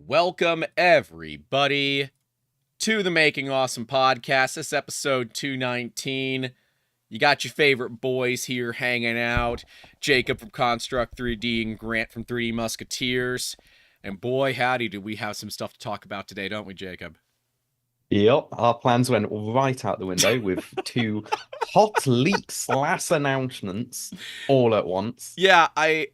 Welcome, everybody, to the Making Awesome podcast. This episode 219. You got your favorite boys here hanging out. Jacob from Construct 3D and Grant from 3D Musketeers. And boy, howdy, do we have some stuff to talk about today, don't we, Jacob? Yep, our plans went right out the window with two hot leaks / announcements all at once. Yeah, I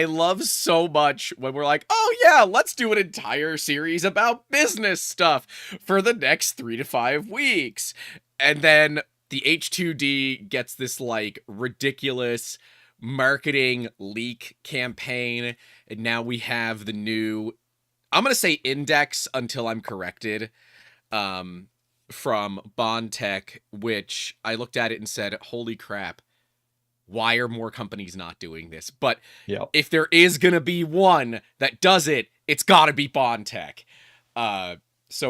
love so much when we're like, oh yeah, let's do an entire series about business stuff for the next 3 to 5 weeks. And then the H2D gets this like ridiculous marketing leak campaign. And now we have the new, I'm going to say Index until I'm corrected, from Bondtech, which I looked at it and said, holy crap. Why are more companies not doing this? But Yep. if there is going to be one that does it, it's got to be Bondtech. So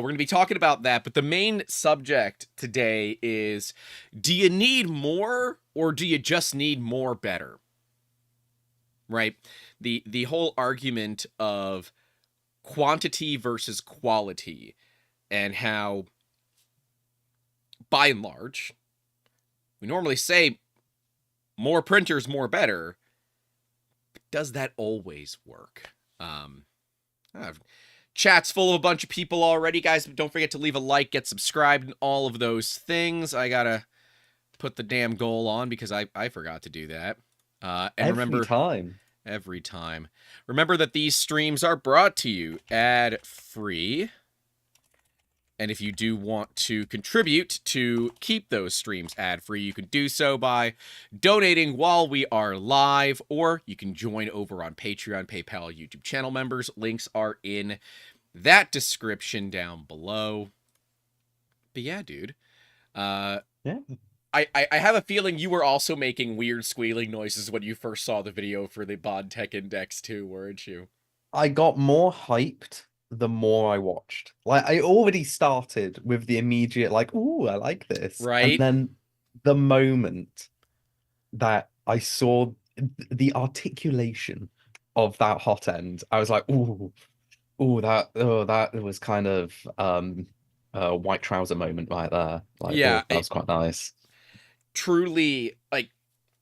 we're going to be talking about that. But the main subject today is, do you need more or do you just need more better? Right? The whole argument of quantity versus quality and how, by and large, we normally say more printers, more better. Does that always work? Chat's full of a bunch of people already, guys. Don't forget to leave a like, get subscribed, and all of those things. I gotta put the damn goal on because I forgot to do that. And Every time. every time. Remember that these streams are brought to you ad-free. And if you do want to contribute to keep those streams ad-free, you can do so by donating while we are live, or you can join over on Patreon, PayPal, YouTube channel members. Links are in that description down below. But yeah, dude. Yeah. I have a feeling you were also making weird squealing noises when you first saw the video for the Bondtech Index too, weren't you? I got more hyped the more I watched. Like I already started with the immediate like, ooh, I like this. And Right? then the moment that I saw the articulation of that hot end, I was like, that was kind of a white trouser moment right there. Like, Yeah, oh, that was quite nice. truly, like,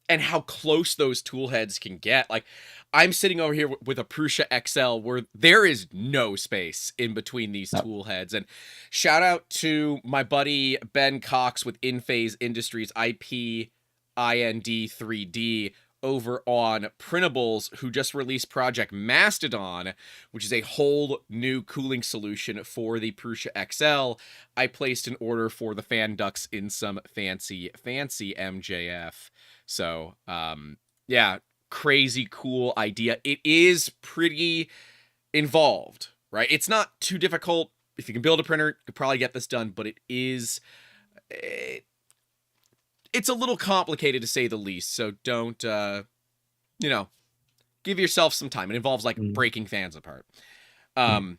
and how close those tool heads can get. Like, I'm sitting over here with a Prusa XL where there is no space in between these No. tool heads. And shout out to my buddy Ben Cox with InPhase Industries IPIND3D over on Printables, who just released Project Mastodon, which is a whole new cooling solution for the Prusa XL. I placed an order for the fan ducts in some fancy MJF. So, yeah, crazy cool idea. It is pretty involved, right? It's not too difficult. If you can build a printer, you could probably get this done, but it's a little complicated to say the least. So don't, give yourself some time. It involves like Mm. breaking fans apart, Mm.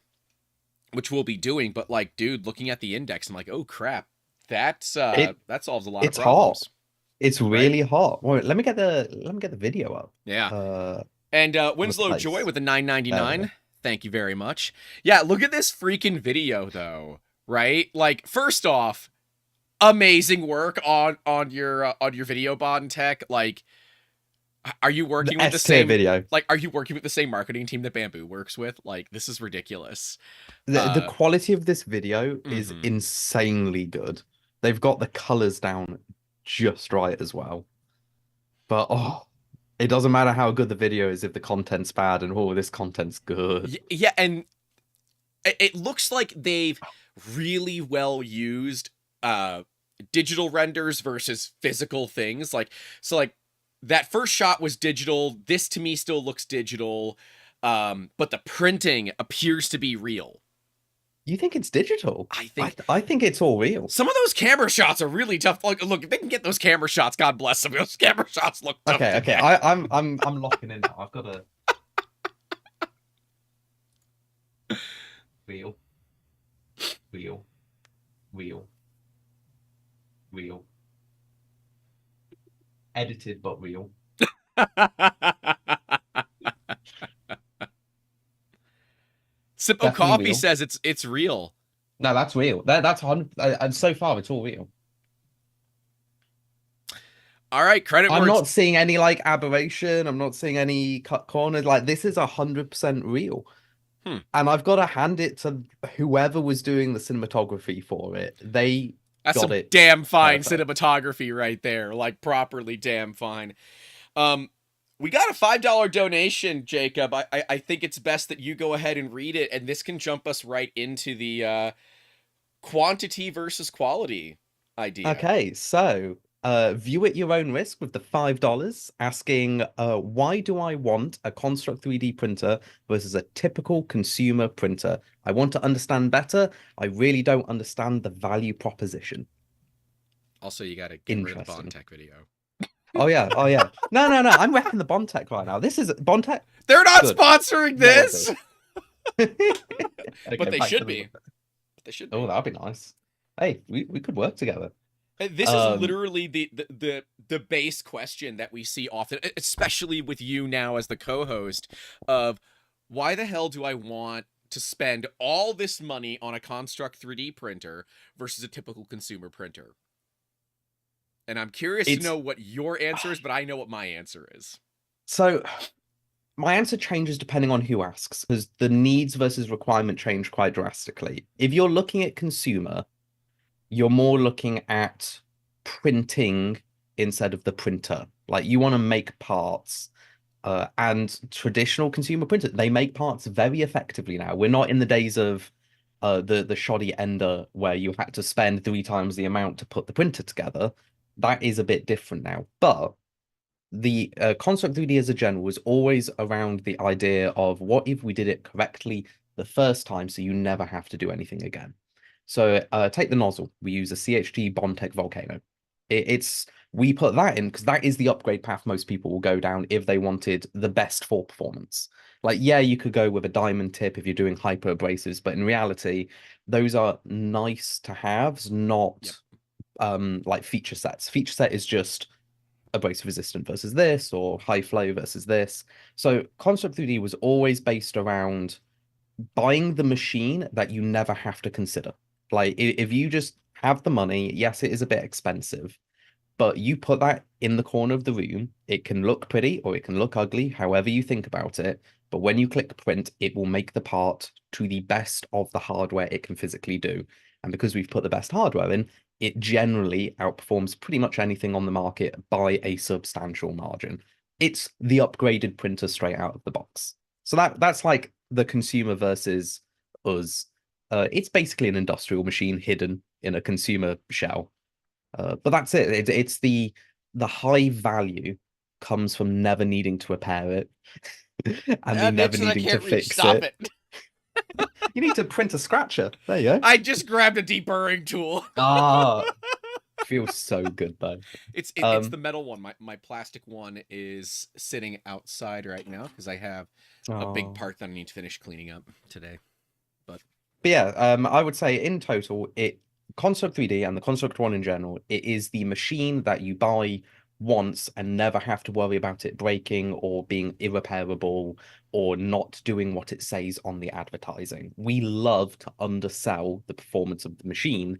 which we'll be doing. But like, dude, looking at the index, I'm like, oh crap, that It solves a lot of it's hot. problems, It's right? really hot. Wait, let me get the video up. Yeah. Uh And Winslow Joy replace. with a There we go. 9.99. Thank you very much. Yeah, look at this freaking video though, right? Like, first off, amazing work on your video bond tech. Like, are you The working with the S tier same video. are you working with the same marketing team that Bamboo works with? Like, this is ridiculous. The Uh quality of this video is mhm. insanely good. They've got the colors down just right as well. But it doesn't matter how good the video is if the content's bad and this content's good. Yeah, and it looks like they've really well used digital renders versus physical things. Like, so like that first shot was digital. This to me still looks digital. But the printing appears to be real. You think it's digital? I I think I think it's all real. some of those camera shots are really tough. Like, look, if they can get those camera shots, God bless them. Those camera shots look tough Okay, to okay. get. I'm locking in now. I've got a wheel, wheel, wheel, wheel. Edited but real. Sippo Definitely Coffee real. says it's real. No, that's real. That's 100. And so far, it's all real. All right, credit I'm where it's not seeing any like aberration. I'm not seeing any cut corners. Like this is 100% real. hmm. And I've got to hand it to whoever was doing the cinematography for it. They That's got some it damn fine perfect. cinematography right there, like properly damn fine. Um, we got a $5 donation, Jacob. I think it's best that you go ahead and read it, and this can jump us right into the quantity versus quality idea. Okay, so view at your own risk with the $5, asking why do I want a Construct 3D printer versus a typical consumer printer? I want to understand better. I really don't understand the value proposition. Also, you got to get rid of the Interesting. Bondtech video. Oh yeah, oh yeah. No, no, no. I'm repping the Bondtech right now. This is Bondtech. They're not Good. sponsoring More of this, this. but Okay, they back to should the. be. They should Oh, be. that'd be nice. Hey, we could work together. This is Um, literally the base question that we see often, especially with you now as the co-host, of why the hell do I want to spend all this money on a Construct 3D printer versus a typical consumer printer? And I'm curious to it's know what your answer is, but I know what my answer is. so my answer changes depending on who asks, because the needs versus requirement change quite drastically. If you're looking at consumer, you're more looking at printing instead of the printer. Like you want to make parts. And traditional consumer printers, they make parts very effectively now. We're not in the days of the shoddy Ender where you had to spend 3 times the amount to put the printer together. That is a bit different now. But the Construct 3D as a general was always around the idea of what if we did it correctly the first time so you never have to do anything again. So take the nozzle. We use a CHG Bondtech Volcano. It's we put that in because that is the upgrade path most people will go down if they wanted the best for performance. Like, yeah, you could go with a diamond tip if you're doing hyper abrasives, but in reality, those are nice to haves, Yep. not like feature sets. Feature set is just abrasive resistant versus this or high flow versus this. So Construct 3D was always based around buying the machine that you never have to consider. Like if you just have the money, yes, it is a bit expensive, but you put that in the corner of the room, it can look pretty or it can look ugly, however you think about it. But when you click print, it will make the part to the best of the hardware it can physically do. And because we've put the best hardware in, it generally outperforms pretty much anything on the market by a substantial margin. It's the upgraded printer straight out of the box. So that's like the consumer versus us. It's basically an industrial machine hidden in a consumer shell. But that's it. It's the high value comes from never needing to repair it and the That bitch never that I needing to can't reach. fix Stop it. it. You need to print a scratcher. There you go. I just grabbed a deburring tool. Ah, feels so good though. It's the Um, metal one. My plastic one is sitting outside right now because I have a big oh. part that I need to finish cleaning up today. But But yeah, I would say in total, it Construct 3D and the Construct One in general, it is the machine that you buy once and never have to worry about it breaking or being irreparable or not doing what it says on the advertising. We love to undersell the performance of the machine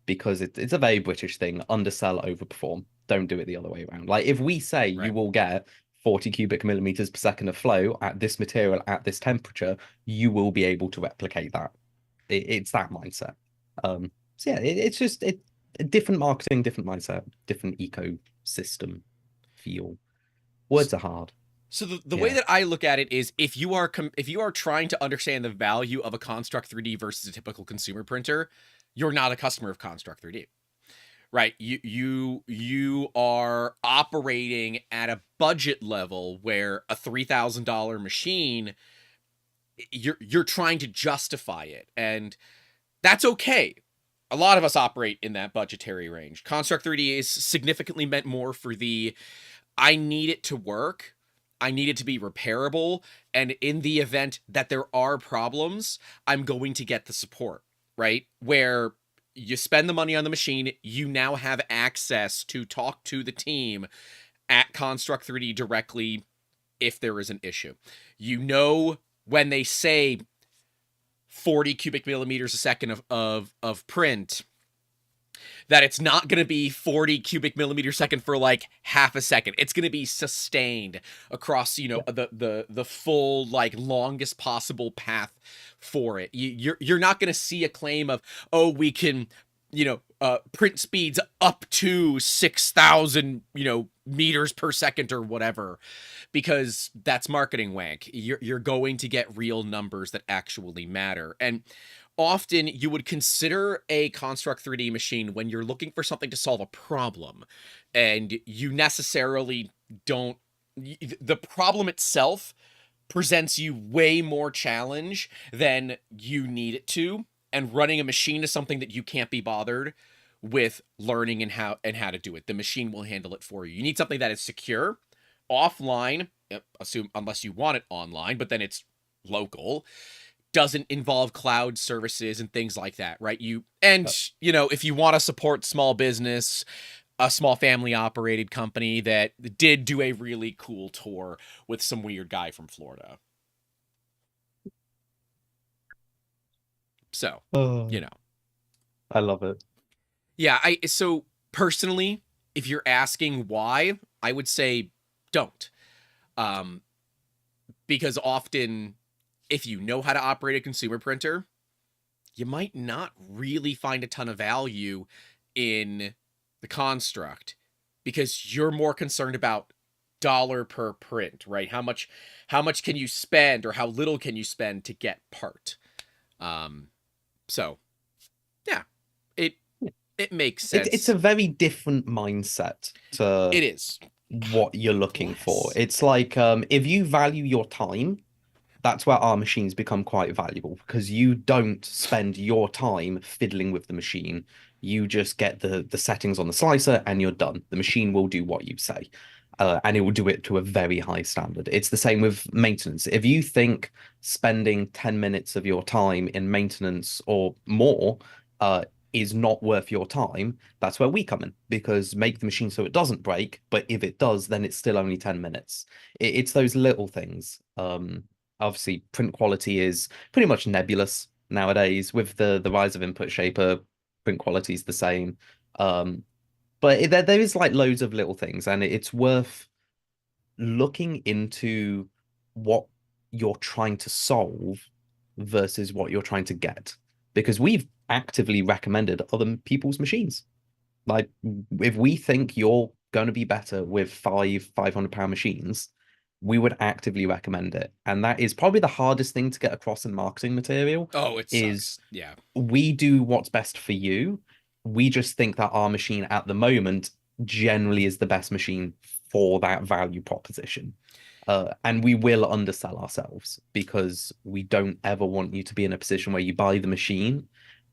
because it's a very British thing, undersell, overperform. Don't do it the other way around. Like if we say you right. will get 40 cubic millimeters per second of flow at this material at this temperature, you will be able to replicate that. It's that mindset. So yeah, it's just different marketing, different mindset, different ecosystem feel. Words are hard. So the way Yeah. that I look at it is if you are trying to understand the value of a Construct 3D versus a typical consumer printer, you're not a customer of Construct 3D. Right? You are operating at a budget level where a $3,000 machine you're trying to justify it, and that's okay. A lot of us operate in that budgetary range. Construct 3D is significantly meant more for the I need it to work. I need it to be repairable. And in the event that there are problems, I'm going to get the support, right? Where you spend the money on the machine, you now have access to talk to the team at Construct 3D directly if there is an issue. You know, when they say 40 cubic millimeters a second of print, that it's not going to be 40 cubic millimeters a second for like half a second. It's going to be sustained across, you know, the full, like, longest possible path for it. You're not going to see a claim of, oh, we can, you know, print speeds up to 6,000, you know, meters per second or whatever, because that's marketing wank. You're going to get real numbers that actually matter. And often you would consider a Construct 3D machine when you're looking for something to solve a problem, and you necessarily don't. The problem itself presents you way more challenge than you need it to, and running a machine is something that you can't be bothered with learning and how to do it. The machine will handle it for you. You need something that is secure, offline, assume unless you want it online, but then it's local, doesn't involve cloud services and things like that, right? You know, if you want to support small business, a small family operated company that did do a really cool tour with some weird guy from Florida. So, Oh, you know. I love it. Yeah, so personally, if you're asking why, I would say don't. Um because often, if you know how to operate a consumer printer, you might not really find a ton of value in the construct, because you're more concerned about dollar per print, right? How much can you spend, or how little can you spend to get part? So yeah, it it makes It's sense. a very different mindset to It is. what you're looking for. Bless. It's like if you value your time, that's where our machines become quite valuable, because you don't spend your time fiddling with the machine. You just get the settings on the slicer and you're done. The machine will do what you say. And it will do it to a very high standard. It's the same with maintenance. If you think spending 10 minutes of your time in maintenance or more uh, is not worth your time, that's where we come in, because make the machine so it doesn't break. But if it does, then it's still only 10 minutes. It's those little things. Obviously, print quality is pretty much nebulous nowadays. With the rise of input shaper, print quality is the same. But there is like loads of little things, and it's worth looking into what you're trying to solve versus what you're trying to get, because we've actively recommended other people's machines. Like, if we think you're going to be better with £500 machines, we would actively recommend it. And that is probably the hardest thing to get across in marketing material, Oh, it is sucks. Yeah. we do what's best for you. We just think that our machine at the moment generally is the best machine for that value proposition. And we will undersell ourselves, because we don't ever want you to be in a position where you buy the machine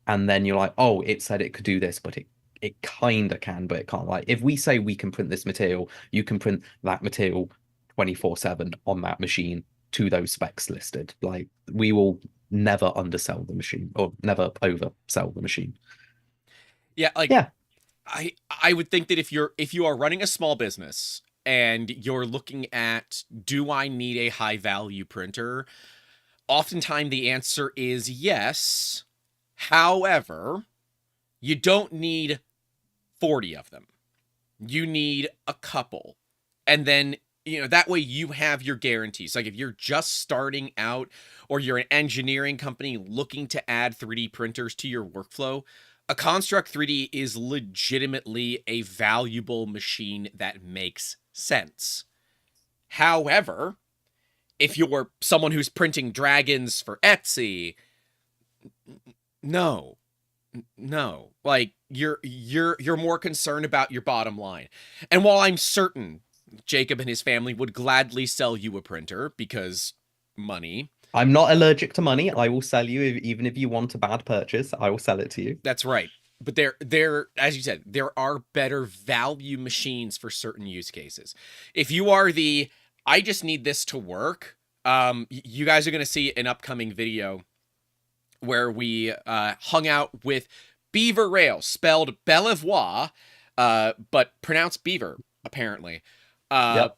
and then you're like, oh, it said it could do this, but it kind of can, but it can't. Like, if we say we can print this material, you can print that material 24/7 on that machine to those specs listed. Like, we will never undersell the machine or never oversell the machine. Yeah, like, Yeah. I would think that if you are running a small business and you're looking at, do I need a high value printer? Oftentimes the answer is yes. However, you don't need 40 of them. You need a couple. And then, you know, that way you have your guarantees. Like, if you're just starting out, or you're an engineering company looking to add 3D printers to your workflow, a Construct 3D is legitimately a valuable machine that makes sense. However, if you're someone who's printing dragons for Etsy, no. No. Like, you're more concerned about your bottom line. And while I'm certain Jacob and his family would gladly sell you a printer because money, I'm not allergic to money. I will sell you, even if you want a bad purchase, I will sell it to you. that's right. But there, as you said, there are better value machines for certain use cases. If you are the, I just need this to work, you guys are going to see an upcoming video where we hung out with Beaver Rail, spelled Bellevoix, but pronounced Beaver, apparently. Uh, Yep.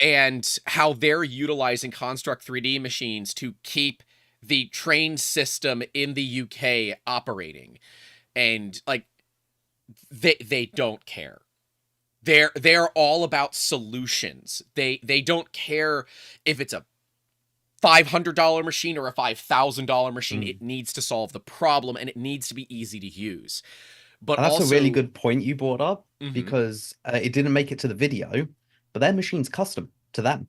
and how they're utilizing Construct 3D machines to keep the train system in the UK operating, and like they don't care. They're all about solutions. They don't care if it's a $500 machine or a $5,000 machine. Mm. It needs to solve the problem, and it needs to be easy to use. But And that's a also, really good point you brought up, mhm. because it didn't make it to the video, but their machine's custom to them.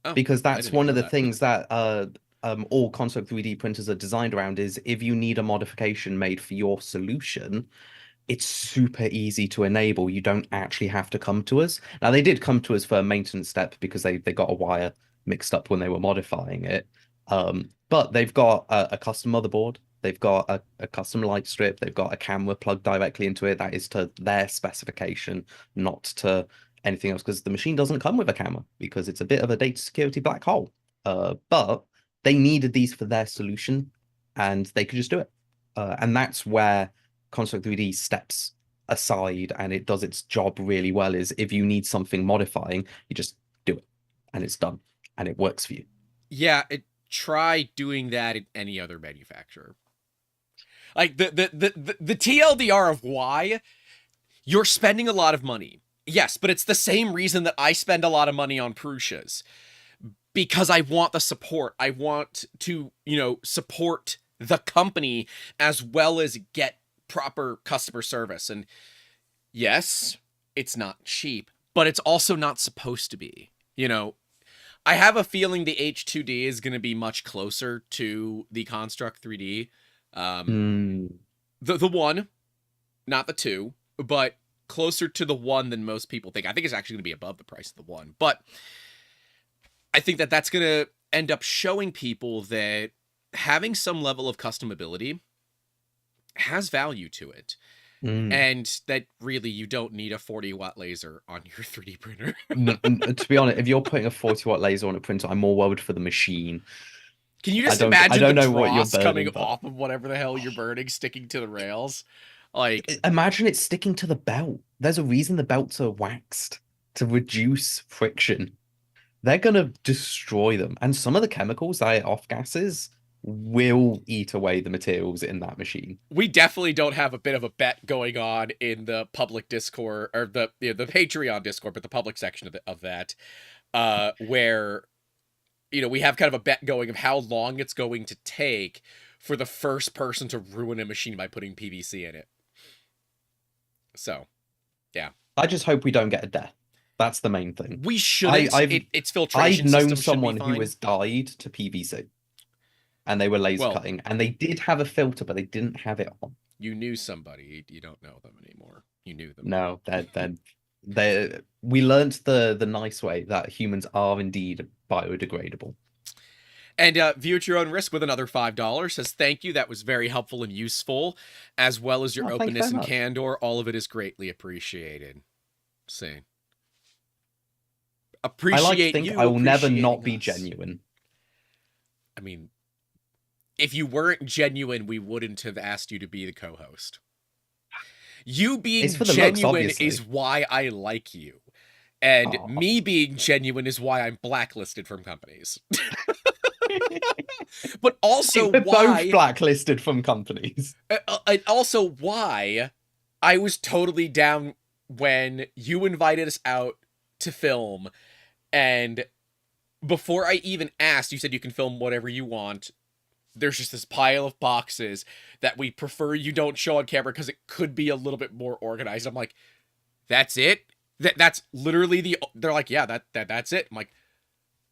Oh, Because I that's didn't even one of know the that. things that all console 3D printers are designed around, is if you need a modification made for your solution, it's super easy to enable. You don't actually have to come to us. Now, they did come to us for a maintenance step because they got a wire mixed up when they were modifying it. But they've got a custom motherboard. They've got a custom light strip. They've got a camera plugged directly into it that is to their specification, not to anything else, because the machine doesn't come with a camera because it's a bit of a data security black hole. But they needed these for their solution, and they could just do it. And that's where Console 3D steps aside and it does its job really well. Is if you need something modifying, you just do it and it's done and it works for you. Yeah, try doing that in any other manufacturer. Like the TLDR of why you're spending a lot of money. Yes, but it's the same reason that I spend a lot of money on Prussias, because I want the support. I want to, support the company as well as get proper customer service. And yes, it's not cheap, but it's also not supposed to be. I have a feeling the H2D is going to be much closer to the Construct 3D. Mm. The one, not the two, but closer to the one than most people think. I think it's actually going to be above the price of the one, but I think that that's going to end up showing people that having some level of customability has value to it. And that really you don't need a 40-watt laser on your 3D printer. No, to be honest, if you're putting a 40-watt laser on a printer, I'm more worried for the machine. Can you just I imagine the don't know what you're dross coming burning, but off of whatever the hell you're burning sticking to the rails? Like, imagine it sticking to the belt. There's a reason the belts are waxed to reduce friction. They're gonna destroy them, and some of the chemicals that are off gases will eat away the materials in that machine. we definitely don't have a bit of a bet going on in the public Discord, or the Patreon Discord, but the public section of that, where we have kind of a bet going of how long it's going to take for the first person to ruin a machine by putting PVC in it. So, yeah. I just hope we don't get a death. That's the main thing. We shouldn't. Its filtration I've known system should be someone who fine. has died to PVC, and they were laser Well, cutting, and they did have a filter, but they didn't have it on. you knew somebody. You don't know them anymore. You knew them. No, they we learned the nice way that humans are indeed biodegradable. And View at Your Own Risk with another $5 says, thank you. That was very helpful and useful, as well as your Oh, thank you openness very and much. candor. All of it is greatly appreciated. See. I Appreciate like to think you I will never appreciating not be us. genuine. I mean, if you weren't genuine, we wouldn't have asked you to be the co-host. You being It's for the looks, genuine obviously. is why I like you. And Aw. me being genuine is why I'm blacklisted from companies. But also We're why both blacklisted from companies. and also why I was totally down when you invited us out to film, and before I even asked, you said you can film whatever you want. There's just this pile of boxes that we prefer you don't show on camera because it could be a little bit more organized. I'm like, that's it? That's literally they're like, yeah, that's it. I'm like,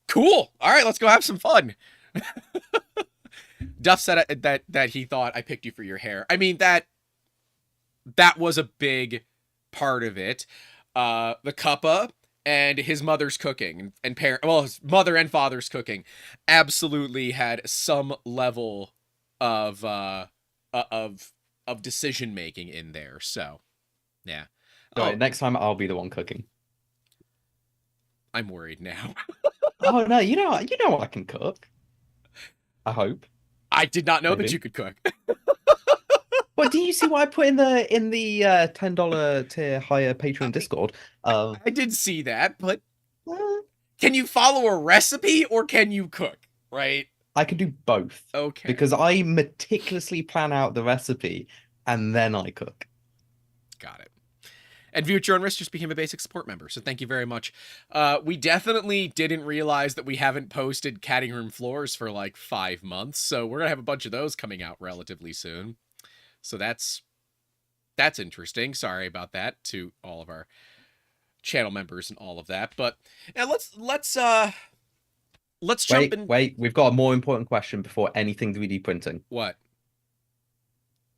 cool. All right, let's go have some fun. Duff said that he thought I picked you for your hair. I mean, that was a big part of it. The cuppa and his mother's cooking and his mother and father's cooking absolutely had some level of decision making in there. So, yeah. Right, next time I'll be the one cooking. I'm worried now. Oh no, you know I can cook. I hope. I did not know Maybe. that you could cook. Well, do you see what I put in the $10 tier higher Patreon Discord? I did see that, but uh, can you follow a recipe or can you cook? Right? I could do both Okay. because I meticulously plan out the recipe and then I cook. Got it. And View at Your Own Risk just became a basic support member, so thank you very much. We definitely didn't realize that we haven't posted Catting Room Floors for like 5 months, so we're gonna have a bunch of those coming out relatively soon. So that's interesting. Sorry about that to all of our channel members and all of that. But yeah, let's jump Wait, in. wait, we've got a more important question before anything 3D printing. What?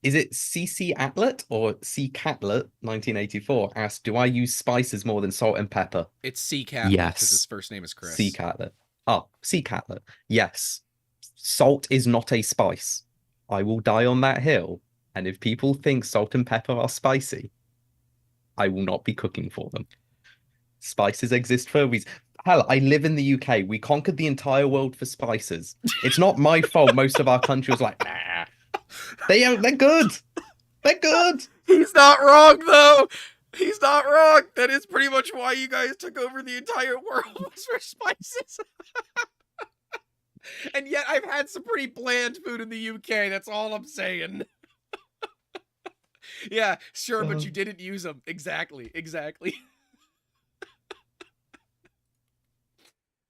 Is it CC Atlet or C Catlet 1984 asked, do I use spices more than salt and pepper? It's C Catlet because his Yes. first name is C Chris. Catlet. Oh, C Catlet. Yes. Salt is not a spice. I will die on that hill. And if people think salt and pepper are spicy, I will not be cooking for them. Spices exist for a reason. Hell, I live in the UK. We conquered the entire world for spices. It's not my fault most of our country was like, nah. They're good. They're good. He's not wrong though. He's not wrong. That is pretty much why you guys took over the entire world was for spices. And yet I've had some pretty bland food in the UK. That's all I'm saying. Yeah, sure, but you didn't use them. Exactly.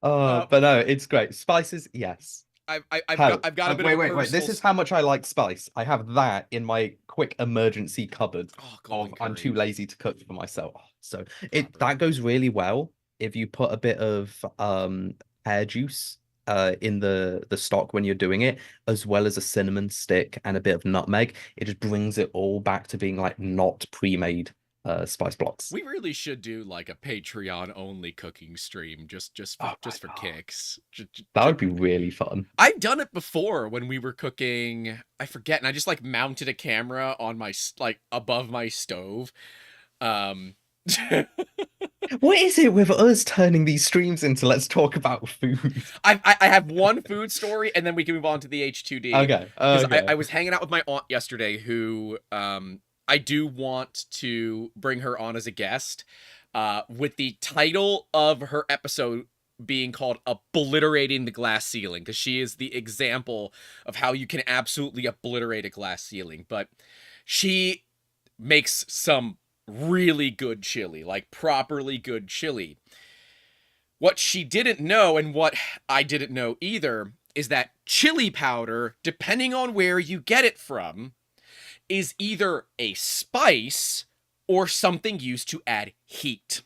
But no, it's great. Spices, yes. I've got a bit of a wait. This personal. is how much I like spice. I have that in my quick emergency cupboard Oh, of golden I'm curry. too lazy to cook for myself. So Proper. that goes really well if you put a bit of pear juice in the stock when you're doing it, as well as a cinnamon stick and a bit of nutmeg. It just brings it all back to being like not pre-made spice blocks. We really should do like a Patreon only cooking stream Oh my just for God. kicks. That would be really fun. I've done it before when we were cooking. I forget, and I just like mounted a camera on my like above my stove. Um, What is it with us turning these streams into let's talk about food? I have one food story, and then we can move on to the H2D Okay, because okay. I was hanging out with my aunt yesterday, who I do want to bring her on as a guest, with the title of her episode being called "Obliterating the Glass Ceiling," because she is the example of how you can absolutely obliterate a glass ceiling. But she makes some really good chili, like properly good chili. What she didn't know, and what I didn't know either, is that chili powder, depending on where you get it from, is either a spice or something used to add heat.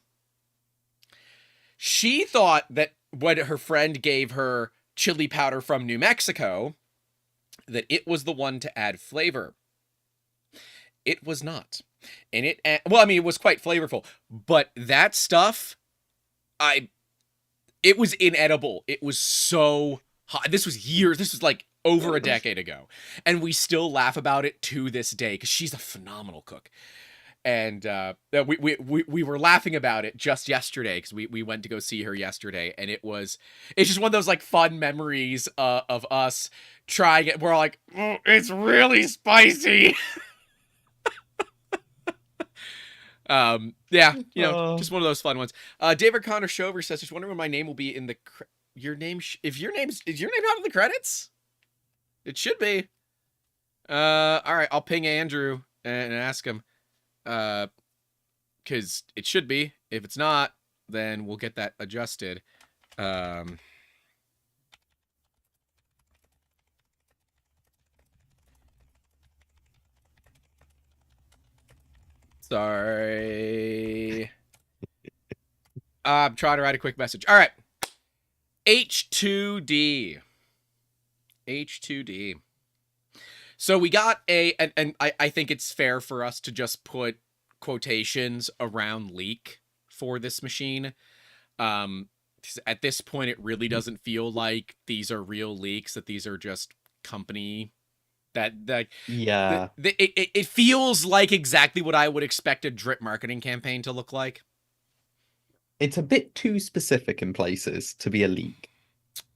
She thought that when her friend gave her chili powder from New Mexico, that it was the one to add flavor. It was not. And well, I mean, it was quite flavorful, but that stuff, it was inedible. It was so hot. This was years. This was like over a decade ago, and we still laugh about it to this day because she's a phenomenal cook. And we were laughing about it just yesterday because we went to go see her yesterday, and it's just one of those like fun memories of us trying it. We're like, oh, it's really spicy. Yeah, just one of those fun ones. David Connor Shover says, just wondering when my name will be in the your name. If your name's is your name not in the credits? It should be. All right, I'll ping Andrew and ask him. Because it should be. If it's not, then we'll get that adjusted. Sorry. I'm trying to write a quick message. All right. H2D. H2D. So we got and I think it's fair for us to just put quotations around leak for this machine. At this point, it really doesn't feel like these are real leaks, that these are just company yeah, it feels like exactly what I would expect a drip marketing campaign to look like. it's a bit too specific in places to be a leak.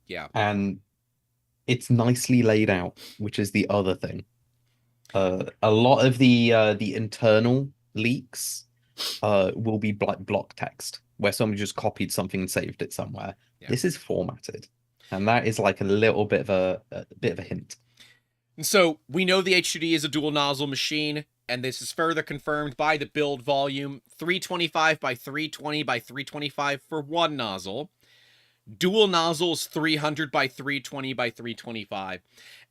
Yeah. And it's nicely laid out, which is the other thing. A lot of the internal leaks will be block text where somebody just copied something and saved it somewhere. Yeah. This is formatted. And that is like a little bit of a hint. And so we know the H2D is a dual nozzle machine, and this is further confirmed by the build volume: 325 by 320 by 325 for one nozzle. Dual nozzles 300 by 320 by 325.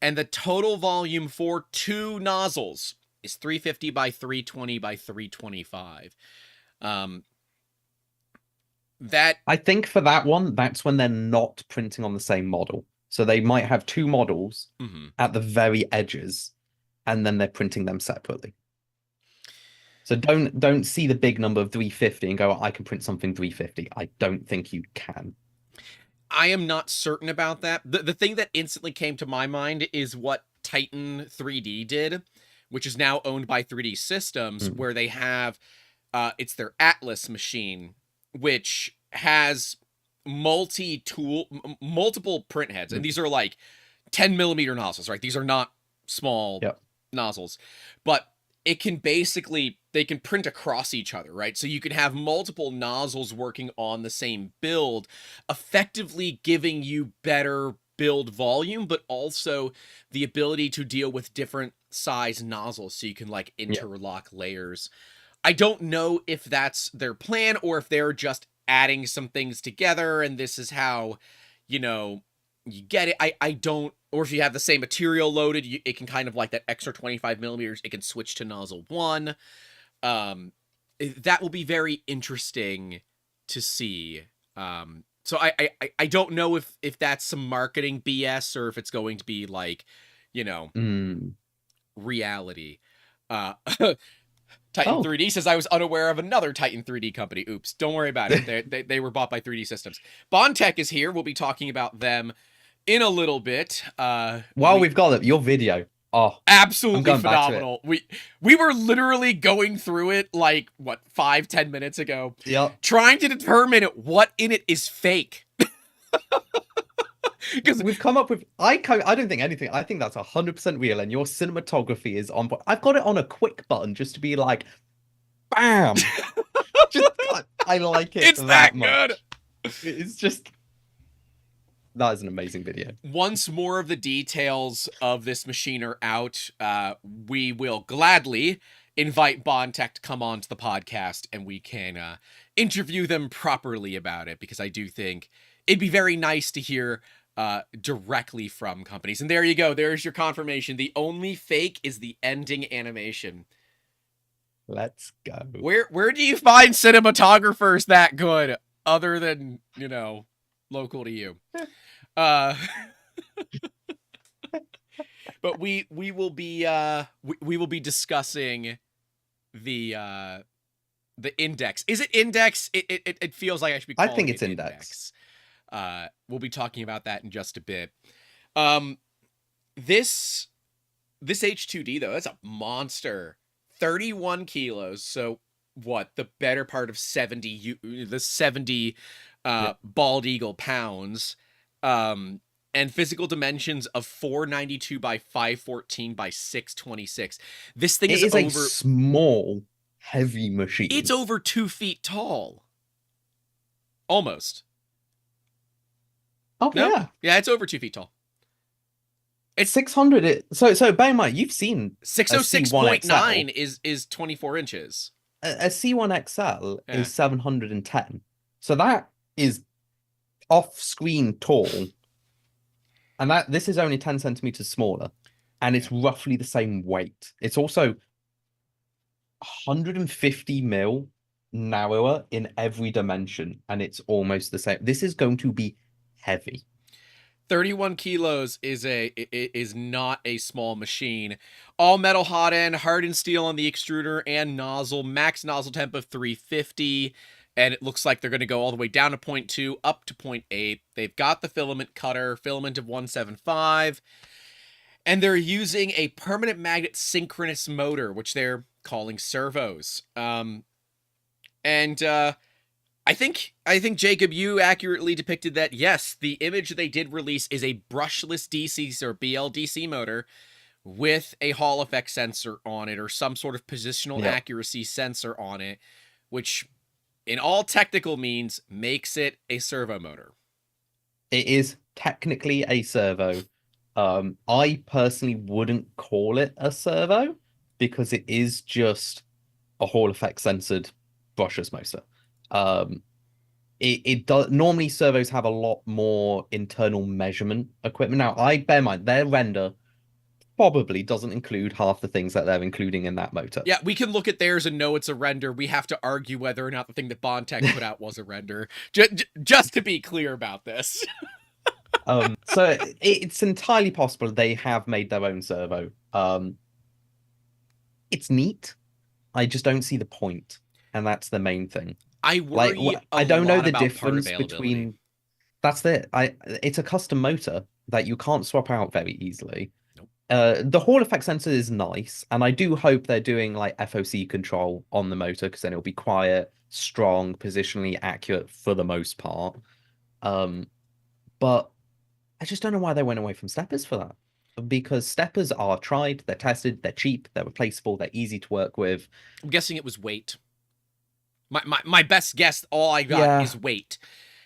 And the total volume for two nozzles is 350 by 320 by 325. That I think for that one, that's when they're not printing on the same model. So they might have two models at the very edges, and then they're printing them separately. So don't see the big number of 350 and go, I can print something 350. I don't think you can. I am not certain about that. The thing that instantly came to my mind is what Titan 3D did, which is now owned by 3D Systems, where they have it's their Atlas machine, which has multiple print heads, and these are like 10 millimeter nozzles, right? These are not small nozzles, but it can basically, they can print across each other, right? So you can have multiple nozzles working on the same build, effectively giving you better build volume, but also the ability to deal with different size nozzles, so you can like interlock layers. I don't know if that's their plan or if they're just adding some things together and this is how, you know, you get it. I don't, or if you have the same material loaded, it can kind of like that extra 25 millimeters, it can switch to nozzle one. That will be very interesting to see. So I don't know if that's some marketing BS or if it's going to be like, you know, reality. Titan 3D says, I was unaware of another Titan 3D company. Oops, don't worry about it. They were bought by 3D Systems. Bondtech is here. We'll be talking about them in a little bit. We've got it, your video. Oh, absolutely phenomenal. We were literally going through it like, what, 5-10 minutes ago? Yep. Trying to determine what in it is fake. Because we've come up with, I don't think anything, I think that's 100% real, and your cinematography is on. I've got it on a quick button just to be like, bam. Just, I like it. It's that good. It's just, that is an amazing video. Once more of the details of this machine are out, we will gladly invite Bondtech to come onto the podcast and we can interview them properly about it, because I do think it'd be very nice to hear directly from companies. And there you go. There's your confirmation. The only fake is the ending animation. Let's go. Where do you find cinematographers that good, other than, you know, local to you? But we will be we will be discussing the index. Is it index? It feels like I should be calling I think it's it index. We'll be talking about that in just a bit. This H2D though, that's a monster. 31 kilos. So what? The better part of 70 bald eagle pounds. And physical dimensions of 492 by 514 by 626. This thing is over, a small, heavy machine. It's over 2 feet tall. Almost. Oh, no? Yeah, it's over 2 feet tall. It's 600. So bear in mind, you've seen 606.9 is 24 inches. A C1 XL is 710. So that is off-screen tall. And this is only 10 centimeters smaller. And it's roughly the same weight. It's also 150 mil narrower in every dimension. And it's almost the same. This is going to be heavy. 31 kilos is not a small machine. All metal hot end, hardened steel on the extruder and nozzle, max nozzle temp of 350, and it looks like they're going to go all the way down to 0.2 up to 0.8. They've got the filament cutter, filament of 175, and they're using a permanent magnet synchronous motor, which they're calling servos. I think Jacob, you accurately depicted that. Yes, the image they did release is a brushless DC or BLDC motor with a Hall effect sensor on it, or some sort of positional accuracy sensor on it, which in all technical means makes it a servo motor. It is technically a servo. I personally wouldn't call it a servo because it is just a Hall effect censored brushless motor. Um, it does normally servos have a lot more internal measurement equipment. Now, I bear in mind their render probably doesn't include half the things that they're including in that motor. Yeah, we can look at theirs and know it's a render. We have to argue whether or not the thing that Bondtech put out was a render. Just to be clear about this. So it's entirely possible they have made their own servo. It's neat. I just don't see the point, and that's the main thing. I Like, worry a I don't know lot the about part difference availability. between. That's it. It's a custom motor that you can't swap out very easily. Nope. The Hall effect sensor is nice, and I do hope they're doing like FOC control on the motor because then it'll be quiet, strong, positionally accurate for the most part. But I just don't know why they went away from steppers for that. Because steppers are tried, they're tested, they're cheap, they're replaceable, they're easy to work with. I'm guessing it was weight. My best guess, all I got Yeah, is weight.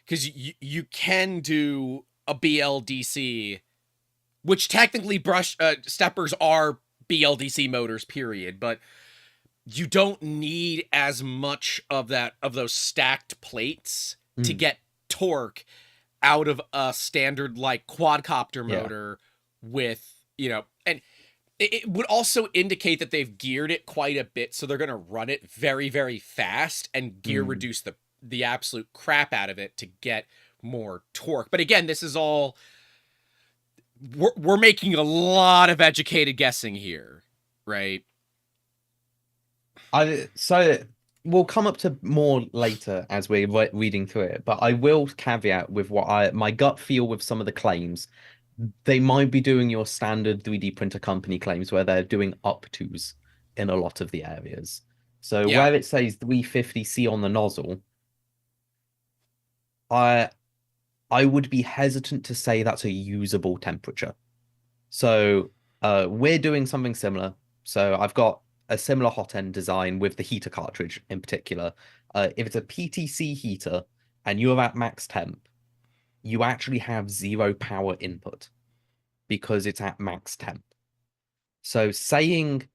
Because you can do a BLDC, which technically steppers are BLDC motors, period. But you don't need as much of those stacked plates to get torque out of a standard like quadcopter yeah. motor with, and it would also indicate that they've geared it quite a bit, so they're going to run it very, very fast and gear reduce the absolute crap out of it to get more torque. But again, this is all we're making a lot of educated guessing here, right? So we'll come up to more later as we're reading through it, but I will caveat with what my gut feel with some of the claims. They might be doing your standard 3D printer company claims where they're doing up tos in a lot of the areas. So Yeah. where it says 350C on the nozzle, I would be hesitant to say that's a usable temperature. So we're doing something similar. So I've got a similar hot end design with the heater cartridge in particular. If it's a PTC heater and you're at max temp, you actually have zero power input because it's at max temp. So saying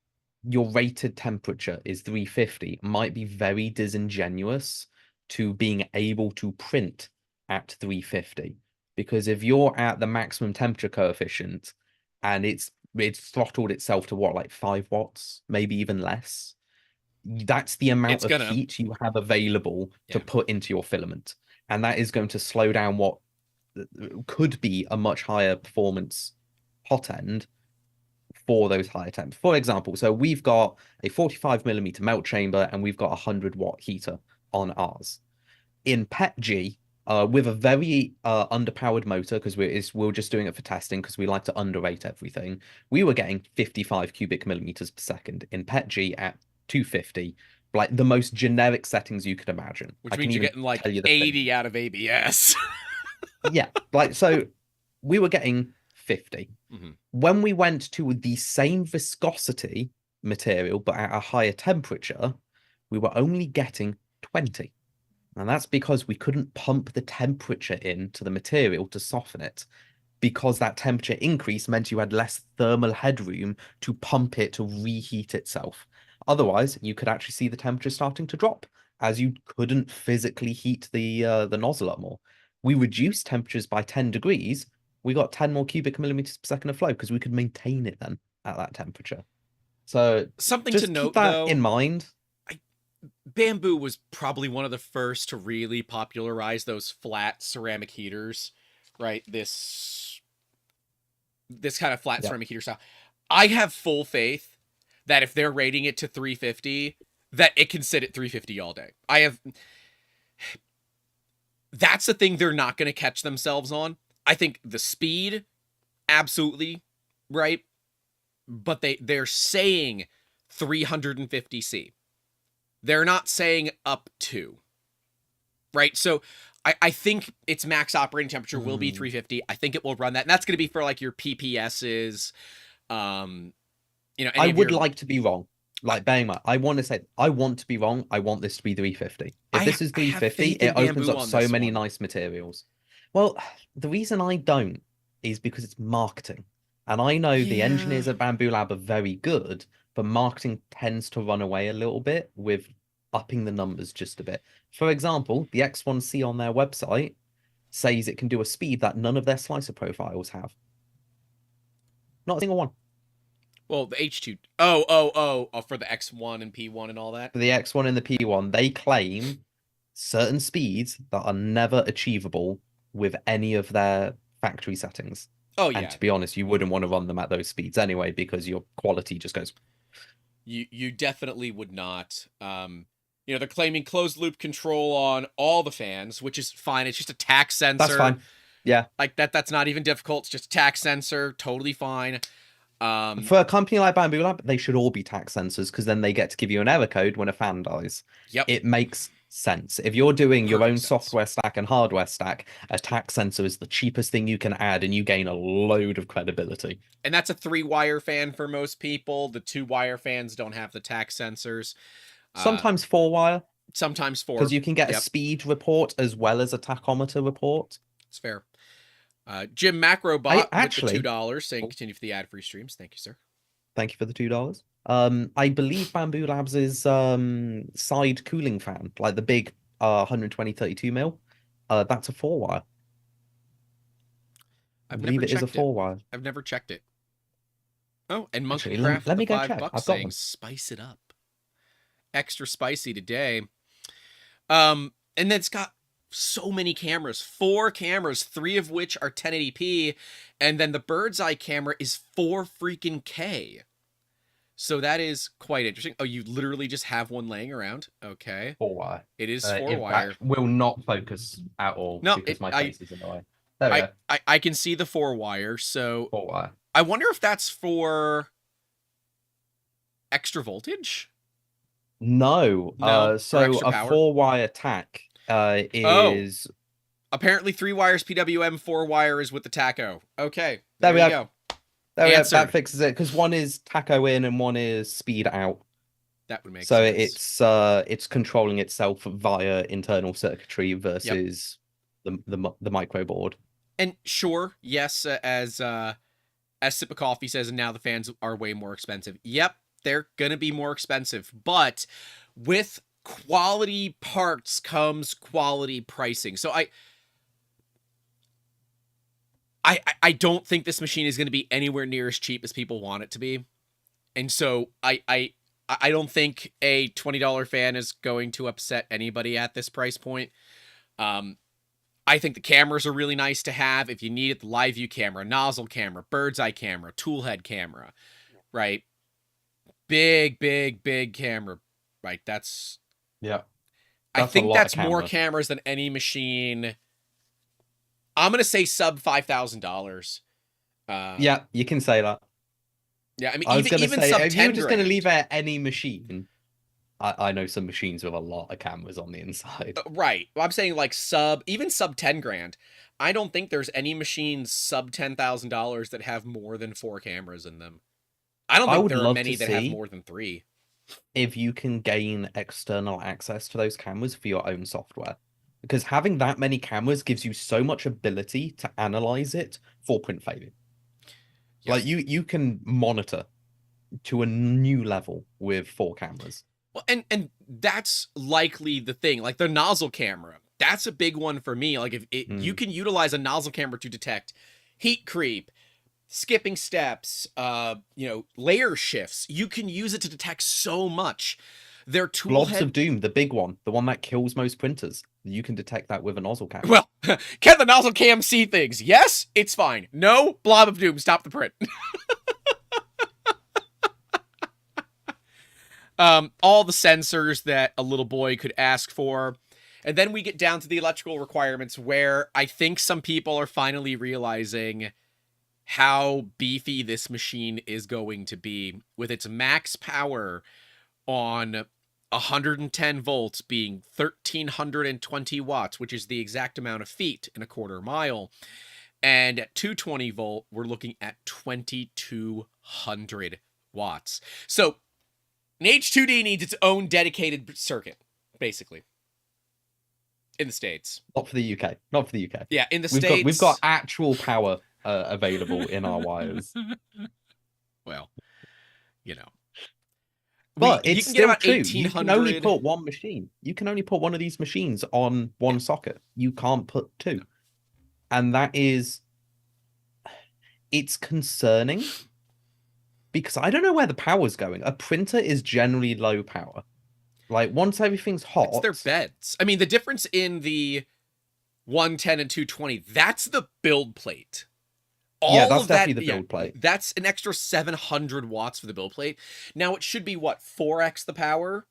your rated temperature is 350 might be very disingenuous to being able to print at 350. Because if you're at the maximum temperature coefficient and it's throttled itself to what, like 5 watts, maybe even less, that's the amount of heat you have available to put into your filament. And that is going to slow down what could be a much higher performance hot end for those higher temps. For example, so we've got a 45mm melt chamber and we've got a 100-watt heater on ours. In PETG, with a very underpowered motor, because we're just doing it for testing because we like to underrate everything, we were getting 55 cubic millimeters per second in PETG at 250, like the most generic settings you could imagine. Which means you're getting like 80 out of ABS. Yeah, like so we were getting 50. When we went to the same viscosity material but at a higher temperature, we were only getting 20. And that's because we couldn't pump the temperature into the material to soften it, because that temperature increase meant you had less thermal headroom to pump it to reheat itself. Otherwise, you could actually see the temperature starting to drop as you couldn't physically heat the nozzle up more. We reduced temperatures by 10 degrees. We got 10 more cubic millimeters per second of flow because we could maintain it then at that temperature. So something just to note, keep that though, in mind. Bamboo was probably one of the first to really popularize those flat ceramic heaters, right? This kind of flat ceramic heater style. I have full faith that if they're rating it to 350, that it can sit at 350 all day. That's the thing they're not going to catch themselves on. I think the speed, absolutely, right? But they're saying 350C. They're not saying up to, right? So I think its max operating temperature will be 350. I think it will run that. And that's going to be for like your PPSs. I would like to be wrong. Like, bearing in mind, I want to be wrong. I want this to be 350. If this is 350, it opens up so many nice materials. Well, the reason I don't is because it's marketing. And I know the Yeah. engineers at Bamboo Lab are very good, but marketing tends to run away a little bit with upping the numbers just a bit. For example, the X1C on their website says it can do a speed that none of their slicer profiles have. Not a single one. Well, the H2. Oh, for the X1 and P1 and all that. For the X1 and the P1, they claim certain speeds that are never achievable with any of their factory settings. Oh And yeah. to be honest, you wouldn't want to run them at those speeds anyway because your quality just goes. You definitely would not. They're claiming closed loop control on all the fans, which is fine. It's just a tack That's sensor. fine. Yeah. Like that's not even difficult. It's just a tack sensor, totally fine. For a company like Bamboo Lab, they should all be tax sensors because then they get to give you an error code when a fan dies. Yep. It makes sense. If you're doing your Perfect own sense. software stack and hardware stack, a tax sensor is the cheapest thing you can add and you gain a load of credibility. And that's a 3-wire fan for most people. The 2-wire fans don't have the tack sensors. Sometimes 4-wire Sometimes 4. because you can get a Yep. speed report as well as a tachometer report. It's fair. Jim Macrobot actually, with the $2 saying continue for the ad-free streams. Thank you, sir. Thank you for the $2. I believe Bamboo Labs is side cooling fan, like the big 120 32 mil. That's a 4-wire. I believe it is a 4-wire. I've never checked it. Oh, and Actually, Monkeycraft let me the go check. $5 I've got saying one. spice it up. Extra spicy today. And then it's got so many cameras, 4 cameras, 3 of which are 1080p, and then the bird's eye camera is 4 freaking K. So that is quite interesting. Oh, you literally just have one laying around. Okay. 4-wire. It is 4-wire. Will not focus at all No, because my face is in the way. There we go. I can see the 4-wire. So 4-wire. I wonder if that's for extra voltage. No. No, So extra a power? 4-wire tack is Apparently 3 wires PWM, 4-wire is with the tacho. Okay. There we you go. go. There we go. Answered. That fixes it because one is tacho in and one is speed out. That would make So sense. it's controlling itself via internal circuitry versus the micro board. And sure, yes, as Sip of Coffee says, and now the fans are way more expensive. Yep, they're gonna be more expensive, but with quality parts comes quality pricing. So I don't think this machine is going to be anywhere near as cheap as people want it to be, and so I don't think a $20 fan is going to upset anybody at this price point. I think the cameras are really nice to have if you need it. The live view camera, nozzle camera, bird's eye camera, tool head camera, right? Big camera, right? I think that's more cameras than any machine. I'm gonna say sub $5,000. Yeah, you can say that. Yeah, I mean, I was gonna even say sub if 10 you're just grand. gonna leave it at any machine. I know some machines with a lot of cameras on the inside. Right. Well, I'm saying like even sub 10 grand. I don't think there's any machines sub $10,000 that have more than 4 cameras in them. I don't think there are many that have more than 3. If you can gain external access to those cameras for your own software. Because having that many cameras gives you so much ability to analyze it for print failure. Yes. Like you can monitor to a new level with 4 cameras. Well, and that's likely the thing. Like the nozzle camera, that's a big one for me. Like if you can utilize a nozzle camera to detect heat creep, skipping steps, layer shifts. You can use it to detect so much. Their tool Blobs of Doom, the big one, the one that kills most printers. You can detect that with a nozzle camera. Well, can the nozzle cam see things? Yes, it's fine. No, Blob of Doom, stop the print. All the sensors that a little boy could ask for. And then we get down to the electrical requirements where I think some people are finally realizing how beefy this machine is going to be with its max power on 110 volts being 1,320 watts, which is the exact amount of feet in a quarter mile. And at 220 volt, we're looking at 2,200 watts. So an H2D needs its own dedicated circuit, basically. In the States. Not for the UK. Not for the UK. Yeah, in the We've got States. actual power available in our wires. Well, you know, But you it's can get still about true. You can only 1,800. put one machine. You can only put one of these machines on Yeah. one socket. You can't put two. And that is, it's concerning because I don't know where the power's going. A printer is generally low power. Like once everything's It's their hot, beds. I mean, the difference in the 110 and 220, that's the build plate. yeah, All that's of that, definitely the yeah, build plate. that's an extra 700 watts for the build plate. Now it should be what, 4x the power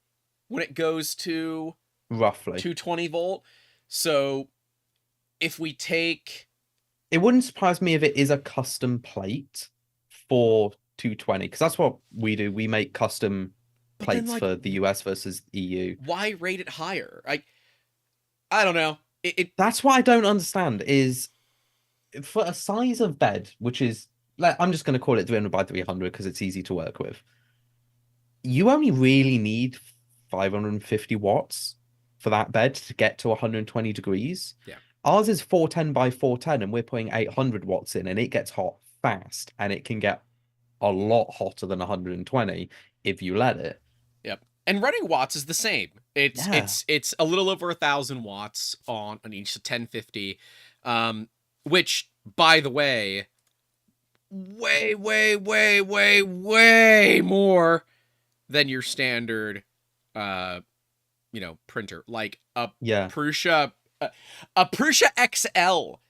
when it goes to Roughly. 220 volt. So if we take, It wouldn't surprise me if it is a custom plate for 220, because that's what we do. We make custom but then plates like, for the US versus EU. why rate it higher? I don't know. That's what I don't understand is for a size of bed, which is like I'm just going to call it 300 by 300 because it's easy to work with. You only really need 550 watts for that bed to get to 120 degrees. Yeah. Ours is 410 by 410, and we're putting 800 watts in, and it gets hot fast, and it can get a lot hotter than 120 if you let it. Yep. And running watts is the same. It's a little over 1,000 watts on each 1050, which, by the way, way more than your standard, printer. Like a Prusa, a Prusa XL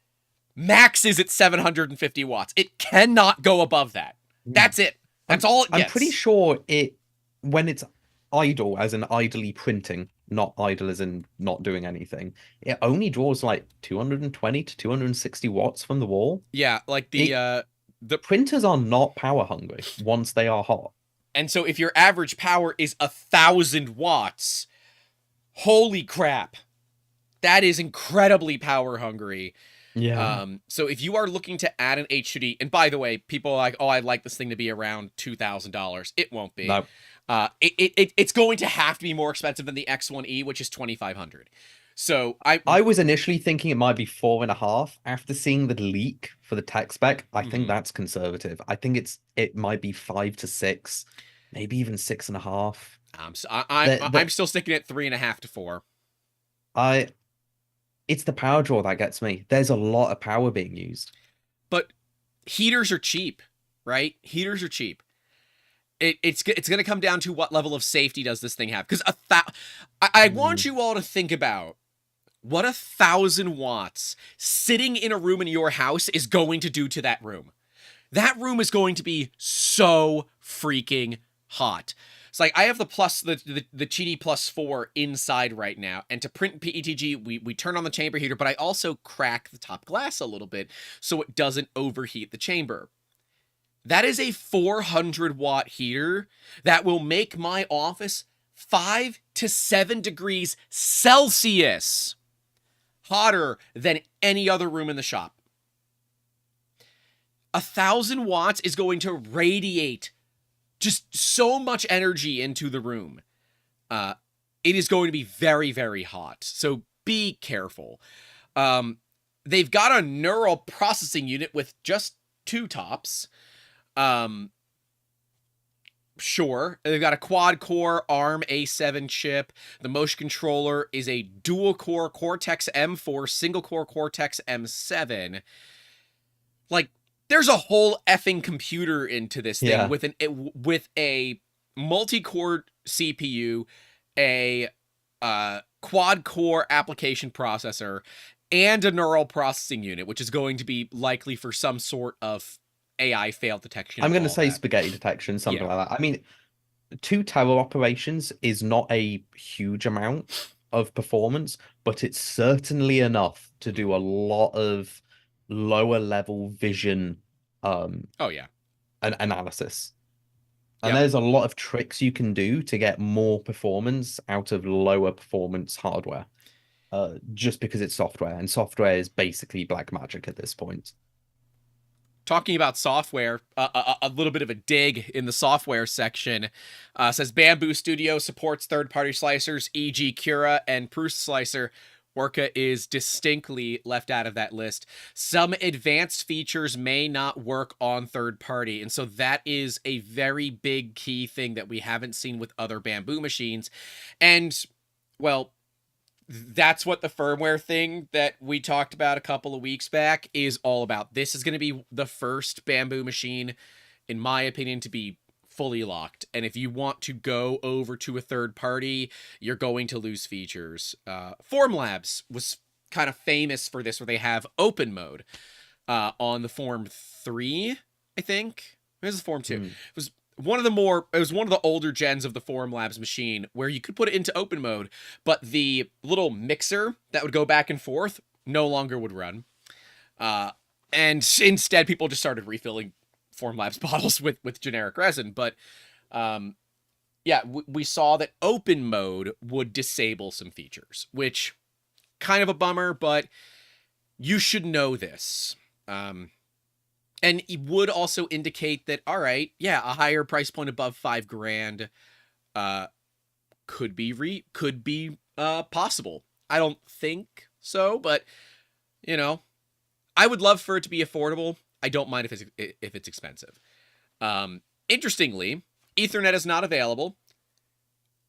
max is at 750 watts. It cannot go above that. That's it. That's all it gets. I'm pretty sure when it's idle, as in idly printing, not idle as in not doing anything, it only draws like 220 to 260 watts from the wall. Yeah, like the printers are not power hungry once they are hot. And so if your average power is 1,000 watts, holy crap, that is incredibly power hungry. Yeah. So if you are looking to add an HUD, and by the way, people are like, oh, I'd like this thing to be around $2,000. It won't be. No. It's going to have to be more expensive than the X1E, which is 2,500. So I was initially thinking it might be 4.5. After seeing the leak for the tech spec, I think that's conservative. I think it might be 5 to 6, maybe even 6.5. I'm still sticking at 3.5 to 4. It's the power draw that gets me. There's a lot of power being used. But heaters are cheap, right? Heaters are cheap. It's going to come down to what level of safety does this thing have. Because I want you all to think about what 1,000 watts sitting in a room in your house is going to do to that room. That room is going to be so freaking hot. It's like I have the Qidi Plus 4 inside right now, and to print PETG, we turn on the chamber heater, but I also crack the top glass a little bit so it doesn't overheat the chamber. That is a 400 watt heater that will make my office 5 to 7 degrees Celsius hotter than any other room in the shop. 1,000 watts is going to radiate just so much energy into the room. It is going to be very, very hot. So be careful. They've got a neural processing unit with just 2 tops. Sure. They've got a quad-core ARM A7 chip. The motion controller is a dual-core Cortex M4, single-core Cortex M7. Like, there's a whole effing computer into this thing with a multi-core CPU, a quad-core application processor, and a neural processing unit, which is going to be likely for some sort of AI fail detection. I'm going to say spaghetti detection, something like that. I mean, 2 tower operations is not a huge amount of performance, but it's certainly enough to do a lot of lower level vision analysis. And there's a lot of tricks you can do to get more performance out of lower performance hardware. Just because it's software, and software is basically black magic at this point. Talking about software, a little bit of a dig in the software section. Says Bamboo Studio supports third-party slicers, e.g. Cura and Prusa Slicer. Orca is distinctly left out of that list. Some advanced features may not work on third party. And so that is a very big key thing that we haven't seen with other Bamboo machines. And, well, that's what the firmware thing that we talked about a couple of weeks back is all about. This is going to be the first Bamboo machine, in my opinion, to be fully locked. And if you want to go over to a third party, you're going to lose features. Formlabs was kind of famous for this, where they have open mode on the Form 3, I think. This is Form 2. It was one of the older gens of the Formlabs machine where you could put it into open mode, but the little mixer that would go back and forth no longer would run. And instead, people just started refilling Formlabs bottles with generic resin. But yeah, we saw that open mode would disable some features, which kind of a bummer, but you should know this. And it would also indicate that, all right, yeah, a higher price point above $5,000 could be possible. I don't think so, but you know, I would love for it to be affordable. I don't mind if it's expensive. Interestingly, Ethernet is not available.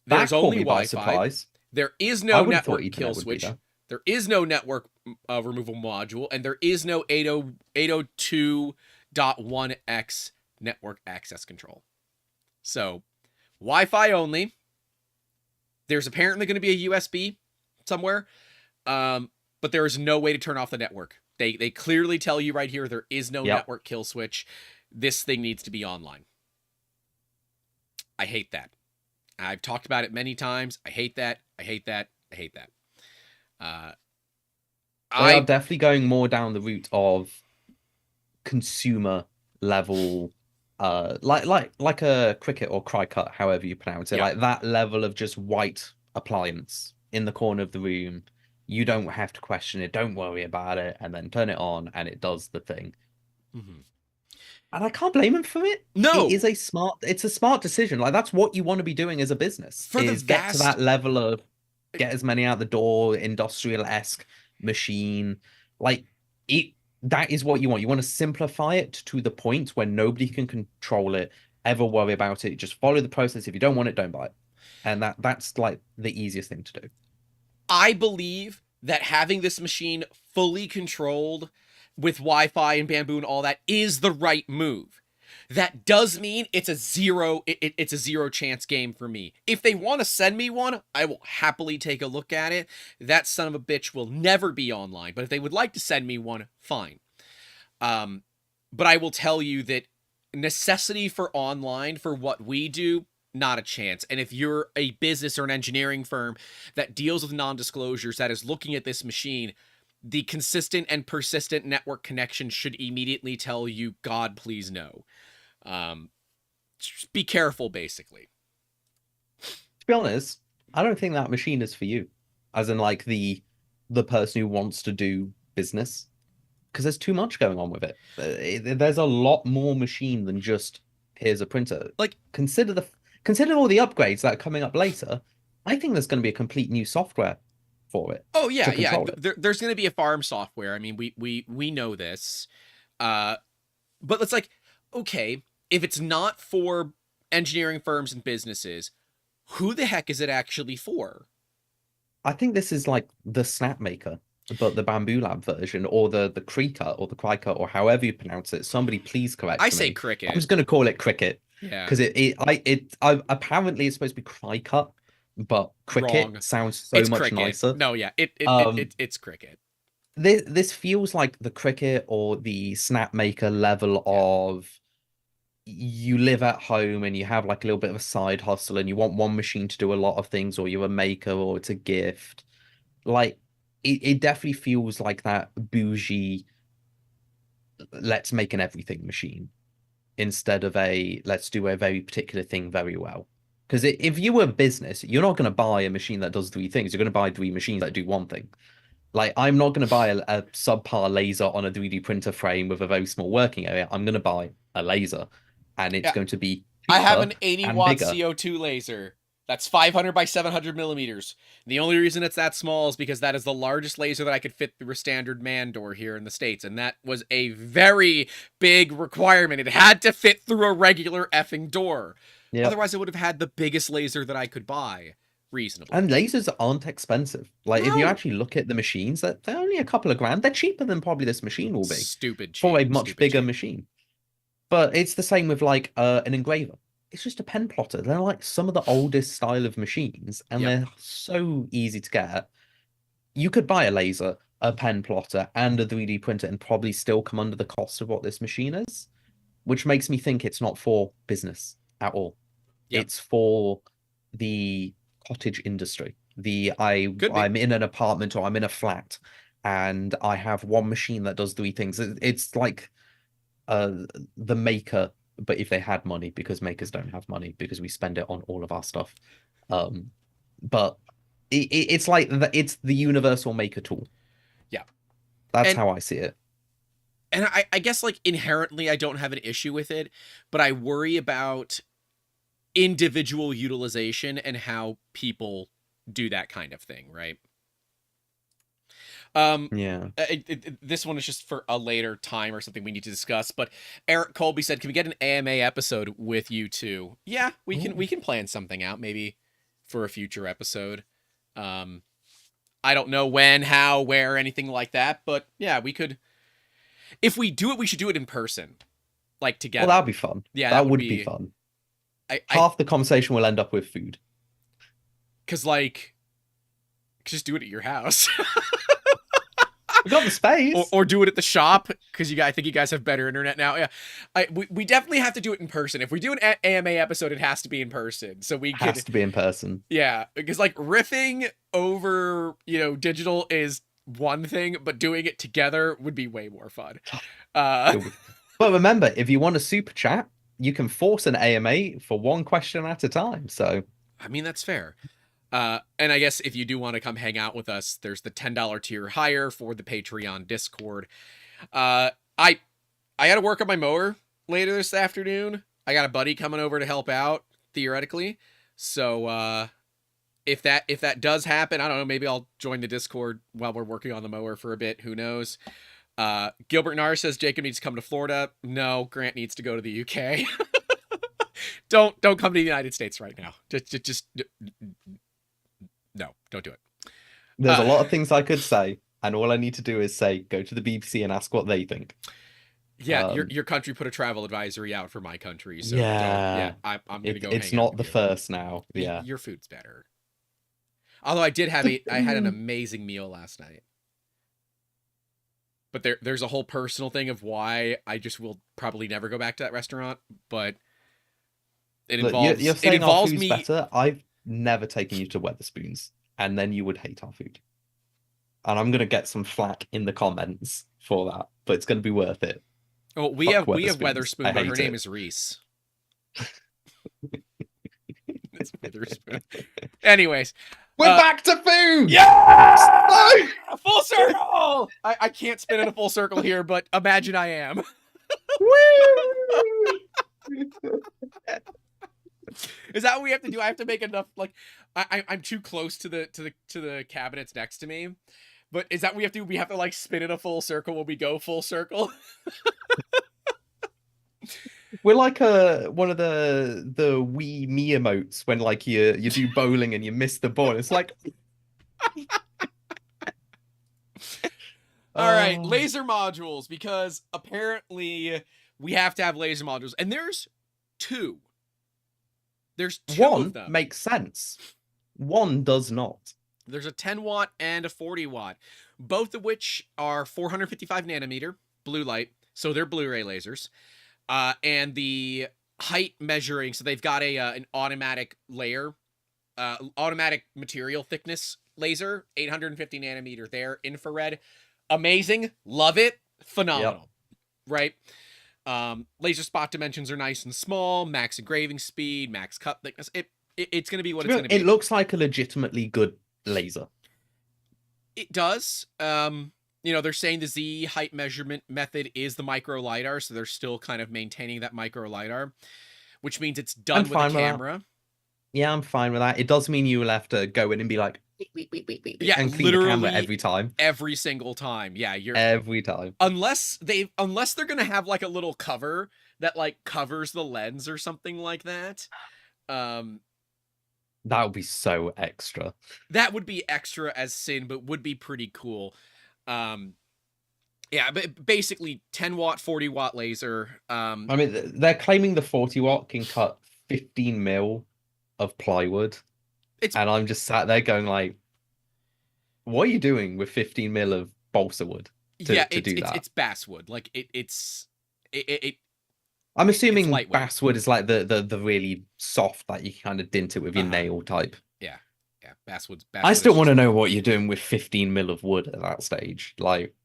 There's only Wi-Fi. There is no network kill switch. There is no network removal module, and there is no 802.1x network access control. So, Wi-Fi only. There's apparently going to be a USB somewhere, but there is no way to turn off the network. They clearly tell you right here there is no network kill switch. This thing needs to be online. I hate that. I've talked about it many times. I hate that. I hate that. I hate that. They are definitely going more down the route of consumer level, like a Cricut or Cricut, however you pronounce it, like that level of just white appliance in the corner of the room. You don't have to question it. Don't worry about it, and then turn it on, and it does the thing. Mm-hmm. And I can't blame him for it. No, it's a smart decision. Like that's what you want to be doing as a business. Get to that level of get as many out the door, industrial-esque machine. Like it. That is what you want. You want to simplify it to the point where nobody can control it, ever worry about it. Just follow the process. If you don't want it, don't buy it. And that's like the easiest thing to do. I believe that having this machine fully controlled with Wi-Fi and Bamboo and all that is the right move. That does mean it's a zero chance game for me. If they want to send me one, I will happily take a look at it. That son of a bitch will never be online. But if they would like to send me one, fine. But I will tell you that necessity for online for what we do, not a chance. And if you're a business or an engineering firm that deals with non-disclosures, that is looking at this machine, the consistent and persistent network connection should immediately tell you, God, please no. Just be careful, basically. To be honest, I don't think that machine is for you. As in, like, the person who wants to do business. Because there's too much going on with it. There's a lot more machine than just, here's a printer. Like, consider all the upgrades that are coming up later. I think there's going to be a complete new software for it. Oh yeah, yeah. There's going to be a farm software. I mean, we know this. But it's like, okay, if it's not for engineering firms and businesses, who the heck is it actually for? I think this is like the Snapmaker, but the Bamboo Lab version, or the Cricut or the Cricut, or however you pronounce it. Somebody please correct me. I say Cricut. I'm just going to call it Cricut. Yeah. Because apparently it's supposed to be Cricut, but Cricut sounds so much nicer. No, yeah, it's Cricut. This feels like the Cricut or the Snapmaker level of you live at home and you have like a little bit of a side hustle and you want one machine to do a lot of things, or you're a maker, or it's a gift. Like it definitely feels like that bougie, let's make an everything machine instead of a let's do a very particular thing very well. Because if you were a business, you're not going to buy a machine that does three things. You're going to buy three machines that do one thing. Like, I'm not going to buy a subpar laser on a 3D printer frame with a very small working area. I'm going to buy a laser, and it's going to be I have an 80-watt CO2 laser. That's 500 by 700 millimeters. The only reason it's that small is because that is the largest laser that I could fit through a standard man door here in the States. And that was a very big requirement. It had to fit through a regular effing door. Yeah. Otherwise, I would have had the biggest laser that I could buy reasonably. And lasers aren't expensive. Like, if you No. actually look at the machines, they're only a couple of grand. They're cheaper than probably this machine will be Stupid cheap. for a much stupid bigger cheap. machine. But it's the same with like an engraver. It's just a pen plotter. They're like some of the oldest style of machines, and Yep. they're so easy to get. You could buy a laser, a pen plotter, and a 3D printer, and probably still come under the cost of what this machine is, which makes me think it's not for business at all. Yep. It's for the cottage industry. Could be. I'm in an apartment or I'm in a flat, and I have one machine that does three things. It's like the maker, but if they had money, because makers don't have money because we spend it on all of our stuff. But it's like it's the universal maker tool. Yeah. That's And- how I see it. And I guess, like, inherently I don't have an issue with it, but I worry about individual utilization and how people do that kind of thing, right? Yeah. This one is just for a later time or something we need to discuss. But Eric Colby said, "Can we get an AMA episode with you two?" Yeah, we can. Ooh. We can plan something out maybe for a future episode. I don't know when, how, where, anything like that, but yeah, we could. If we do it, we should do it in person, like together. Well, that'd be fun. Yeah, that would be fun. Half the conversation will end up with food. Because, like, just do it at your house. We got the space. Or do it at the shop, because I think you guys have better internet now. Yeah, we definitely have to do it in person. If we do an AMA episode, it has to be in person. So we has to be in person. Yeah, because, like, riffing over digital is one thing, but doing it together would be way more fun. But remember, if you want a super chat, you can force an AMA for one question at a time. So I mean, that's fair. And I guess if you do want to come hang out with us, there's the $10 tier higher for the Patreon Discord. I got to work on my mower later this afternoon. I got a buddy coming over to help out, theoretically. So if that does happen, I don't know, maybe I'll join the Discord while we're working on the mower for a bit. Who knows? Gilbert Nahr says Jacob needs to come to Florida. No, Grant needs to go to the UK. Don't come to the United States right now. Just no, don't do it. there's a lot of things I could say, and all I need to do is say, go to the BBC and ask what they think. Yeah, your country put a travel advisory out for my country, so Yeah. I'm gonna go. It's hang out not with the you. first now. Yeah. Your food's better. Although I had an amazing meal last night. But there's a whole personal thing of why I just will probably never go back to that restaurant. But it Look, involves you're saying it involves our food's me. better. I've never taken you to Weatherspoons, and then you would hate our food. And I'm gonna get some flack in the comments for that, but it's gonna be worth it. Oh, we Fuck have Weatherspoons. Weatherspoon, I but her hate name it. is Reese. It's Witherspoon. Anyways, We're back to food. yeah, No! a full circle. I can't spin in a full circle here, but imagine I am. Woo! Is that what we have to do? I have to make enough. Like, I'm too close to the cabinets next to me. But is that what we have to do? We have to, like, spin in a full circle when we go full circle. We're like one of the Wii Me emotes when, like, you do bowling and you miss the ball. It's like All right, Oh. laser modules, because apparently we have to have laser modules, and there's two. There's two One of them. makes sense. One does not. There's a 10 watt and a 40 watt, both of which are 455 nanometer blue light, so they're Blu-ray lasers. And the height measuring, so they've got an automatic layer, automatic material thickness laser, 850 nanometer there, infrared. Amazing, love it, phenomenal, right? Laser spot dimensions are nice and small, max engraving speed, max cut thickness. It's going to be what it's going to be. It looks like a legitimately good laser. It does. They're saying the Z height measurement method is the micro LiDAR, so they're still kind of maintaining that micro LiDAR, which means it's done I'm with fine a with that. camera. Yeah, I'm fine with that. It does mean you will have to go in and be like, "Beep, beep, beep, beep, beep, beep," Yeah, and clean the camera literally every time. every single time. Yeah, you're Every time. unless they're gonna have like a little cover that like covers the lens or something like that. Um, That would be so extra. that would be extra as sin, but would be pretty cool. Um, yeah, but basically 10 watt, 40 watt laser. I mean, they're claiming the 40 watt can cut 15 mil of plywood, It's and I'm just sat there going like, what are you doing with 15 mil of balsa wood yeah, to do that? it's basswood. Like it I'm it's assuming lightweight. basswood is like the really soft that you kind of dint it with your Uh-huh. nail type. Yeah. Yeah, I basswood is still want just to know what you're doing with 15 mil of wood at that stage. Like,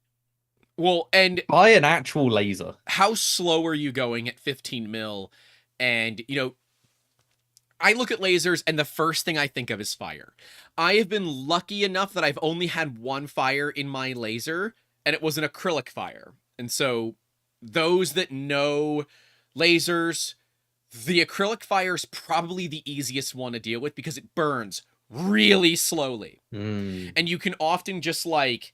well, and buy an actual laser. how slow are you going at 15 mil? And I look at lasers and the first thing I think of is fire. I have been lucky enough that I've only had one fire in my laser, and it was an acrylic fire. And so, those that know lasers, the acrylic fire is probably the easiest one to deal with because it burns really slowly. Mm. And you can often just like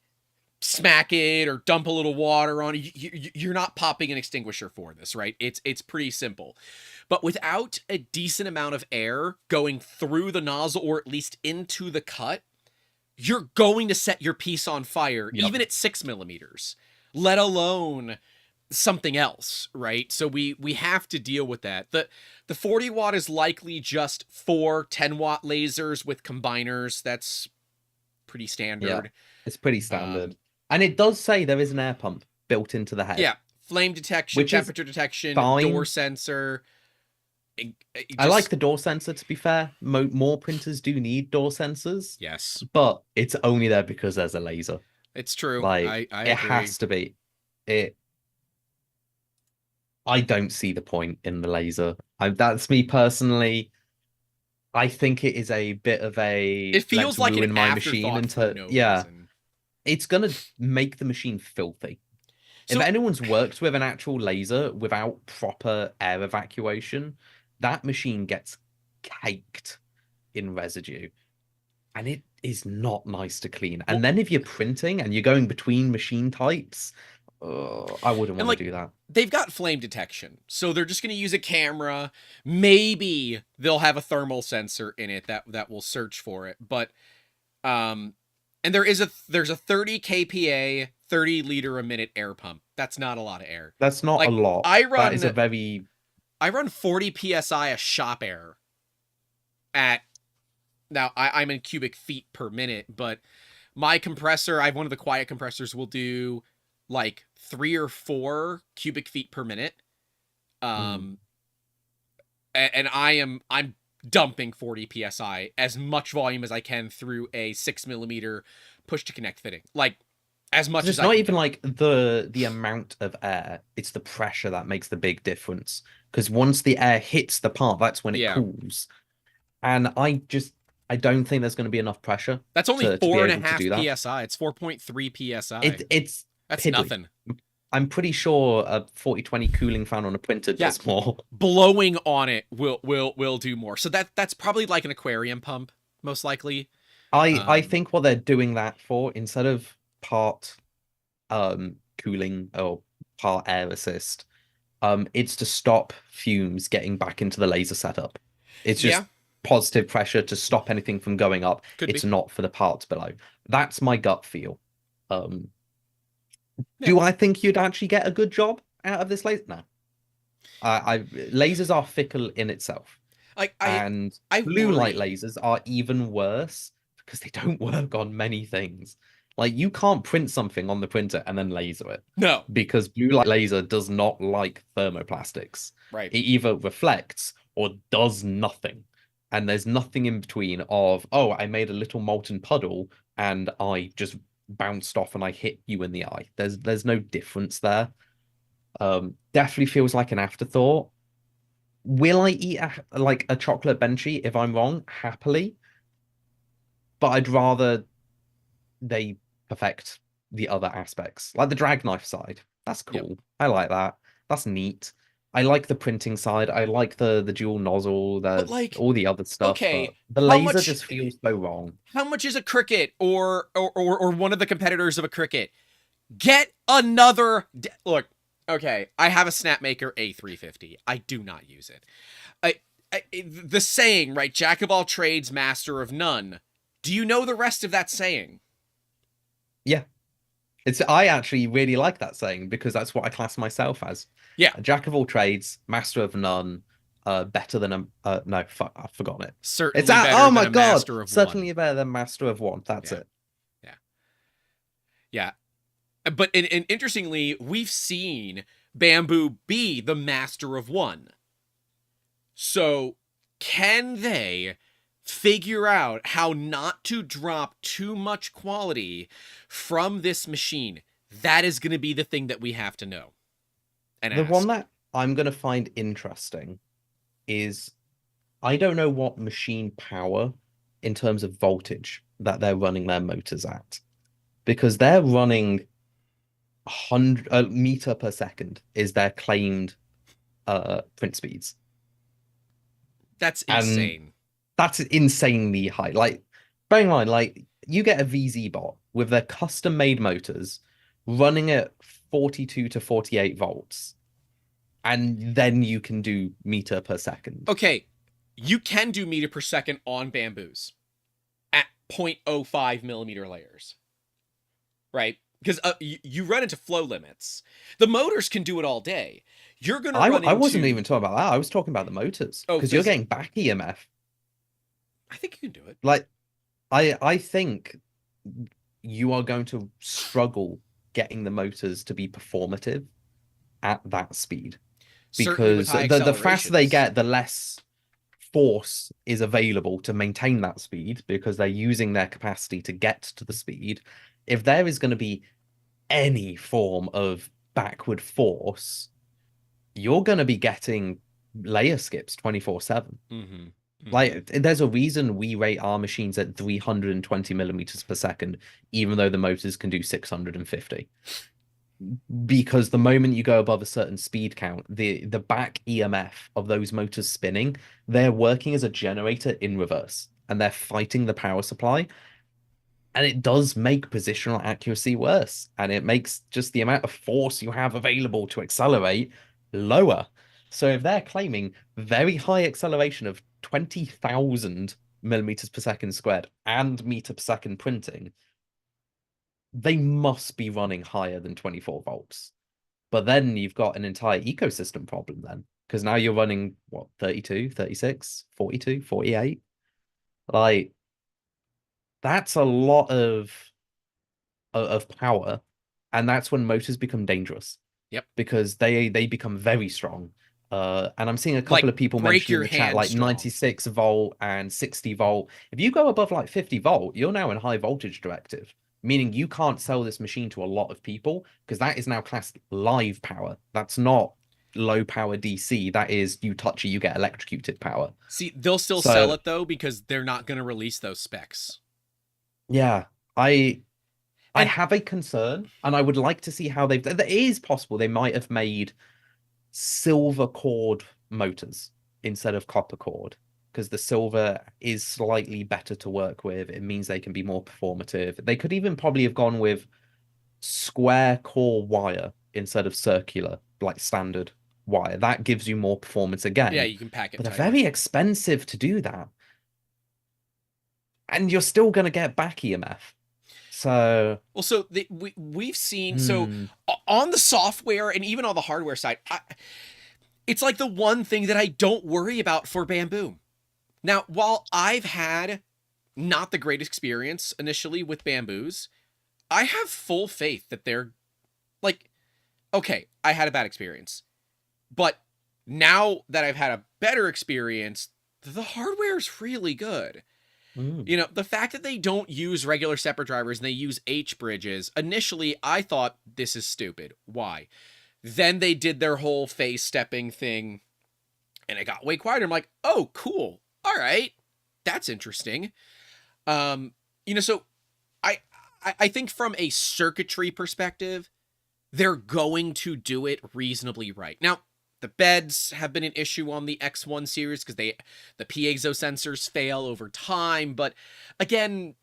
smack it or dump a little water on it. You're not popping an extinguisher for this, right? It's pretty simple. But without a decent amount of air going through the nozzle or at least into the cut, you're going to set your piece on fire, Yep. even at 6 millimeters, let alone something else, right? So we have to deal with that. The 40 watt is likely just 4 10 watt lasers with combiners. That's pretty Yeah, standard. it's pretty standard. Um, And it does say there is an air pump built into the head, yeah, flame detection, which is temperature detection, door fine. sensor. I like Just the door sensor, to be fair. More printers do need door sensors, yes, but it's only there because there's a laser. it's true. Like, I it agree. has to be. It. I don't see the point in the laser. That's me personally. I think it is a bit of a It let's feels like an ruin my machine afterthought for into, no yeah, reason. it's gonna make the machine filthy. If So anyone's worked with an actual laser without proper air evacuation, that machine gets caked in residue. And it is not nice to clean. well, And then if you're printing and you're going between machine types, I wouldn't and want like to do that. they've got flame detection, so they're just going to use a camera. Maybe they'll have a thermal sensor in it that will search for it. But and there's a 30 kPa, 30 liter a minute air pump. That's not a lot of air. That's not a Like lot. I That is a run very I run 40 psi of shop air at now I'm in cubic feet per minute, but my compressor, I have one of the quiet compressors, will do like 3 or 4 cubic feet per minute. mm, Um, and I'm dumping 40 psi as much volume as I can through a 6 millimeter push to connect fitting, like as much 'cause as it's I not can even get. like the amount of air, it's the pressure that makes the big difference. Because once the air hits the part, that's when it Yeah, cools. And I don't think there's going to be enough pressure that's only to be four and a able to half do that. psi. It's 4.3 psi. It's That's piddly. nothing. I'm pretty sure a 4020 cooling fan on a printer Yeah, does more. blowing on it will do more. So that's probably like an aquarium pump, most likely. I Um, think what they're doing that for, instead of part cooling or part air assist, it's to stop fumes getting back into the laser setup. It's yeah, just positive pressure to stop anything from going up. could It's be. not for the parts below. That's my gut feel. Um, Yeah, do I think you'd actually get a good job out of this laser? No. Lasers are fickle in itself, like and I blue light worry. lasers are even worse because they don't work on many things. Like, you can't print something on the printer and then laser it No, because blue light laser does not like thermoplastics. right. It either reflects or does nothing. And there's nothing in between of, oh, I made a little molten puddle and I just bounced off and I hit you in the eye. There's no difference there. Definitely feels like an afterthought. Will I eat like a chocolate benchy if I'm wrong? Happily, but I'd rather they perfect the other aspects, like the drag knife side. That's Yep. cool. I like that. That's neat. I like the printing side. I like the dual nozzle, But the like, all the other stuff, but okay, the how laser much just feels so wrong. how much is a cricket or one of the competitors of a cricket? Get another look. Okay, I have a Snapmaker A350. I do not use it. The saying, right? Jack of all trades, master of none. Do you know the rest of that saying? Yeah. I actually really like that saying because that's what I class myself as. Yeah, A jack of all trades, master of none, better than a no, fuck, I've forgotten it. It's certainly at better oh than my a god, master of one. certainly better than master of one. That's Yeah, it. yeah, yeah. But interestingly, we've seen Bamboo be the master of one. So, can they figure out how not to drop too much quality from this machine? That is going to be the thing that we have to know and The one ask. that I'm gonna find interesting is I don't know what machine power in terms of voltage that they're running their motors at because they're running 100 meter per second is their claimed print speeds, That's and insane. that's insanely high. Like, bearing in mind, like you get a VZ bot with their custom made motors running at 42 to 48 volts, and then you can do meter per second. Okay, you can do meter per second on bamboos at 0.05 millimeter layers, right? Because you run into flow limits. The motors can do it all day. You're going to run I wasn't into. even talking about that. I was talking about the motors Oh, because you're getting back EMF. I think you can do it. Like, I think you are going to struggle getting the motors to be performative at that speed Certainly with because high the faster they accelerations. get, the less force is available to maintain that speed because they're using their capacity to get to the speed. If there is going to be any form of backward force, you're going to be getting layer skips 24/7. Mm-hmm. Mm-hmm. Like, there's a reason we rate our machines at 320 millimeters per second, even though the motors can do 650. Because the moment you go above a certain speed count, the back EMF of those motors spinning, they're working as a generator in reverse and they're fighting the power supply. And it does make positional accuracy worse. And it makes just the amount of force you have available to accelerate lower. So if they're claiming very high acceleration of 20,000 millimeters per second squared and meter per second printing, they must be running higher than 24 volts. But then you've got an entire ecosystem problem then, because now you're running what, 32, 36, 42, 48. Like, that's a lot of power, and that's when motors become dangerous Yep. because they become very strong. And I'm seeing a couple Like of people break mention in your the chat hand like strong. 96 volt and 60 volt. If you go above like 50 volt, you're now in high voltage directive, meaning you can't sell this machine to a lot of people because that is now classed live power. That's not low power DC. That is you touch it, you get electrocuted power. See, they'll still sell So it though because they're not going to release those specs. yeah, I And have a concern, and I would like to see how they've. It is possible they might have made silver cord motors instead of copper cord because the silver is slightly better to work with. It means they can be more performative. They could even probably have gone with square core wire instead of circular, like standard wire. That gives you more performance yeah, again, you can pack it but they're tighter. very expensive to do that. And you're still going to get back EMF. So, Well, so we've seen so hmm. on the software and even on the hardware side, it's like the one thing that I don't worry about for Bamboo. Now, while I've had not the great experience initially with Bamboos, I have full faith that they're like, okay, I had a bad experience, but now that I've had a better experience, the hardware is really good. Mm. You know, the fact that they don't use regular separate drivers and they use H bridges, initially I thought this is stupid. Why? Then they did their whole phase stepping thing and it got way quieter. I'm like, oh, cool. All right. That's interesting. Um, so I I think from a circuitry perspective, they're going to do it reasonably right. Now, The beds have been an issue on the X1 series because the piezo sensors fail over time. But again,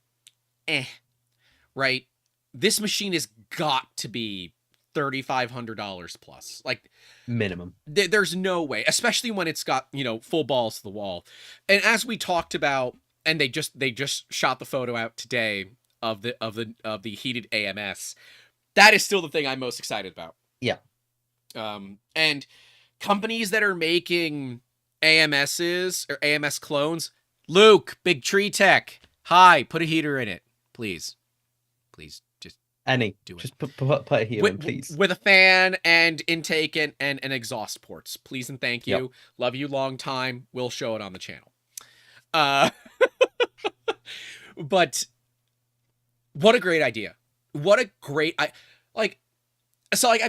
right? This machine has got to be $3,500 plus. Like, Minimum. there's no way, especially when it's got, full balls to the wall. And as we talked about, and they just shot the photo out today of the heated AMS. That is still the thing I'm most excited about. Yeah. And companies that are making AMSs or AMS clones, Luke, Big Tree Tech, hi, put a heater in it, please. Please, just do it. Just put a heater in, please. With a fan and intake and exhaust ports, please and thank you. Yep. Love you, long time. We'll show it on the channel. But what a great idea! What a great I've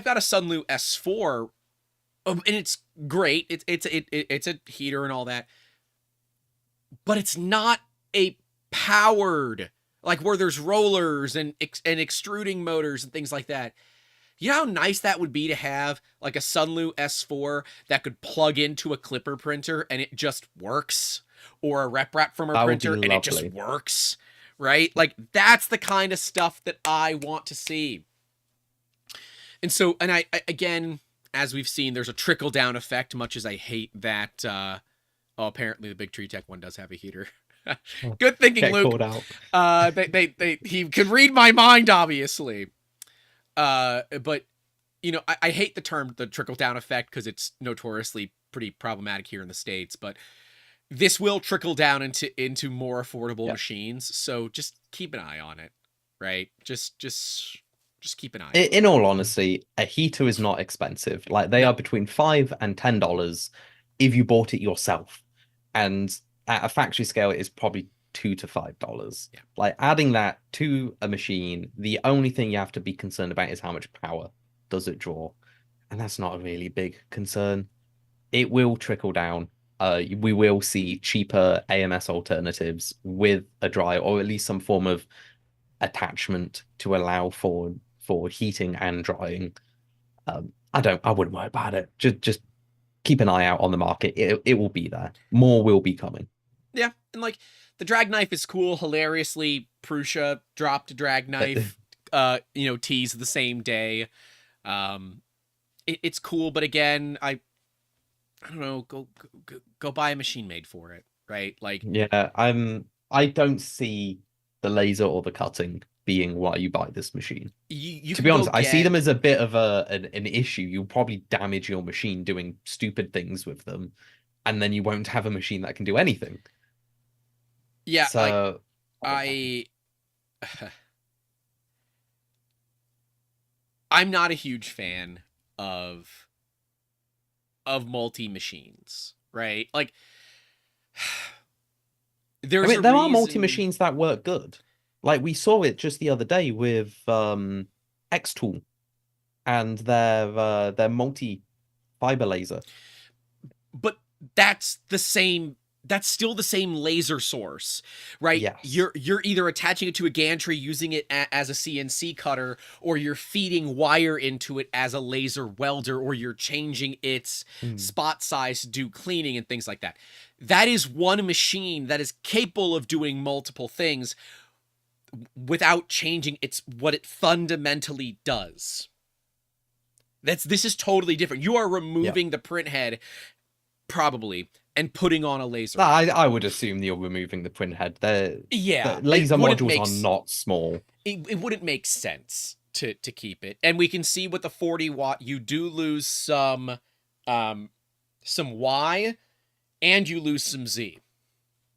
got a Sunlu S4, and it's great. It's a heater and all that, but it's not a powered, like, where there's rollers and extruding motors and things like that. You know how nice that would be to have, like, a Sunlu S4 that could plug into a clipper printer and it just works, or a rep wrap from a printer and it just works, right? Like, that's the kind of stuff that I want to see. And so, and I again, as we've seen, there's a trickle down effect, much as I hate that. Apparently the Big Tree Tech one does have a heater. Good thinking, Luke. He could read my mind, obviously. But I hate the term the trickle down effect because it's notoriously pretty problematic here in the States. But this will trickle down into more affordable machines. So just keep an eye on it, right? Just keep an eye. In all honesty, a heater is not expensive. Like, they are between $5 and $10 if you bought it yourself, and at a factory scale, it is probably $2 to $5. Yeah. Like, adding that to a machine, the only thing you have to be concerned about is how much power does it draw, and that's not a really big concern. It will trickle down. We will see cheaper AMS alternatives with a dryer, or at least some form of attachment to allow for heating and drying. I wouldn't worry about it. Just keep an eye out on the market. It will be there. More will be coming. Yeah, and like, the drag knife is cool. Hilariously, Prusa dropped a drag knife, tease the same day. It's cool, but again, I don't know. Go buy a machine made for it, right? Like, yeah, I don't see the laser or the cutting being why you buy this machine. To be honest, I see them as a bit of an issue. You'll probably damage your machine doing stupid things with them, and then you won't have a machine that can do anything. Yeah, so I'm not a huge fan of multi machines, right? Like, there are multi machines that work good. Like, we saw it just the other day with X-Tool and their multi fiber laser. But that's still the same laser source, right? Yes. You're either attaching it to a gantry, using it as a CNC cutter, or you're feeding wire into it as a laser welder, or you're changing its spot size to do cleaning and things like that. That is one machine that is capable of doing multiple things without changing what it fundamentally does. This is totally different. You are removing the print head, probably, and putting on a laser. I would assume you're removing the print head. The laser modules are not small. It wouldn't make sense to keep it. And we can see with the 40 watt, you do lose some Y, and you lose some Z.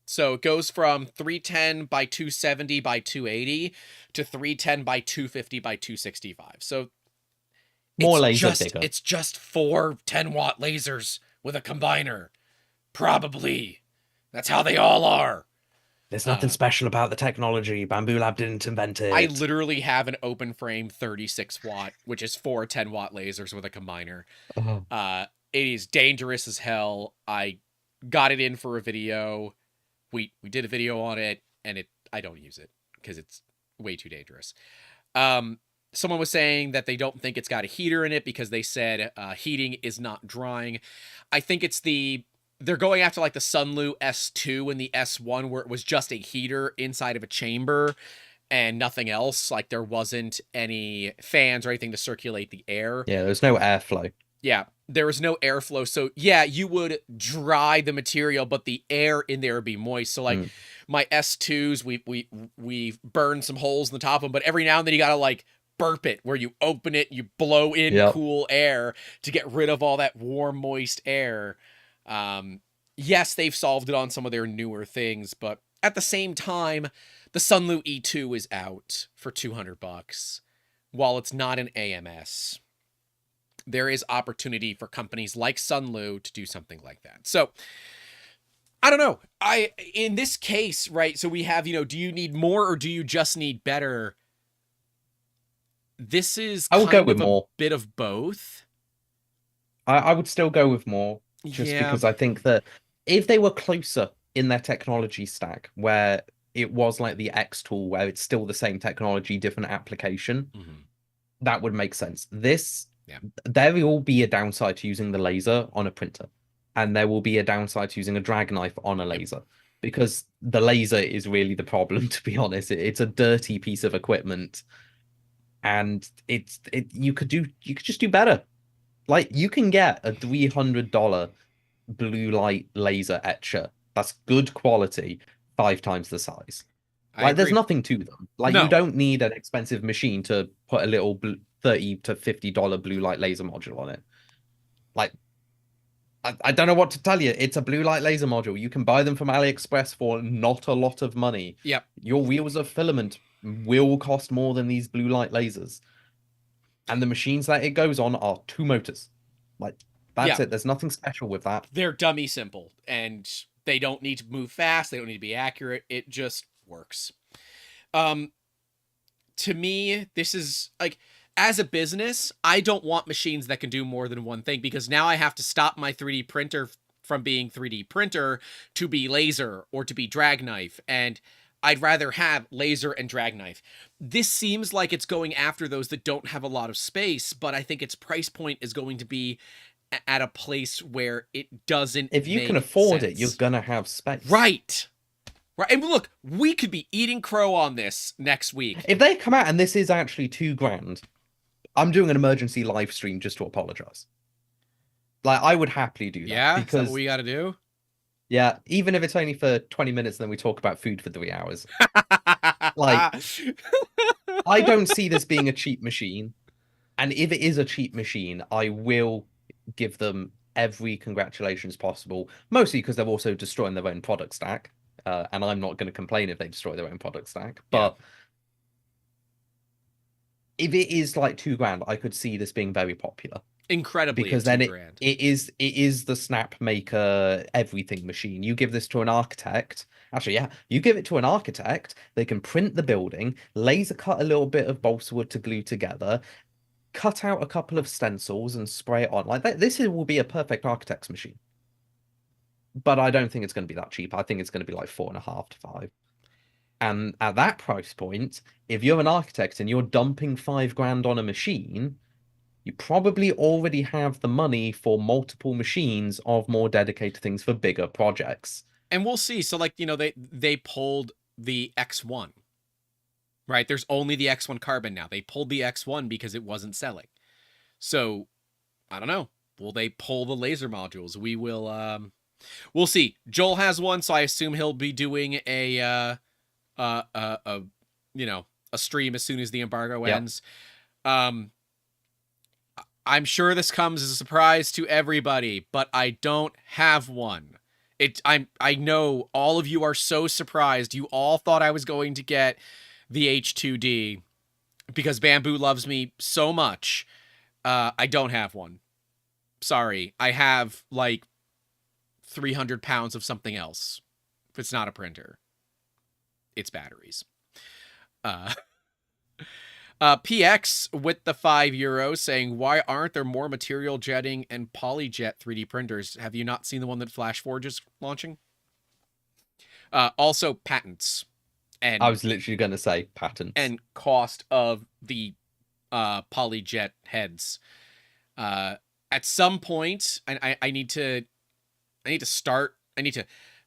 So it goes from 310 by 270 by 280 to 310 by 250 by 265. So more laser bigger. It's just 4 10-watt lasers with a combiner. Probably. That's how they all are. There's nothing special about the technology. Bamboo Lab didn't invent it. I literally have an open frame 36 watt, which is 4 10-watt lasers with a combiner. It is dangerous as hell. I got it in for a video. We did a video on it, and I don't use it because it's way too dangerous. someone was saying that they don't think it's got a heater in it because they said heating is not drying. I think it's they're going after like the Sunlu S2 and the S1 where it was just a heater inside of a chamber and nothing else. Like there wasn't any fans or anything to circulate the air. Yeah, there's no airflow. Yeah, there was no airflow. So yeah, you would dry the material, but the air in there would be moist. So like my S2s, we burned some holes in the top of them, but every now and then you gotta like burp it where you open it, you blow in cool air to get rid of all that warm, moist air. Yes, they've solved it on some of their newer things, but at the same time, the Sunlu E2 is out for $200. While it's not an AMS, there is opportunity for companies like Sunlu to do something like that. So I don't know. In this case, right? So we have, do you need more or do you just need better? This is I would go with a more. bit of both. I would still go with more, just Yeah. because I think that if they were closer in their technology stack, where it was like the X tool, where it's still the same technology, different application, that would make sense. There will be a downside to using the laser on a printer, and there will be a downside to using a drag knife on a laser, because the laser is really the problem, to be honest. It's a dirty piece of equipment, and you could just do better. Like, you can get a $300 blue light laser etcher that's good quality, 5 times the size. Like, there's nothing to them. Like, you don't need an expensive machine to put a little $30 to $50 blue light laser module on it. Like, I don't know what to tell you. It's a blue light laser module. You can buy them from AliExpress for not a lot of money. Yep. Your wheels of filament will cost more than these blue light lasers. And the machines that it goes on are 2 motors. Like, that's it. There's nothing special with that. They're dummy simple, and they don't need to move fast. They don't need to be accurate. It just works. To me, this is like, as a business, I don't want machines that can do more than one thing, because now I have to stop my 3D printer from being 3D printer to be laser or to be drag knife. And I'd rather have laser and drag knife. This seems like it's going after those that don't have a lot of space, but I think its price point is going to be at a place where it doesn't. If you can afford it, you're gonna have space. Right. And look, we could be eating crow on this next week. If they come out and this is actually $2,000, I'm doing an emergency live stream just to apologize. Like, I would happily do that. Yeah, because is that what we gotta do? Yeah, even if it's only for 20 minutes and then we talk about food for 3 hours. Like, I don't see this being a cheap machine. And if it is a cheap machine, I will give them every congratulations possible. Mostly because they're also destroying their own product stack. And I'm not going to complain if they destroy their own product stack. But if it is like $2,000, I could see this being very popular. Incredibly, because then it is the snap maker everything machine. You give this to an architect. Actually, yeah, you give it to an architect. They can print the building, laser cut a little bit of balsa wood to glue together, cut out a couple of stencils and spray it on. Like that, this will be a perfect architect's machine. But I don't think it's going to be that cheap. I think it's going to be like 4.5 to 5. And at that price point, if you're an architect and you're dumping $5,000 on a machine, you probably already have the money for multiple machines of more dedicated things for bigger projects. And we'll see. So, like, they pulled the X1, right? There's only the X1 carbon now. They pulled the X1 because it wasn't selling. So, I don't know. Will they pull the laser modules? We will, we'll see. Joel has one, so I assume he'll be doing a stream as soon as the embargo ends. I'm sure this comes as a surprise to everybody, but I don't have one. I know all of you are so surprised. You all thought I was going to get the H2D because Bamboo loves me so much. I don't have one. Sorry. I have like 300 pounds of something else. If it's not a printer, it's batteries. PX with the €5 saying, why aren't there more material jetting and polyjet 3D printers? Have you not seen the one that FlashForge is launching? Also patents. And I was literally going to say patents. And cost of the polyjet heads. At some point, I need to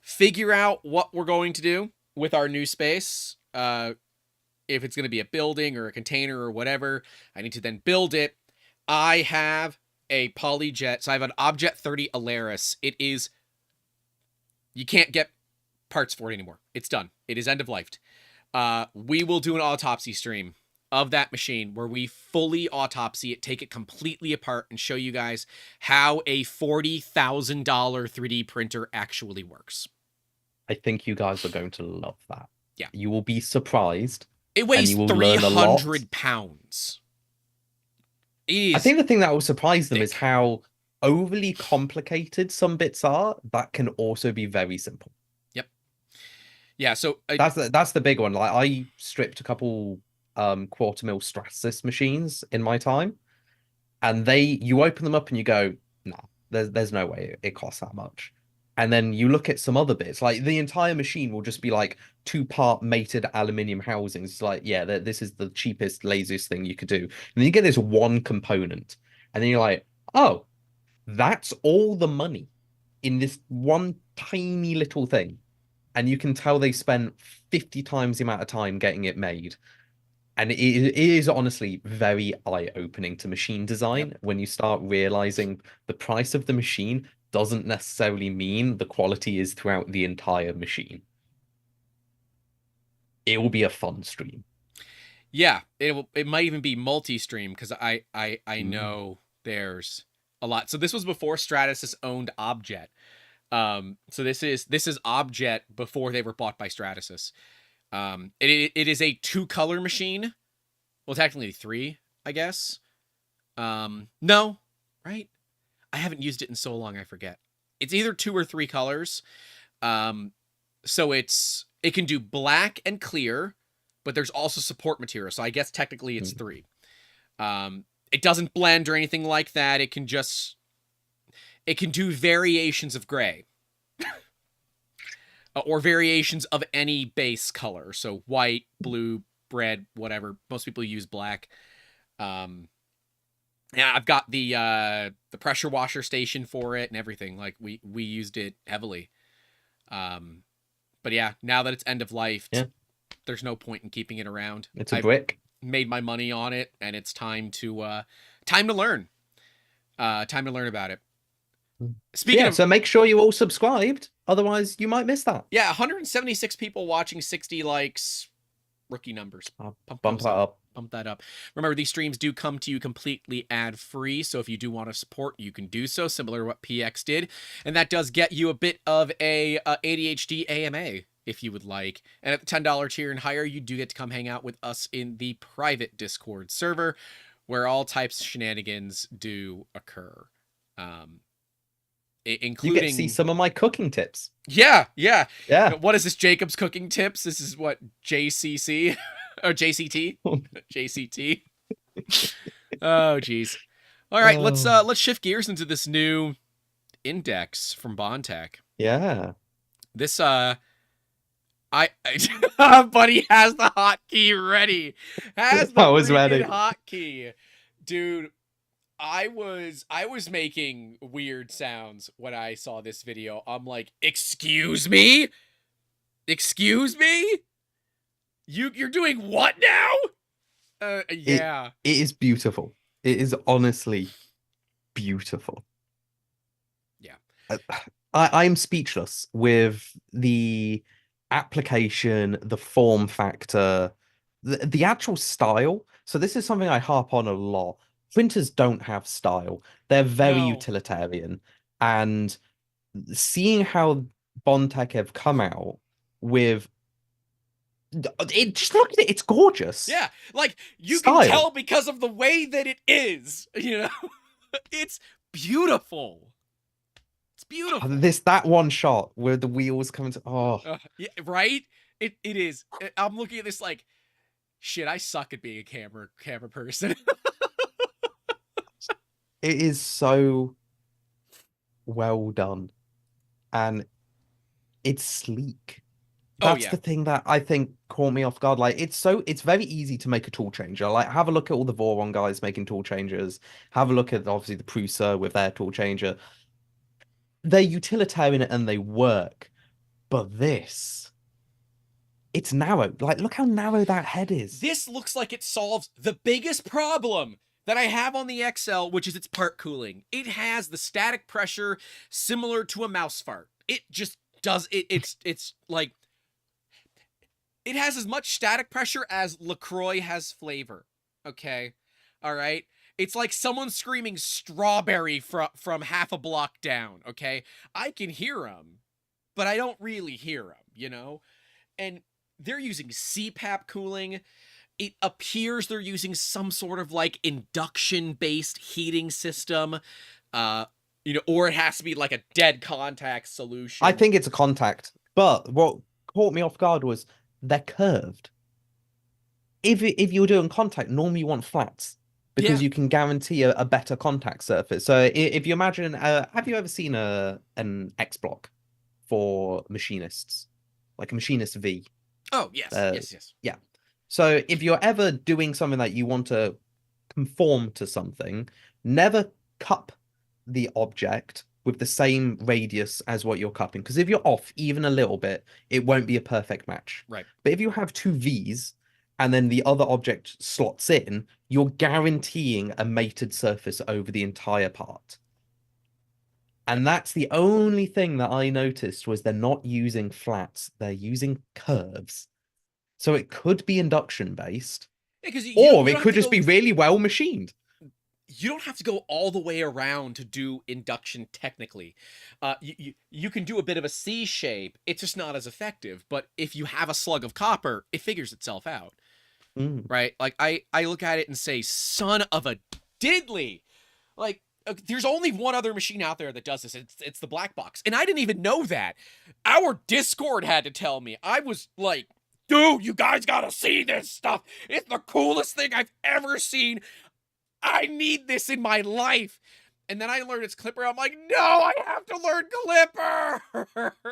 figure out what we're going to do with our new space. If it's going to be a building or a container or whatever, I need to then build it. I have a polyjet, so I have an Objet 30 Alaris. It is, you can't get parts for it anymore. It's done. It is end of life. We will do an autopsy stream of that machine where we fully autopsy it, take it completely apart, and show you guys how a $40,000 3D printer actually works. I think you guys are going to love that. Yeah. You will be surprised. It weighs you will learn a lot. 300 pounds. I think the thing that will surprise them is how overly complicated some bits are that can also be very simple. Yep. Yeah, so that's the big one. Like, I stripped a couple quarter mil Stratasys machines in my time, and you open them up and you go, nah, there's no way it costs that much. And then you look at some other bits, like the entire machine will just be like 2-part mated aluminium housings. It's like, yeah, this is the cheapest, laziest thing you could do. And then you get this one component, and then you're like, oh, that's all the money in this one tiny little thing. And you can tell they spent 50 times the amount of time getting it made. And it is honestly very eye-opening to machine design when you start realizing the price of the machine doesn't necessarily mean the quality is throughout the entire machine. It will be a fun stream. Yeah, it might even be multi-stream because I know there's a lot. So this was before Stratasys owned Objet. So this is Objet before they were bought by Stratasys. It is a 2-color machine. Well, technically 3, I guess. No, right? I haven't used it in so long, I forget. It's either 2 or 3 colors. So it can do black and clear, but there's also support material. So I guess technically it's 3. It doesn't blend or anything like that. It can do variations of gray. Or variations of any base color. So white, blue, red, whatever. Most people use black. Yeah, I've got the pressure washer station for it and everything. Like we used it heavily. But yeah, now that it's end of life, there's no point in keeping it around. It's a brick. Made my money on it, and it's time to learn. Time to learn about it. Speaking of, so make sure you all subscribed, otherwise you might miss that. Yeah, 176 people watching, 60 likes. Rookie numbers. Bump that up. Bump that up. Remember, these streams do come to you completely ad-free, so if you do want to support, you can do so, similar to what PX did. And that does get you a bit of a ADHD AMA, if you would like. And at the $10 tier and higher, you do get to come hang out with us in the private Discord server, where all types of shenanigans do occur. Including... You get to see some of my cooking tips. Yeah. What is this, Jacob's Cooking Tips? This is what, JCC? Or JCT? JCT. Oh, geez. All right, let's shift gears into this new index from Bondtech. Yeah. This Buddy has the hotkey ready. I was ready. Hotkey. Dude, I was making weird sounds when I saw this video. I'm like, excuse me? Excuse me? You're doing what now? Yeah. It is beautiful. It is honestly beautiful. Yeah. I'm speechless with the application, the form factor, the actual style. So this is something I harp on a lot. Printers don't have style. They're very utilitarian. And seeing how Bondtech have come out with just look at it, it's gorgeous. Yeah, like you can tell because of the way that it is, you know. It's beautiful. It's beautiful. That one shot where the wheels come to yeah, right? It is. I'm looking at this like, shit, I suck at being a camera person. It is so well done. And it's sleek. Oh That's yeah. the thing that I think caught me off guard. Like it's very easy to make a tool changer. Like have a look at all the Voron guys making tool changers. Have a look at obviously the Prusa with their tool changer. They're utilitarian and they work. But this, it's narrow. Like look how narrow that head is. This looks like it solves the biggest problem that I have on the XL, which is its part cooling. It has the static pressure similar to a mouse fart. It just does it. It's like it has as much static pressure as LaCroix has flavor. Okay. All right. It's like someone screaming strawberry from half a block down. Okay. I can hear them, but I don't really hear them, you know? And they're using CPAP cooling. It appears they're using some sort of like induction based heating system. Or it has to be like a dead contact solution. I think it's a contact. But what caught me off guard was they're curved. If you're doing contact, normally you want flats because Yeah. you can guarantee a better contact surface. So if you imagine, have you ever seen an X block for machinists, like a machinist V? Oh, yes. Uh, Yes. yeah. So if you're ever doing something that you want to conform to something, never cup the object with the same radius as what you're cupping. Because if you're off even a little bit, it won't be a perfect match. Right. But if you have two V's and then the other object slots in, you're guaranteeing a mated surface over the entire part. And that's the only thing that I noticed was they're not using flats, they're using curves. So it could be induction based, Because or it could just be really well machined. You don't have to go all the way around to do induction technically. You can do a bit of a C shape. It's just not as effective. But if you have a slug of copper, it figures itself out. Right? Like I look at it and say, son of a diddly. Like there's only one other machine out there that does this. It's the black box. And I didn't even know that. Our Discord had to tell me. I was like, dude, you guys gotta see this stuff. It's the coolest thing I've ever seen. I need this in my life. And then I learned it's Clipper. I'm like, no, I have to learn Clipper.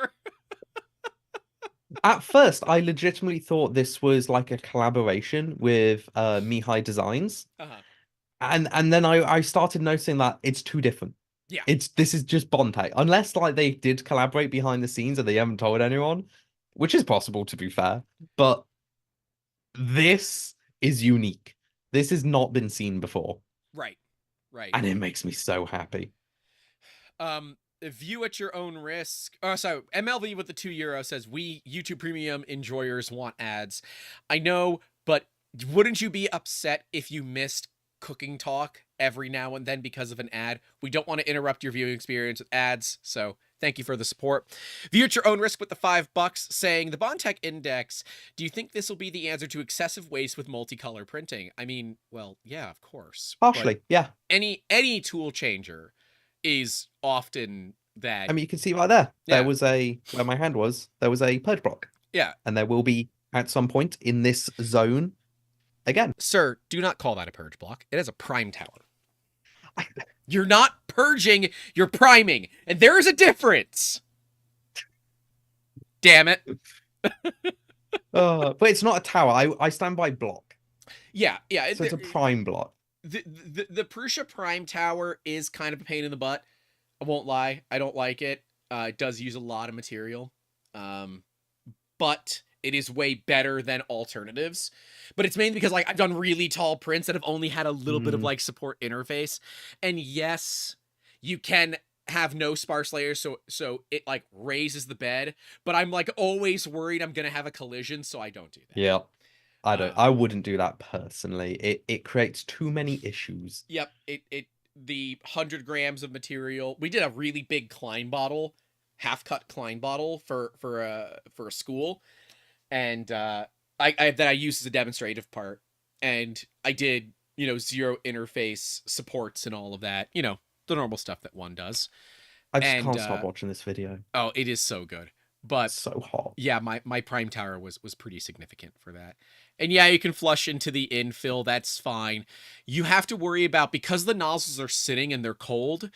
At first, I legitimately thought this was like a collaboration with Mihai Designs. And then I started noticing that it's too different. Yeah. This is just Bondtech. Unless like they did collaborate behind the scenes and they haven't told anyone, which is possible to be fair. But this is unique. This has not been seen before. Right. And it makes me so happy. View at your own risk. Oh, so MLV with the €2 says, we YouTube Premium enjoyers want ads. I know, but wouldn't you be upset if you missed cooking talk every now and then because of an ad? We don't want to interrupt your viewing experience with ads, so thank you for the support. View at your own risk with the $5, saying, the Bondtech Index, do you think this will be the answer to excessive waste with multicolor printing? I mean, well, yeah, of course. Partially, yeah. Any tool changer is often that. I mean, you can see right there. Yeah. There was where my hand was, there was a purge block. Yeah. And there will be at some point in this zone again. Sir, do not call that a purge block. It has a prime tower. You're not purging, you're priming. And there is a difference. Damn it. But it's not a tower. I stand by block. Yeah. So it's a prime block. The Prusa Prime Tower is kind of a pain in the butt. I won't lie. I don't like it. It does use a lot of material. But it is way better than alternatives. But it's mainly because like I've done really tall prints that have only had a little bit of like support interface. And yes, you can have no sparse layers, so it like raises the bed. But I'm like always worried I'm gonna have a collision, so I don't do that. Yeah. I wouldn't do that personally. It creates too many issues. Yep. The 100 grams of material. We did a really big Klein bottle, half cut Klein bottle for a school, and I used as a demonstrative part, and I did zero interface supports and all of that, the normal stuff that one does. I just can't stop watching this video. Oh, it is so good. But it's so hot. Yeah, my prime tower was pretty significant for that. And yeah, you can flush into the infill. That's fine. You have to worry about, because the nozzles are sitting and they're cold,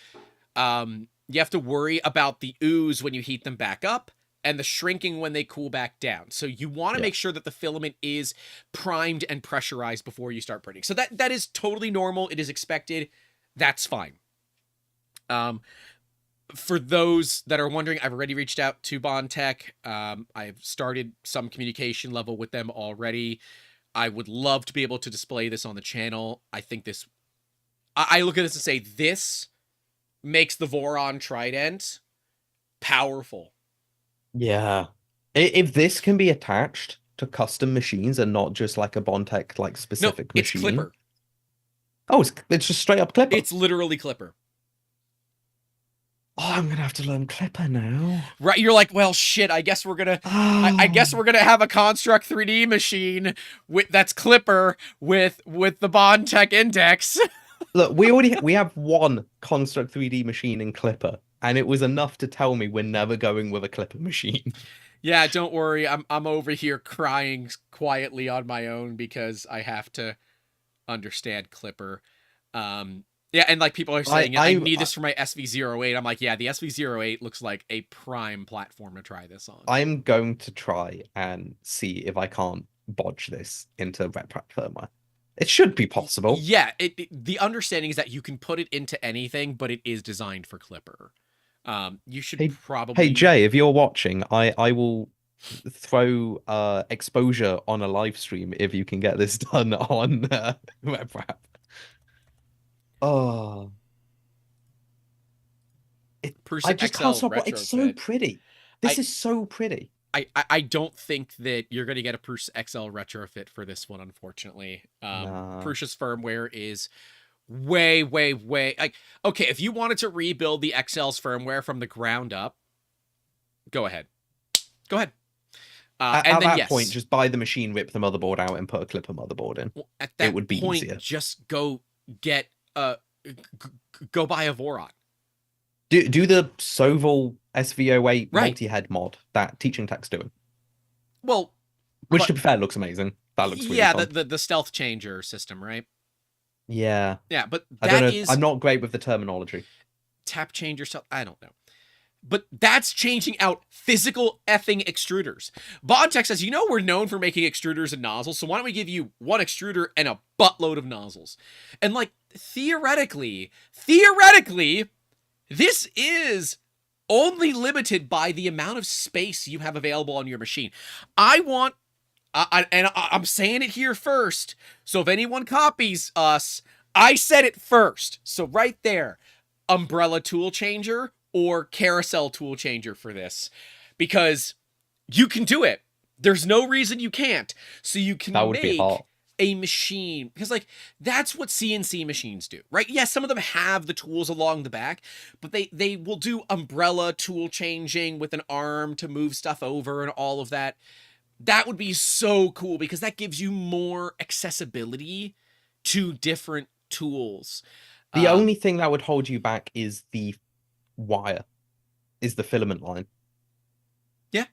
you have to worry about the ooze when you heat them back up. and the shrinking when they cool back down. So you want to Yeah. make sure that the filament is primed and pressurized before you start printing. So that is totally normal. It is expected. That's fine. For those that are wondering, I've already reached out to Bondtech. I've started some communication level with them already. I would love to be able to display this on the channel. I think this, I look at this and say, this makes the Voron Trident powerful. Yeah. If this can be attached to custom machines and not just like a Bondtech like No, specific it's machine. Clipper. Oh, it's just straight up Clipper. It's literally Clipper. Oh, I'm gonna have to learn Clipper now. Right, you're like, well, shit. I guess we're gonna. I guess Oh. we're gonna have a Construct 3D machine with that's Clipper with the Bondtech Index. Look, we have one Construct 3D machine in Clipper, and it was enough to tell me we're never going with a Clipper machine. Yeah, don't worry. I'm over here crying quietly on my own because I have to understand Clipper. Yeah, and like people are saying, I need this for my SV08. I'm like, yeah, the SV08 looks like a prime platform to try this on. I'm going to try and see if I can't bodge this into RepRap firmware. It should be possible. Yeah, the understanding is that you can put it into anything, but it is designed for Clipper. You should probably. Hey Jay, if you're watching, I will throw exposure on a live stream if you can get this done on RepRap. Oh, I just can't stop. It's so pretty. This is so pretty. I don't think that you're going to get a Prusa XL retrofit for this one, unfortunately. Nah. Prusa's firmware is way like, okay, if you wanted to rebuild the XL's firmware from the ground up, go ahead. At and then, that yes, point, just buy the machine, rip the motherboard out, and put a Clipper motherboard in. well, at that it would be point, easier. just go get go buy a Voron. Do the Soval SV08 Right. multi-head mod that Teaching Tech's doing. Well, Which, to be fair, looks amazing. That looks really yeah, fun. the stealth changer system, right? Yeah. Yeah, but I don't know. that is I'm not great with the terminology. tap changer stuff. I don't know. But that's changing out physical effing extruders. Bondtech says, you know, we're known for making extruders and nozzles, so why don't we give you one extruder and a buttload of nozzles? And like, theoretically, this is only limited by the amount of space you have available on your machine. I'm saying it here first, so if anyone copies us, I said it first. So right there, umbrella tool changer or carousel tool changer for this, because you can do it. There's no reason you can't. So you can make a machine, because like that's what CNC machines do, right? Yes, some of them have the tools along the back, but they will do umbrella tool changing with an arm to move stuff over and all of that. That would be so cool because that gives you more accessibility to different tools. The only thing that would hold you back is the wire, is the filament line. Yeah.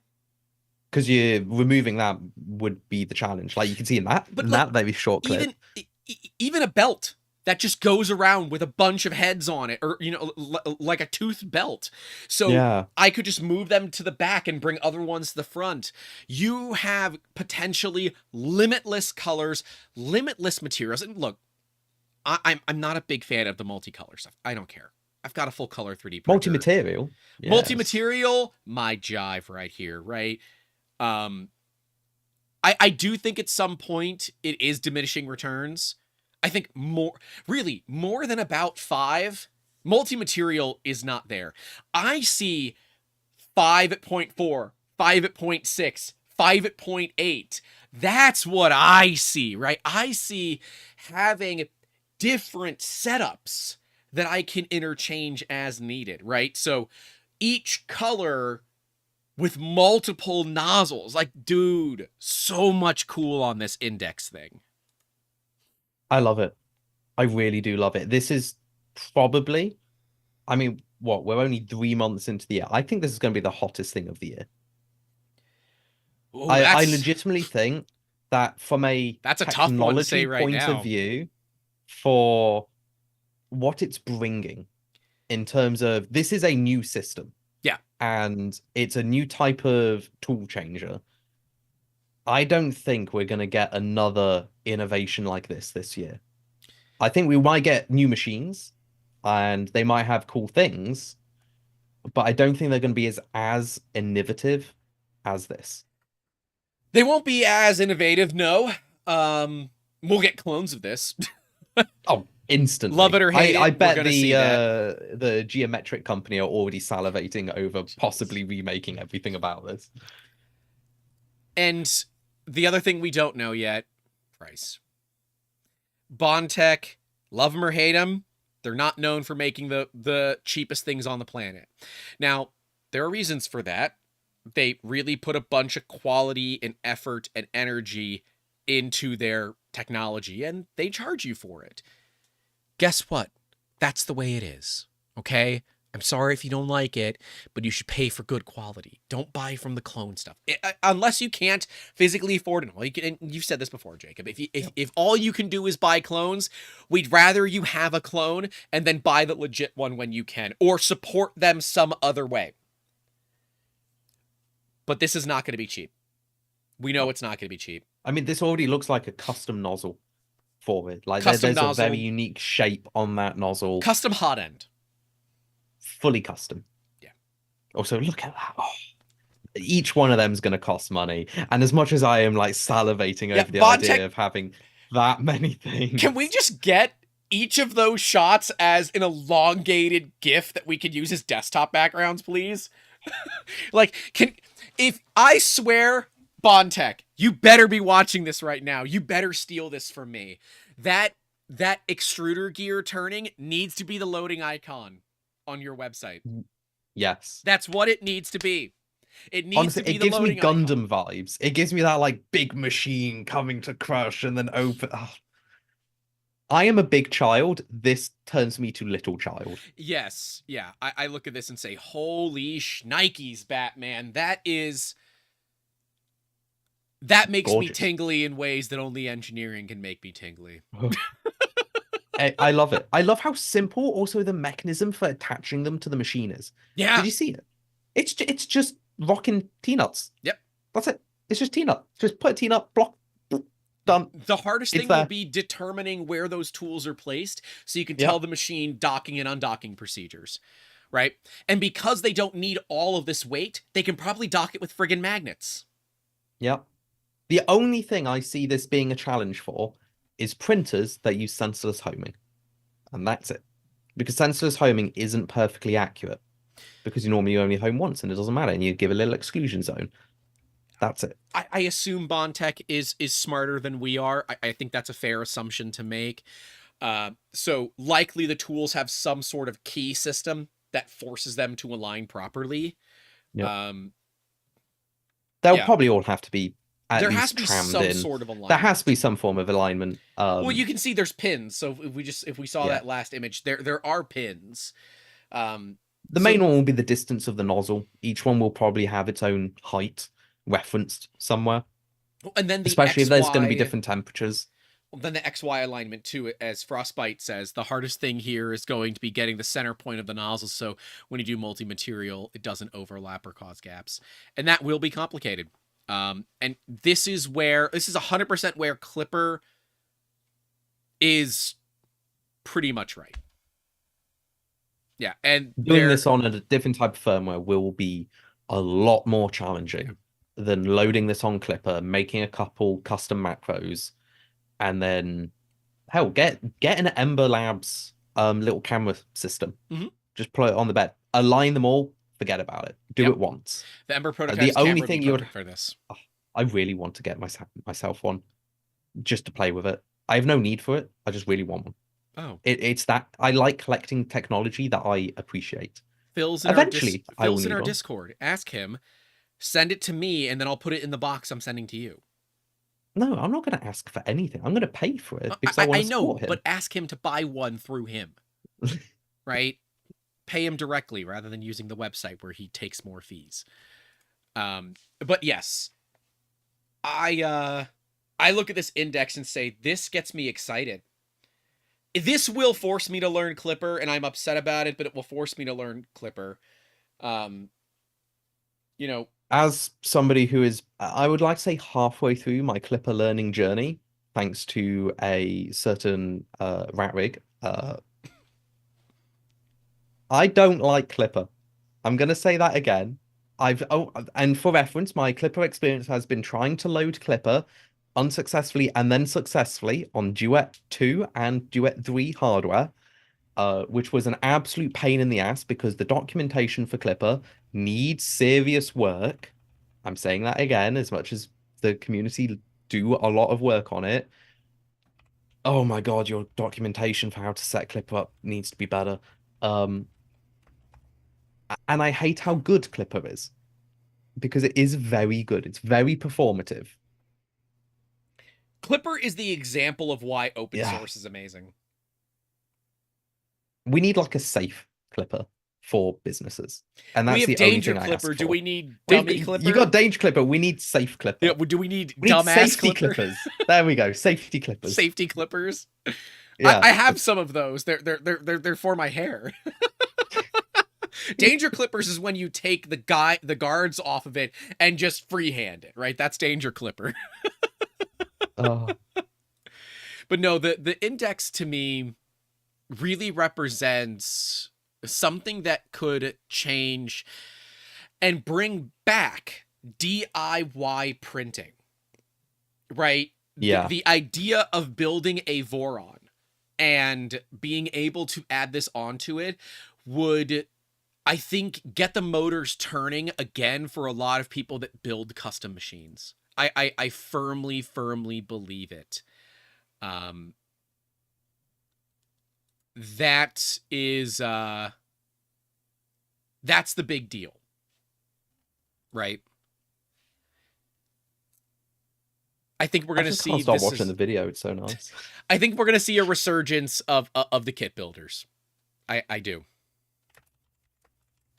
Because you're removing that would be the challenge. Like you can see in that, but that very short clip. Even a belt that just goes around with a bunch of heads on it, or, you know, like a tooth belt. So yeah. I could just move them to the back and bring other ones to the front. You have potentially limitless colors, limitless materials. And look, I'm not a big fan of the multicolor stuff. I don't care. I've got a full color 3D printer. Multi-material. Yes. Multi-material, my jive right here, right? I do think at some point it is diminishing returns. I think more than about 5, multi-material is not there. I see 5 at 0.4, 5 at 0.6, 5 at 0.8. That's what I see, right? I see having different setups that I can interchange as needed, right? So each color with multiple nozzles. Like, dude, so much cool on this index thing. I love it. I really do love it. This is probably, I mean, what, we're only 3 months into the year. I think this is going to be the hottest thing of the year. Ooh, I legitimately think that from a that's a tough one to say right point of view, for what it's bringing in terms of, this is a new system. Yeah. and it's a new type of tool changer. I don't think we're going to get another innovation like this year. I think we might get new machines and they might have cool things, but I don't think they're going to be as innovative as this. They won't be as innovative, no. We'll get clones of this. Oh, instantly. Love it or hate I it, we're bet gonna see that. the geometric company are already salivating over possibly remaking everything about this. And the other thing we don't know yet, price. Bondtech, love them or hate them, they're not known for making the cheapest things on the planet. Now, there are reasons for that. They really put a bunch of quality and effort and energy into their technology, and they charge you for it. Guess what? That's the way it is. Okay? I'm sorry if you don't like it, but you should pay for good quality. Don't buy from the clone stuff. Unless you can't physically afford it. Well, you've said this before, Jacob. If all you can do is buy clones, we'd rather you have a clone and then buy the legit one when you can, or support them some other way. But this is not going to be cheap. We know it's not going to be cheap. I mean, this already looks like a custom nozzle for it. Like Custom there's nozzle. a very unique shape on that nozzle. Custom hot end. Fully custom. Yeah. Also, look at that. Oh, each one of them is going to cost money. And as much as I am like salivating over the idea of having that many things. Can we just get each of those shots as an elongated GIF that we could use as desktop backgrounds, please? Like, if I swear, Bondtech, you better be watching this right now. You better steal this from me. That extruder gear turning needs to be the loading icon on your website. Yes. That's what it needs to be. It needs Honestly, to be it the gives me loading Gundam icon. vibes. It gives me that like big machine coming to crush and then open. Oh. I am a big child. This turns me to little child. Yes. Yeah. I look at this and say, holy shnikes, Batman. That makes Gorgeous. me tingly in ways that only engineering can make me tingly. I love it. I love how simple also the mechanism for attaching them to the machine is. Yeah. Did you see it? It's just rocking T-nuts. Yep. That's it. It's just T-nut. Just put a T-nut, block, done. The hardest thing will be determining where those tools are placed so you can tell the machine docking and undocking procedures, right? And because they don't need all of this weight, they can probably dock it with friggin' magnets. Yep. The only thing I see this being a challenge for is printers that use sensorless homing. And that's it. Because sensorless homing isn't perfectly accurate. Because you normally only home once and it doesn't matter. And you give a little exclusion zone. That's it. I assume Bondtech is smarter than we are. I think that's a fair assumption to make. So likely the tools have some sort of key system that forces them to align properly. Yep. They'll probably all have to be there has to be some sort of alignment. There has to be some form of alignment. Well, you can see there's pins. So if we saw that last image, there are pins. The main one will be the distance of the nozzle. Each one will probably have its own height referenced somewhere. And then especially if there's going to be different temperatures. Then the XY alignment too, as Frostbite says, the hardest thing here is going to be getting the center point of the nozzle. So when you do multi-material, it doesn't overlap or cause gaps, and that will be complicated. And this is 100% where Clipper is pretty much right. Yeah, and doing this on a different type of firmware will be a lot more challenging than loading this on Clipper, making a couple custom macros, and then hell, get an Ember Labs little camera system. Just put it on the bed, align them all, forget about it. Do it once. The Ember prototype. The only thing you would for this. I really want to get myself one, just to play with it. I have no need for it. I just really want one. Oh, it's that I like collecting technology that I appreciate. Phil's in our Discord. Ask him, send it to me, and then I'll put it in the box I'm sending to you. No, I'm not going to ask for anything. I'm going to pay for it because I want to support him. But ask him to buy one through him, right? Pay him directly rather than using the website where he takes more fees. But yes, I look at this index and say, this gets me excited. This will force me to learn Clipper, and I'm upset about it, but it will force me to learn Clipper. You know, As somebody who is, I would like to say, halfway through my Clipper learning journey, thanks to a certain rat rig, I don't like Clipper. I'm gonna say that again. And for reference, my Clipper experience has been trying to load Clipper unsuccessfully and then successfully on Duet 2 and Duet 3 hardware, which was an absolute pain in the ass because the documentation for Clipper needs serious work. I'm saying that again, as much as the community do a lot of work on it. Oh my God, your documentation for how to set Clipper up needs to be better. Um, and I hate how good Clipper is because it is very good. It's very performative. Clipper is the example of why open Yeah. source is amazing. We need like a safe Clipper for businesses. And We that's have the only Danger thing I ask Clipper. Do for. we need Dummy You got Clipper? Danger Clipper. We need safe Yeah, Clipper. do we need We need Dumbass safety Clipper? clippers. There we go. Safety clippers. Safety Clippers? Yeah. I have some of those. They're for my hair. Danger Clippers is when you take the guards off of it and just freehand it, right? That's Danger Clipper. Oh, But no, the index to me really represents something that could change and bring back DIY printing, right? yeah. The idea of building a Voron and being able to add this onto it would, I think, get the motors turning again for a lot of people that build custom machines. I firmly, firmly believe it. Um, that is that's the big deal, right? I think we're I gonna just can't see stop this watching is. the video. It's so nice. I think we're gonna see a resurgence of the kit builders. I do.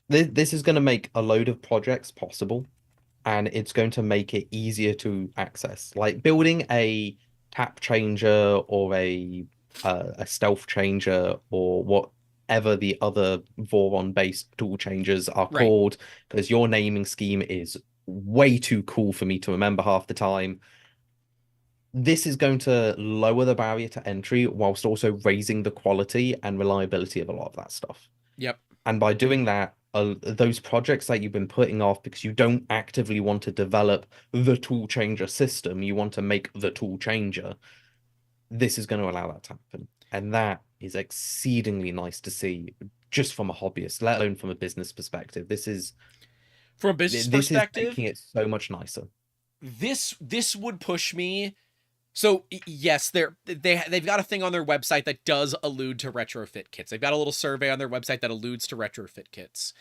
This is going to make a load of projects possible, and it's going to make it easier to access. Like building a tap changer or a stealth changer or whatever the other Voron based tool changers are Right. called, because your naming scheme is way too cool for me to remember half the time. This is going to lower the barrier to entry whilst also raising the quality and reliability of a lot of that stuff. Yep. And by doing that, those projects that you've been putting off because you don't actively want to develop the tool changer system, you want to make the tool changer, this is going to allow that to happen. And that is exceedingly nice to see just from a hobbyist, let alone from a business perspective. From a business This is perspective, making it so much nicer. this would push me. So yes, they've got a thing on their website that does allude to retrofit kits. They've got a little survey on their website that alludes to retrofit kits.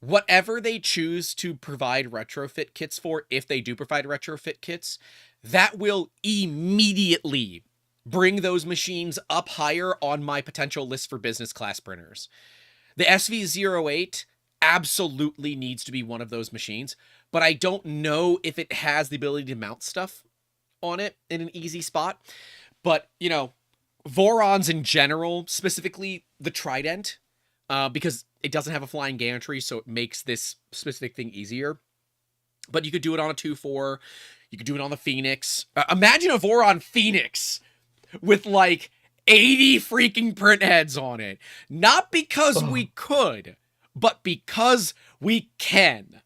Whatever they choose to provide retrofit kits for, if they do provide retrofit kits, that will immediately bring those machines up higher on my potential list for business class printers. The SV08 absolutely needs to be one of those machines, but I don't know if it has the ability to mount stuff on it in an easy spot. But, Vorons in general, specifically the Trident, because it doesn't have a flying gantry, so it makes this specific thing easier. But you could do it on a 2.4. You could do it on the Phoenix. Imagine a Voron Phoenix with like 80 freaking print heads on it. Not because we Oh, could, but because we can.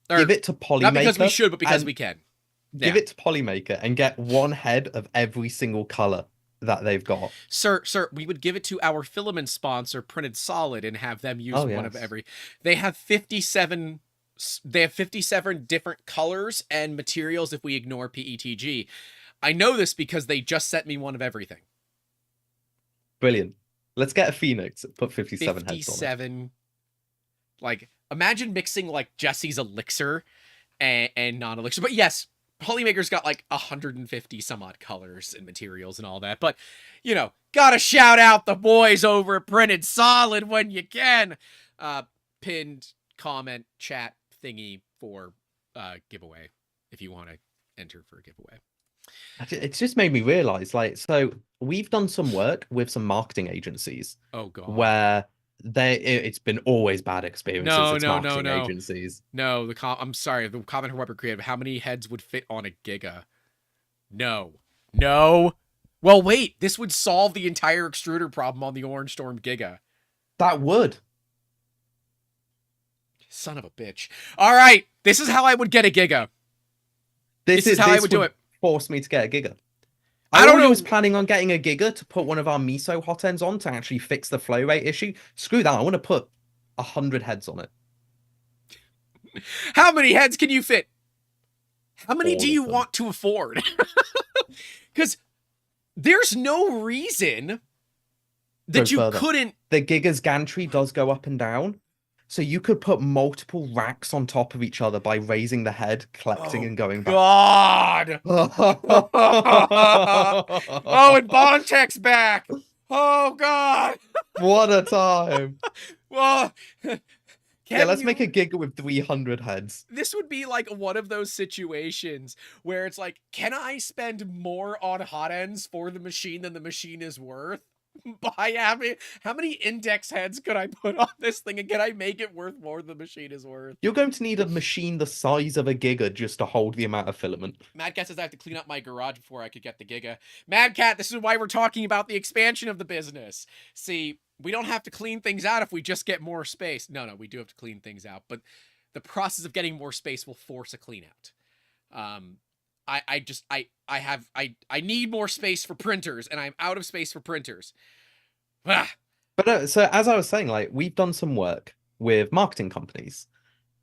Or give it to not because we Polymaker should, but because and we can. give Yeah. it to Polymaker and get one head of every single color that they've got. Sir, we would give it to our filament sponsor, Printed Solid, and have them use Oh, one of yes. every. They have 57. They have 57 different colors and materials if we ignore PETG. I know this because they just sent me one of everything. Brilliant. Let's get a Phoenix. Put 57 heads on it. 57. Like, imagine mixing like Jesse's Elixir and non-Elixir. But yes, Polymaker's got like 150 some odd colors and materials and all that. But, gotta shout out the boys over at Printed Solid when you can. Pinned comment chat thingy for giveaway if you want to enter for a giveaway. It's just made me realize, like, so we've done some work with some marketing agencies Oh, God. where It's been always bad experiences. No, It's no, no, marketing no. agencies. No, I'm sorry, the comment whoever created, how many heads would fit on a Giga? No. No. Well, wait, this would solve the entire extruder problem on the Orange Storm Giga. That would. Son of a bitch. All right, this is how I would get a Giga. This is how I This would do would it. force me to get a Giga. I I don't already was know. planning on getting a Giga to put one of our miso hot ends on to actually fix the flow rate issue. Screw that. I want to put 100 heads on it. How many heads can you fit? How many do All you of them. want to afford? Because there's no reason that Go you further. couldn't. The Giga's gantry does go up and down. So you could put multiple racks on top of each other by raising the head, collecting, Oh, and going back. God. Oh, and Bondtech's back. Oh, God. What a time. Well, Yeah, let's make a Giga with 300 heads. This would be like one of those situations where it's like, can I spend more on hot ends for the machine than the machine is worth? By having, how many index heads could I put on this thing, and can I make it worth more than the machine is worth? You're going to need a machine the size of a Giga just to hold the amount of filament. Mad Cat says I have to clean up my garage before I could get the Giga. Mad Cat, this is why we're talking about the expansion of the business. See, we don't have to clean things out if we just get more space. No, we do have to clean things out, but the process of getting more space will force a clean out. I need more space for printers, and I'm out of space for printers. Ah. But so as I was saying, like we've done some work with marketing companies,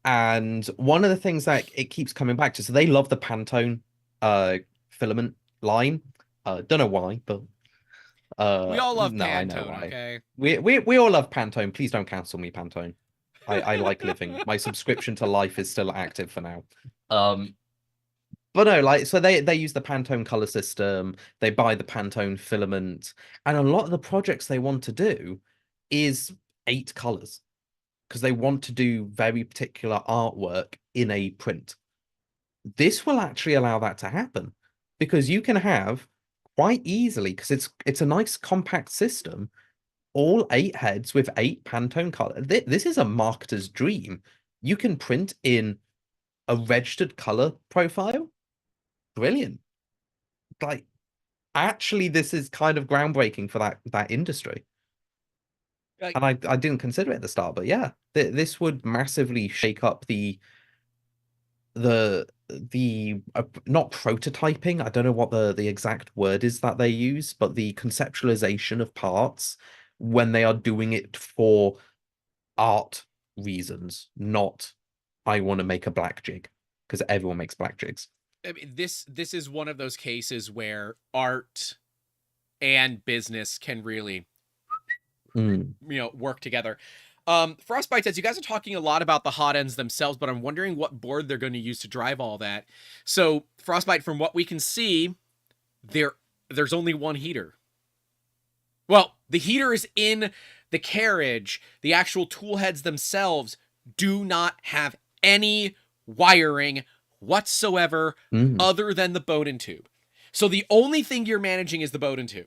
and one of the things that it keeps coming back to, so they love the Pantone filament line. Don't know why, but We all love no, I know Pantone, why. okay? We all love Pantone. Please don't cancel me, Pantone. I like living. My subscription to Life is still active for now. But no, like so they use the Pantone color system, they buy the Pantone filament, and a lot of the projects they want to do is 8 colors because they want to do very particular artwork in a print. This will actually allow that to happen because you can have quite easily, because it's a nice compact system, all 8 heads with 8 Pantone color. This is a marketer's dream. You can print in a registered color profile. Brilliant. Like, actually, this is kind of groundbreaking for that industry. Like, And I didn't consider it at the start, but yeah, this would massively shake up the not prototyping. I don't know what the exact word is that they use, but the conceptualization of parts when they are doing it for art reasons, not I want to make a black jig, because everyone makes black jigs. I mean, this is one of those cases where art and business can really, work together. Frostbite says, you guys are talking a lot about the hot ends themselves, but I'm wondering what board they're going to use to drive all that. So, Frostbite, from what we can see, there's only one heater. Well, the heater is in the carriage. The actual tool heads themselves do not have any wiring whatsoever other than the Bowden tube. So the only thing you're managing is the Bowden tube.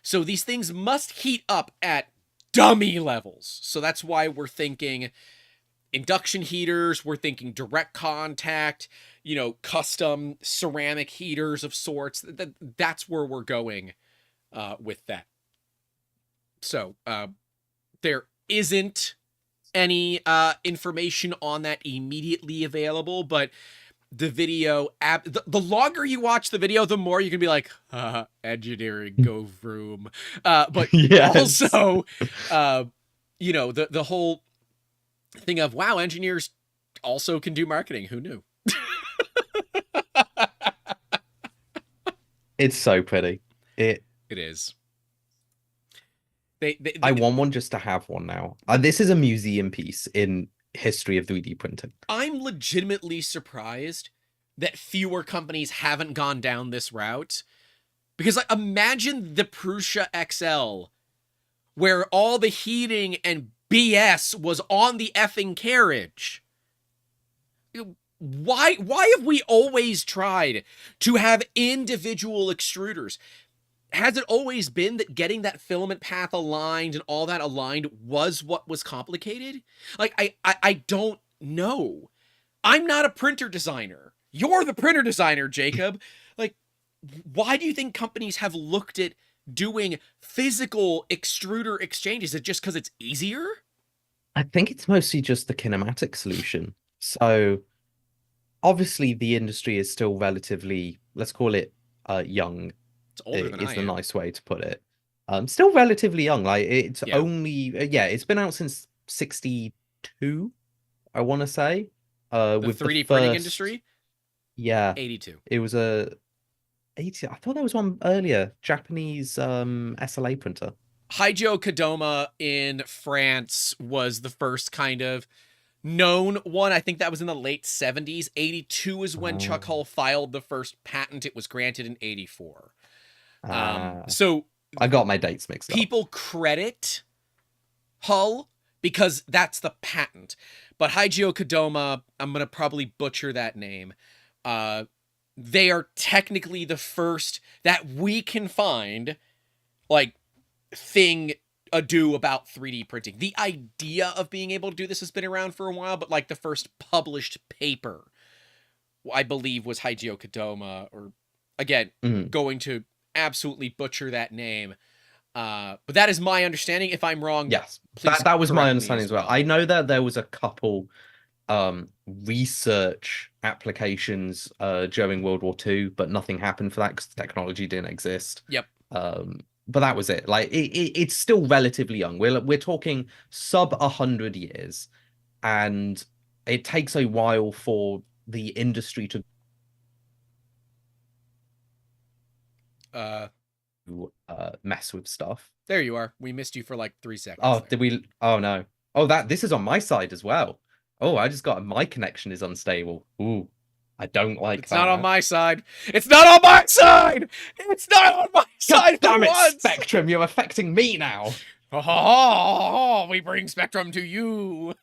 So these things must heat up at dummy levels. So that's why we're thinking induction heaters, we're thinking direct contact, custom ceramic heaters of sorts. That's where we're going with that. So there isn't any information on that immediately available, but the video the longer you watch the video, the more you can be like, engineering go vroom. But yes. Also the whole thing of, wow, engineers also can do marketing. Who knew? It's so pretty. It is. I want one just to have one now. This is a museum piece in history of 3D printing. I'm legitimately surprised that fewer companies haven't gone down this route, because like, imagine the Prusa XL, where all the heating and BS was on the effing carriage. Why have we always tried to have individual extruders? has it always been that getting that filament path aligned and all that aligned was what was complicated? Like, I don't know. I'm not a printer designer. You're the printer designer, Jacob. Like, why do you think companies have looked at doing physical extruder exchanges? Is it just because it's easier? I think it's mostly just the kinematic solution. So obviously the industry is still relatively, let's call it young, It's older than is I the am. nice way to put it. Still relatively young. Like it's Yeah. only yeah, it's been out since 62, I want to say. The With the 3D printing first, industry, yeah, 82. it was a 80. I thought there was one earlier, Japanese SLA printer. Haijo Kadoma in France was the first kind of known one. I think that was in the late 70s. 82 is when Chuck Uh, Hull filed the first patent. It was granted in 84. uh, So I got my dates mixed up. people credit Hull because that's the patent. But Haijo Kadoma, I'm going to probably butcher that name. They are technically the first that we can find, like, thing ado about 3D printing. The idea of being able to do this has been around for a while, but like the first published paper, I believe, was Haijo Kadoma, or again, Mhm. going to absolutely butcher that name. But that is my understanding. If I'm wrong, Yes, please that was my correct me understanding as as well. I well. know that there was a couple research applications during World War II, but nothing happened for that because the technology didn't exist. Yep. But that was it. Like it's still relatively young. We're talking sub 100 years, and it takes a while for the industry to Uh, mess with stuff. there you are. We missed you for like 3 seconds Oh, there. did we? Oh no. Oh, that this is on my side as well. Oh, I just got my connection is unstable. Ooh, I don't like It's not on that. my side. It's not on my side. It's not on my God side for damn it, once. Spectrum, you're affecting me now. Oh, we bring Spectrum to you.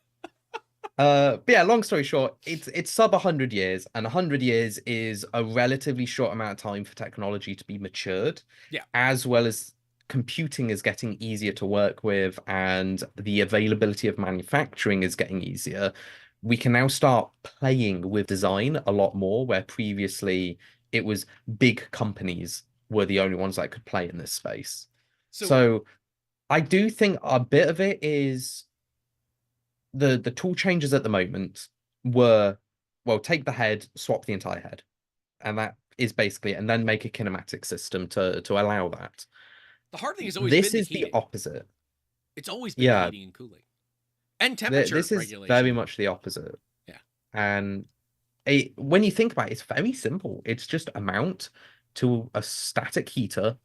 But yeah, long story short, it's sub 100 years, and 100 years is a relatively short amount of time for technology to be matured, Yeah. as well as computing is getting easier to work with, and the availability of manufacturing is getting easier. We can now start playing with design a lot more, where previously it was big companies were the only ones that could play in this space. So So I do think a bit of it is the tool changes at the moment were, well, take the head, swap the entire head, and that is basically, and then make a kinematic system to allow that. the hard thing has always This been the is the heating. opposite. It's always been the Yeah, heating and cooling and temperature this is very regulation. much the opposite. Yeah. And when you think about it, it's very simple. It's just a mount to a static heater,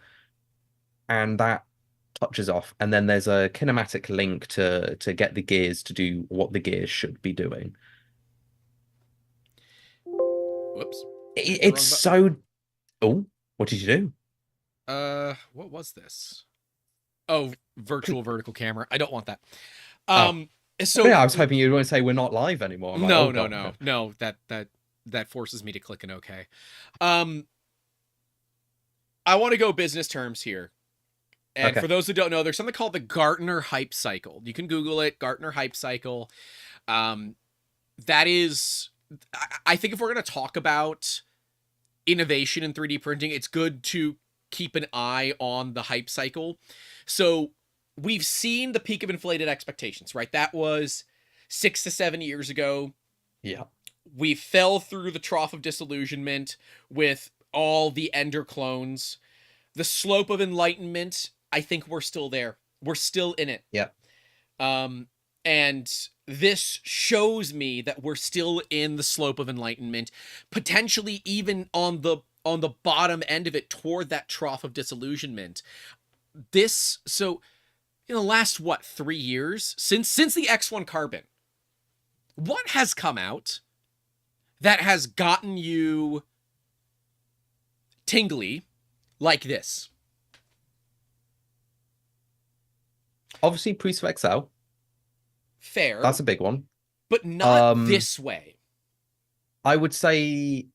and that touches off, and then there's a kinematic link to get the gears to do what the gears should be doing. Whoops. I hit the It's wrong button. so. Oh, what did you do? What was this? Oh, virtual vertical camera. I don't want that. Oh, Um, yeah, so I was hoping you were going to say we're not live anymore. I'm like, no, oh no, god, no, no. no. That forces me to click an OK. Um, I want to go business terms here. And Okay. for those who don't know, there's something called the Gartner Hype Cycle. You can Google it, Gartner Hype Cycle. Um, that is, I think if we're going to talk about innovation in 3D printing, it's good to keep an eye on the hype cycle. So we've seen the peak of inflated expectations, right? That was 6 to 7 years ago. Yeah. We fell through the trough of disillusionment with all the Ender clones. The slope of enlightenment, I think we're still there. We're still in it. Yeah. Um, and this shows me that we're still in the slope of enlightenment, potentially even on the bottom end of it toward that trough of disillusionment. This so in the last 3 years since the X1 Carbon, what has come out that has gotten you tingly like this? Obviously, Priest of Excel. Fair, That's a big one. but not Um, this way. I would say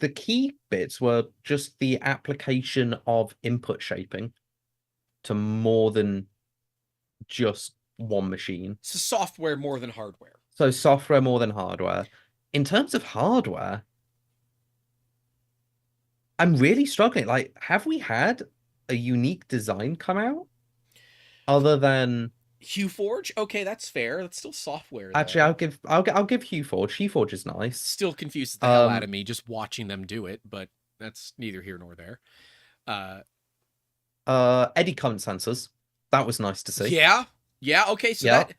the key bits were just the application of input shaping to more than just one machine. So software more than hardware. So software more than hardware. In terms of hardware, I'm really struggling. Like, have we had a unique design come out other than Hue Forge? Okay, that's fair. That's still software actually though. I'll give Hue Forge. Hue Forge is nice. Still confuses the hell out of me just watching them do it, but that's neither here nor there. Uh Eddy current sensors. That was nice to see. yeah. Yeah, okay, so Yeah. that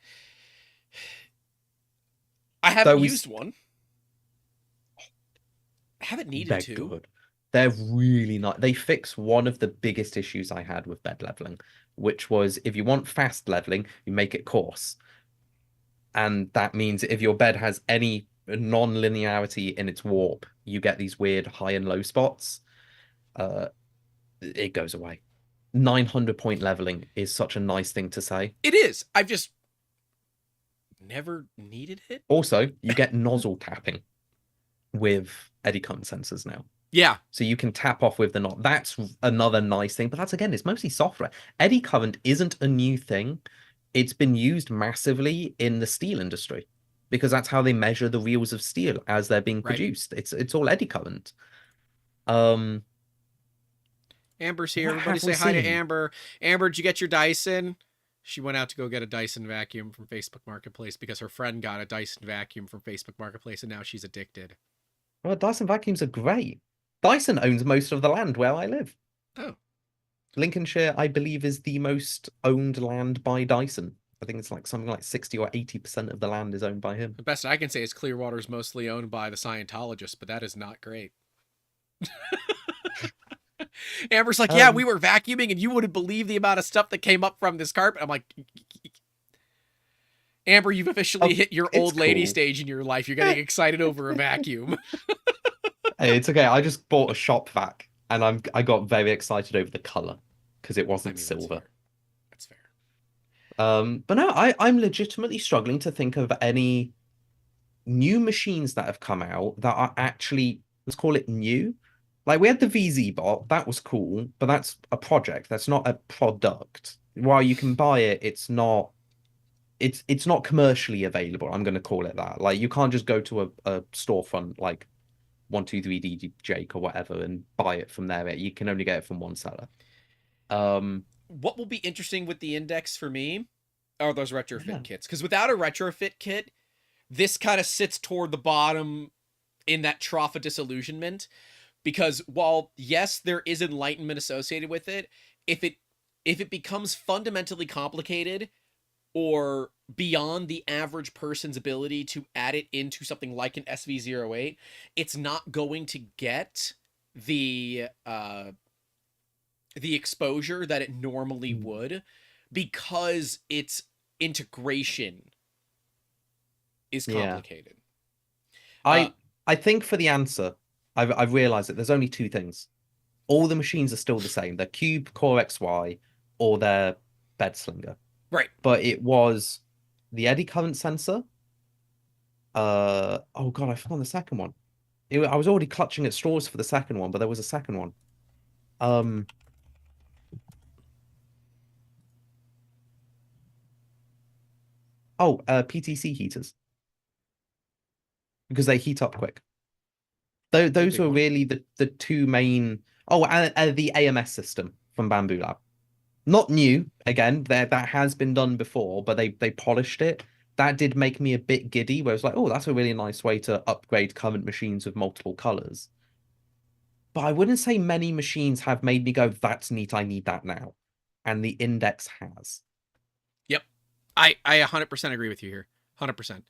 I Though haven't we used one. I haven't needed they're to. good. They're really nice. They fix one of the biggest issues I had with bed leveling, which was if you want fast leveling, you make it coarse. And that means if your bed has any non-linearity in its warp, you get these weird high and low spots. Uh, it goes away. 900 point leveling is such a nice thing to say. It is. I've just never needed it. Also, you get nozzle tapping with eddy current sensors now. Yeah. So you can tap off with the knot. That's another nice thing, but that's again, it's mostly software. Eddy current isn't a new thing. It's been used massively in the steel industry because that's how they measure the reels of steel as they're being Right. produced. It's all eddy current. Um, Amber's here. what Everybody have we say hi to seen? Amber. Amber, did you get your Dyson? She went out to go get a Dyson vacuum from Facebook Marketplace because her friend got a Dyson vacuum from Facebook Marketplace and now she's addicted. Well, Dyson vacuums are great. Dyson owns most of the land where I live. Oh. Lincolnshire, I believe, is the most owned land by Dyson. I think it's like something like 60 or 80% of the land is owned by him. The best I can say is Clearwater's mostly owned by the Scientologists, but that is not great. Amber's like, yeah, we were vacuuming and you wouldn't believe the amount of stuff that came up from this carpet. I'm like, Amber, you've officially hit your old lady stage in your life. You're getting excited over a vacuum. Hey, it's okay. I just bought a shop vac and I got very excited over the color because it wasn't silver. That's fair. But no, I'm legitimately struggling to think of any new machines that have come out that are actually, let's call it new. Like we had the VZ bot, that was cool, but that's a project. That's not a product. While you can buy it, it's not commercially available. I'm going to call it that. Like you can't just go to a storefront like 123D Jake or whatever and buy it from there. You can only get it from one seller. What will be interesting with the Index for me are those retrofit kits. Because without a retrofit kit, this kind of sits toward the bottom in that trough of disillusionment. Because while, yes, there is enlightenment associated with it, if it becomes fundamentally complicated or beyond the average person's ability to add it into something like an SV08, it's not going to get the exposure that it normally would because its integration is complicated. I think for the answer, I've realized that there's only two things. All the machines are still the same. They're Cube, Core XY, or they're Bed Slinger. Right. But it was the eddy current sensor. Oh god, I found the second one. I was already clutching at straws for the second one, but there was a second one. PTC heaters. Because they heat up quick. Those were really the two main. Oh, and the AMS system from Bamboo Lab. Not new, again, that has been done before, but they polished it. That did make me a bit giddy, where it's like, oh, that's a really nice way to upgrade current machines with multiple colors. But I wouldn't say many machines have made me go, that's neat, I need that now. And the Index has. Yep. I 100% agree with you here. 100%.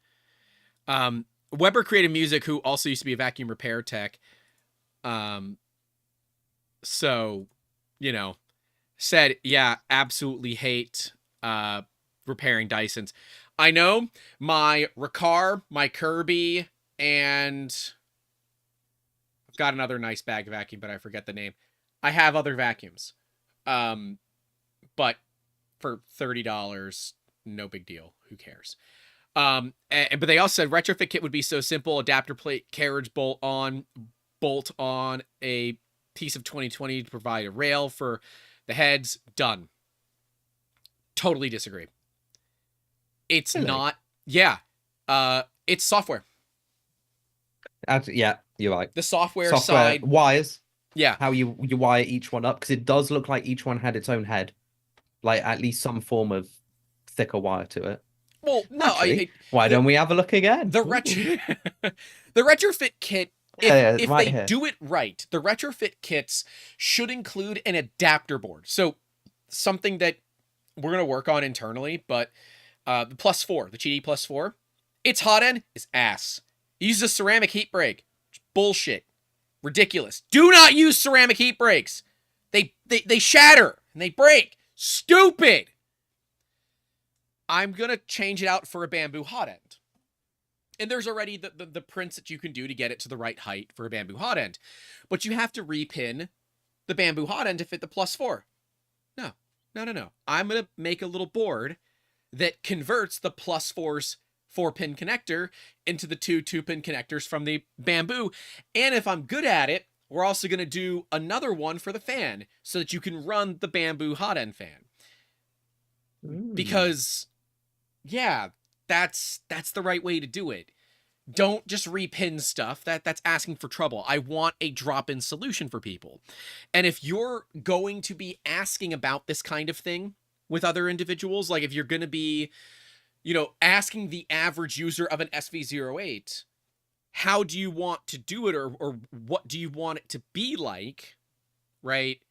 Weber Creative Music, who also used to be a vacuum repair tech, so, you know, said, yeah, absolutely hate repairing Dysons. I know my Riccar, my Kirby, and I've got another nice bag vacuum, but I forget the name. I have other vacuums. But for $30, no big deal. Who cares? But they also said retrofit kit would be so simple. Adapter plate, carriage bolt on. bolt on a piece of 2020 to provide a rail for the heads. Done. Totally disagree. It's Really? not. Yeah. It's software. Yeah, you're right. The software Software side. wires, Yeah. how you wire each one up, because it does look like each one had its own head, like at least some form of thicker wire to it. Well, no, Actually, why don't we have a look again? the retro the retrofit kit, Yeah, if right they here. do it right, the retrofit kits should include an adapter board. So something that we're gonna work on internally, but the +4, the GD +4, its hot end is ass. It uses a ceramic heat break. Bullshit. Ridiculous. Do not use ceramic heat breaks. They shatter and they break. Stupid. I'm going to change it out for a bamboo hot end. And there's already the prints that you can do to get it to the right height for a bamboo hot end. But you have to repin the bamboo hot end to fit the +4. No. I'm going to make a little board that converts the +4's 4-pin connector into the 2-pin connectors from the bamboo. And if I'm good at it, we're also going to do another one for the fan so that you can run the bamboo hot end fan. Because, yeah, that's the right way to do it. Don't just repin stuff. That's asking for trouble. I want a drop-in solution for people. And if you're going to be asking about this kind of thing with other individuals, like if you're going to be, asking the average user of an SV08, how do you want to do it, or what do you want it to be like, right?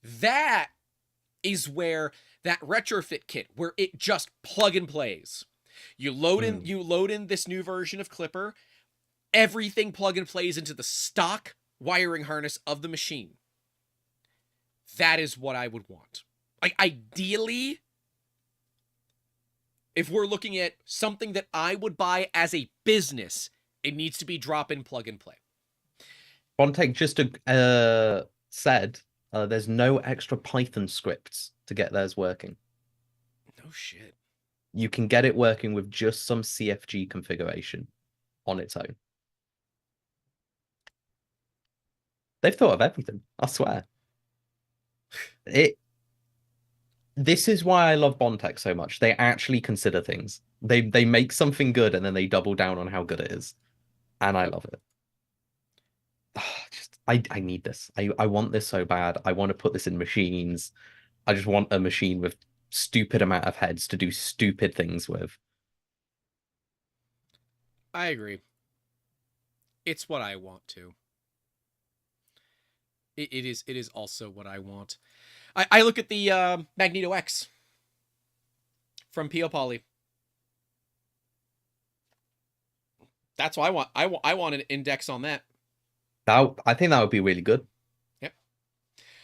That is where that retrofit kit, where it just plug and plays. You load in this new version of Clipper, everything plug and plays into the stock wiring harness of the machine. That is what I would want. Like, ideally, if we're looking at something that I would buy as a business, it needs to be drop-in, plug-and-play. Bondtech just said there's no extra Python scripts to get theirs working. No shit. You can get it working with just some CFG configuration on its own. They've thought of everything, I swear. This is why I love Bondtech so much. They actually consider things. They make something good and then they double down on how good it is. And I love it. I need this. I want this so bad. I want to put this in machines. I just want a machine with stupid amount of heads to do stupid things with. I agree. It's what I want to. It is also what I want. I look at the Magneto X from P.O. Poly. That's what I want. I want an index on that. I think that would be really good. Yep.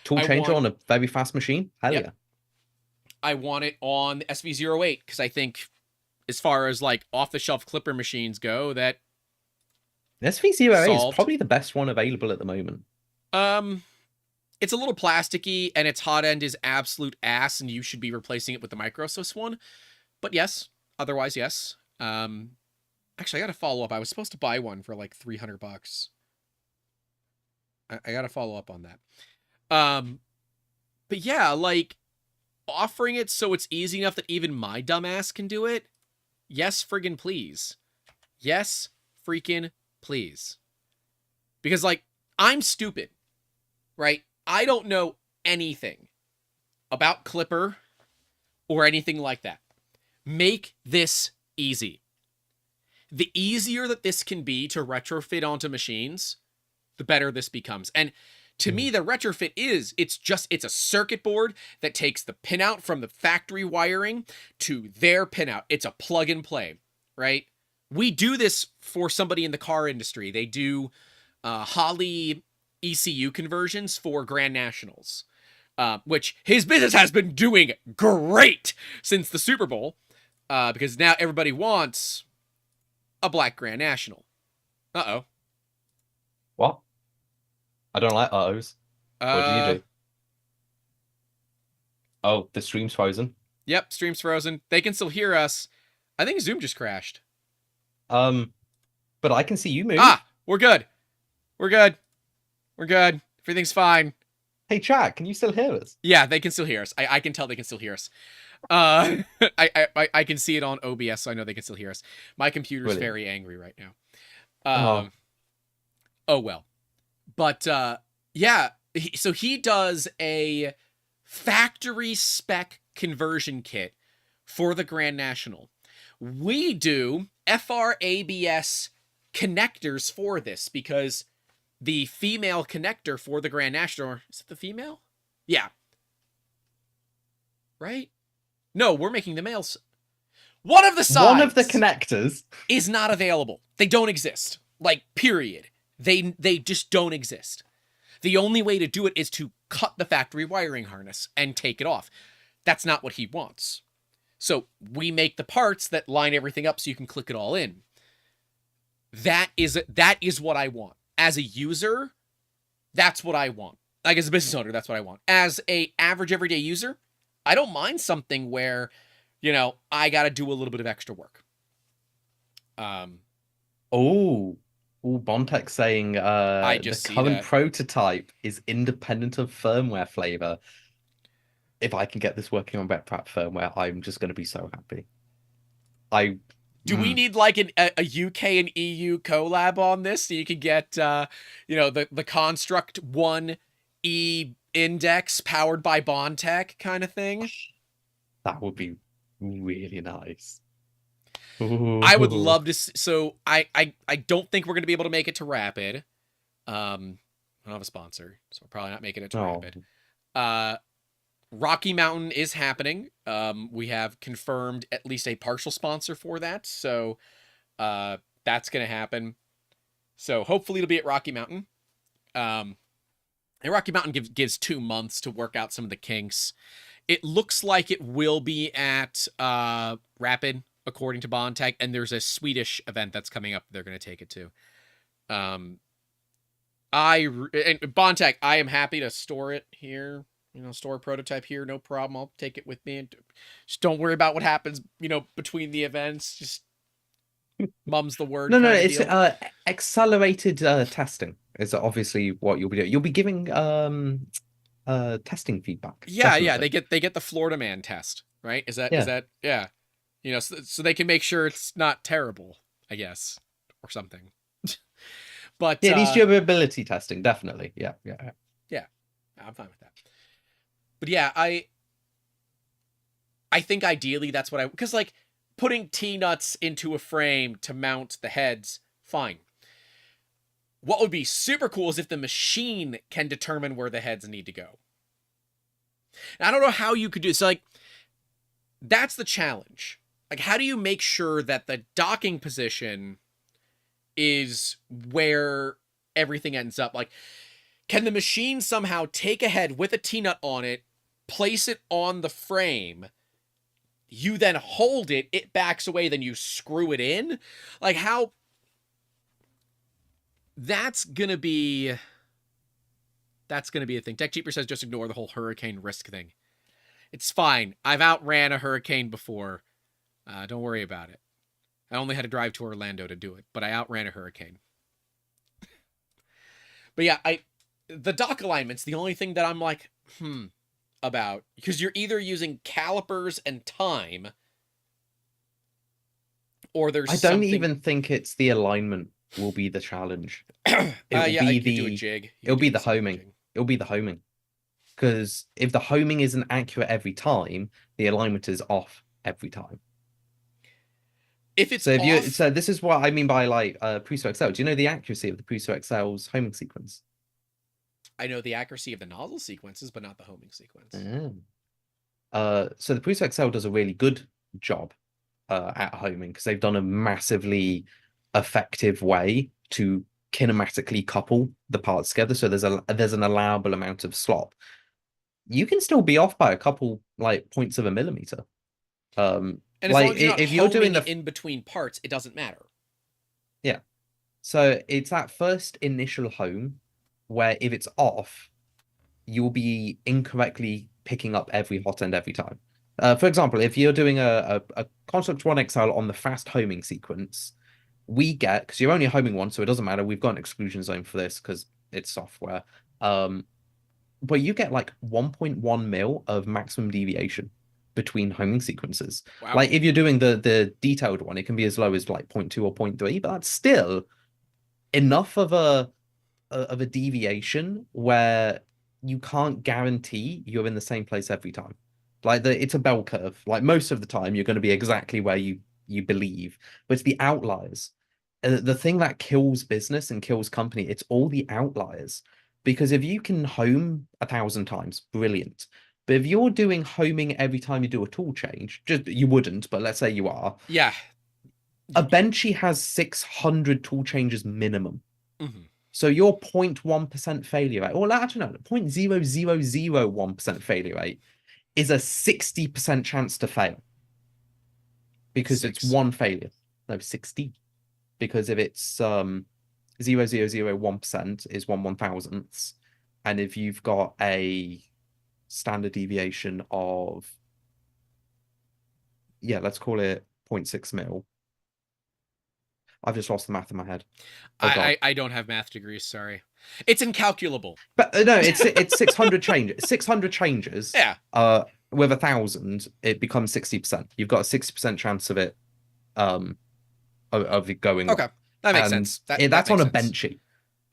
Tool changer on a very fast machine? Hell yeah. I want it on the SV08 because I think, as far as like off-the-shelf Clipper machines go, that SV08 is probably the best one available at the moment. It's a little plasticky, and its hot end is absolute ass, and you should be replacing it with the Microsys one. But yes, otherwise yes. Actually, I got to follow up. I was supposed to buy one for like $300. I got to follow up on that. But yeah, like, offering it so it's easy enough that even my dumbass can do it. Yes, friggin' please. Yes, freaking please. Because, like, I'm stupid, right? I don't know anything about Clipper or anything like that. Make this easy. The easier that this can be to retrofit onto machines, the better this becomes. And to me, the retrofit it's a circuit board that takes the pinout from the factory wiring to their pinout. It's a plug and play, right? We do this for somebody in the car industry. They do Holley ECU conversions for Grand Nationals, which his business has been doing great since the Super Bowl, because now everybody wants a black Grand National. Uh-oh. What? I don't like uh-ohs. What did you do? Oh, the stream's frozen. Yep, stream's frozen. They can still hear us. I think Zoom just crashed. But I can see you move. Ah, we're good. We're good. We're good. Everything's fine. Hey, chat, can you still hear us? Yeah, they can still hear us. I can tell they can still hear us. I can see it on OBS, so I know they can still hear us. My computer's Brilliant. very angry right now. Oh, Oh well. But yeah, so he does a factory spec conversion kit for the Grand National. We do FRABS connectors for this because the female connector for the Grand National, is it the female? Yeah. Right? No, we're making the males. One of the sides one of the connectors is not available. They don't exist. Like, period. They just don't exist. The only way to do it is to cut the factory wiring harness and take it off. That's not what he wants. So we make the parts that line everything up so you can click it all in. That is what I want. As a user, that's what I want. Like, as a business owner, that's what I want. As a average everyday user, I don't mind something where, I got to do a little bit of extra work. Bondtech saying the current prototype is independent of firmware flavor. If I can get this working on Webpack firmware, I'm just going to be so happy. Do we need like a UK and EU collab on this so you can get the Construct 1 INDX powered by Bondtech kind of thing? That would be really nice. I would love to so I don't think we're going to be able to make it to Rapid. I don't have a sponsor, so we're probably not making it to Rapid. Rocky Mountain is happening. We have confirmed at least a partial sponsor for that, so that's going to happen. So hopefully it'll be at Rocky Mountain. And Rocky Mountain gives 2 months to work out some of the kinks. It looks like it will be at Rapid, according to Bondtech, and there's a Swedish event that's coming up they're going to take it to. And Bondtech, I am happy to store it here. Store a prototype here, no problem. I'll take it with me. And just don't worry about what happens, between the events. Just mum's the word. No, it's accelerated testing is obviously what you'll be doing. You'll be giving testing feedback. Yeah, definitely. Yeah. They get the Florida Man test, right? Is that yeah? So they can make sure it's not terrible, I guess, or something. But yeah, these durability testing, definitely. Yeah. I'm fine with that. But yeah, I think ideally that's what because like putting T-nuts into a frame to mount the heads, fine. What would be super cool is if the machine can determine where the heads need to go. And I don't know how you could do this. So like, that's the challenge. Like, how do you make sure that the docking position is where everything ends up? Like, can the machine somehow take a head with a T-nut on it, place it on the frame, you then hold it, it backs away, then you screw it in? Like, how... That's gonna be a thing. Tech Cheaper says just ignore the whole hurricane risk thing. It's fine. I've outran a hurricane before. Don't worry about it. I only had to drive to Orlando to do it, but I outran a hurricane. But yeah, the dock alignment's the only thing that I'm like, about. Because you're either using calipers and time, or there's I don't even think it's the alignment will be the challenge. You do a jig. It'll be the homing. It'll be the homing. Because if the homing isn't accurate every time, the alignment is off every time. If it's so this is what I mean by like Preso XL. Do you know the accuracy of the Preso XL's homing sequence? I know the accuracy of the nozzle sequences, but not the homing sequence. So the Preso XL does a really good job at homing because they've done a massively effective way to kinematically couple the parts together. So there's an allowable amount of slop. You can still be off by a couple like points of a millimeter. And as long as if you're doing the in between parts, it doesn't matter. Yeah. So it's that first initial home where if it's off, you'll be incorrectly picking up every hot end every time. For example, if you're doing a Construct 1 XL on the fast homing sequence, we get, because you're only homing one, so it doesn't matter. We've got an exclusion zone for this because it's software. But you get like 1.1 mil of maximum deviation between homing sequences. Wow. Like if you're doing the detailed one, it can be as low as like 0.2 or 0.3, but that's still enough of a deviation where you can't guarantee you're in the same place every time. Like it's a bell curve. Like most of the time, you're going to be exactly where you believe, but it's the outliers. The thing that kills business and kills company, it's all the outliers. Because if you can home 1,000 times, brilliant. But if you're doing homing every time you do a tool change, just you wouldn't, but let's say you are. Yeah. A benchy has 600 tool changes minimum. Mm-hmm. So your 0.1% failure rate, or actually no, 0.0001% failure rate is a 60% chance to fail. Because it's one failure. No, 60. Because if it's 0.0001% is 1/1000th. And if you've got a standard deviation of, yeah, let's call it 0.6 mil. I've just lost the math in my head. Oh, I don't have math degrees, sorry. It's incalculable. But no, it's 600 changes. 600 changes. Yeah. With 1,000, it becomes 60%. You've got a 60% chance of it of it going okay. Wrong. That makes sense. That's on a benchy.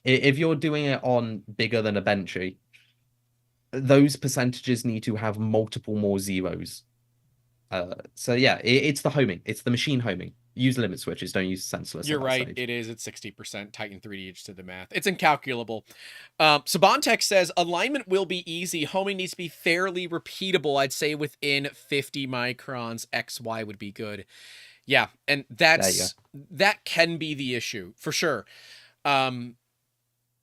If you're doing it on bigger than a benchy, those percentages need to have multiple more zeros. So yeah, it's the homing. It's the machine homing. Use limit switches. Don't use sensorless. You're right. Stage. It is at 60%. Titan 3D to the math. It's incalculable. So Bondtech says alignment will be easy. Homing needs to be fairly repeatable. I'd say within 50 microns. XY would be good. Yeah, and that can be the issue for sure.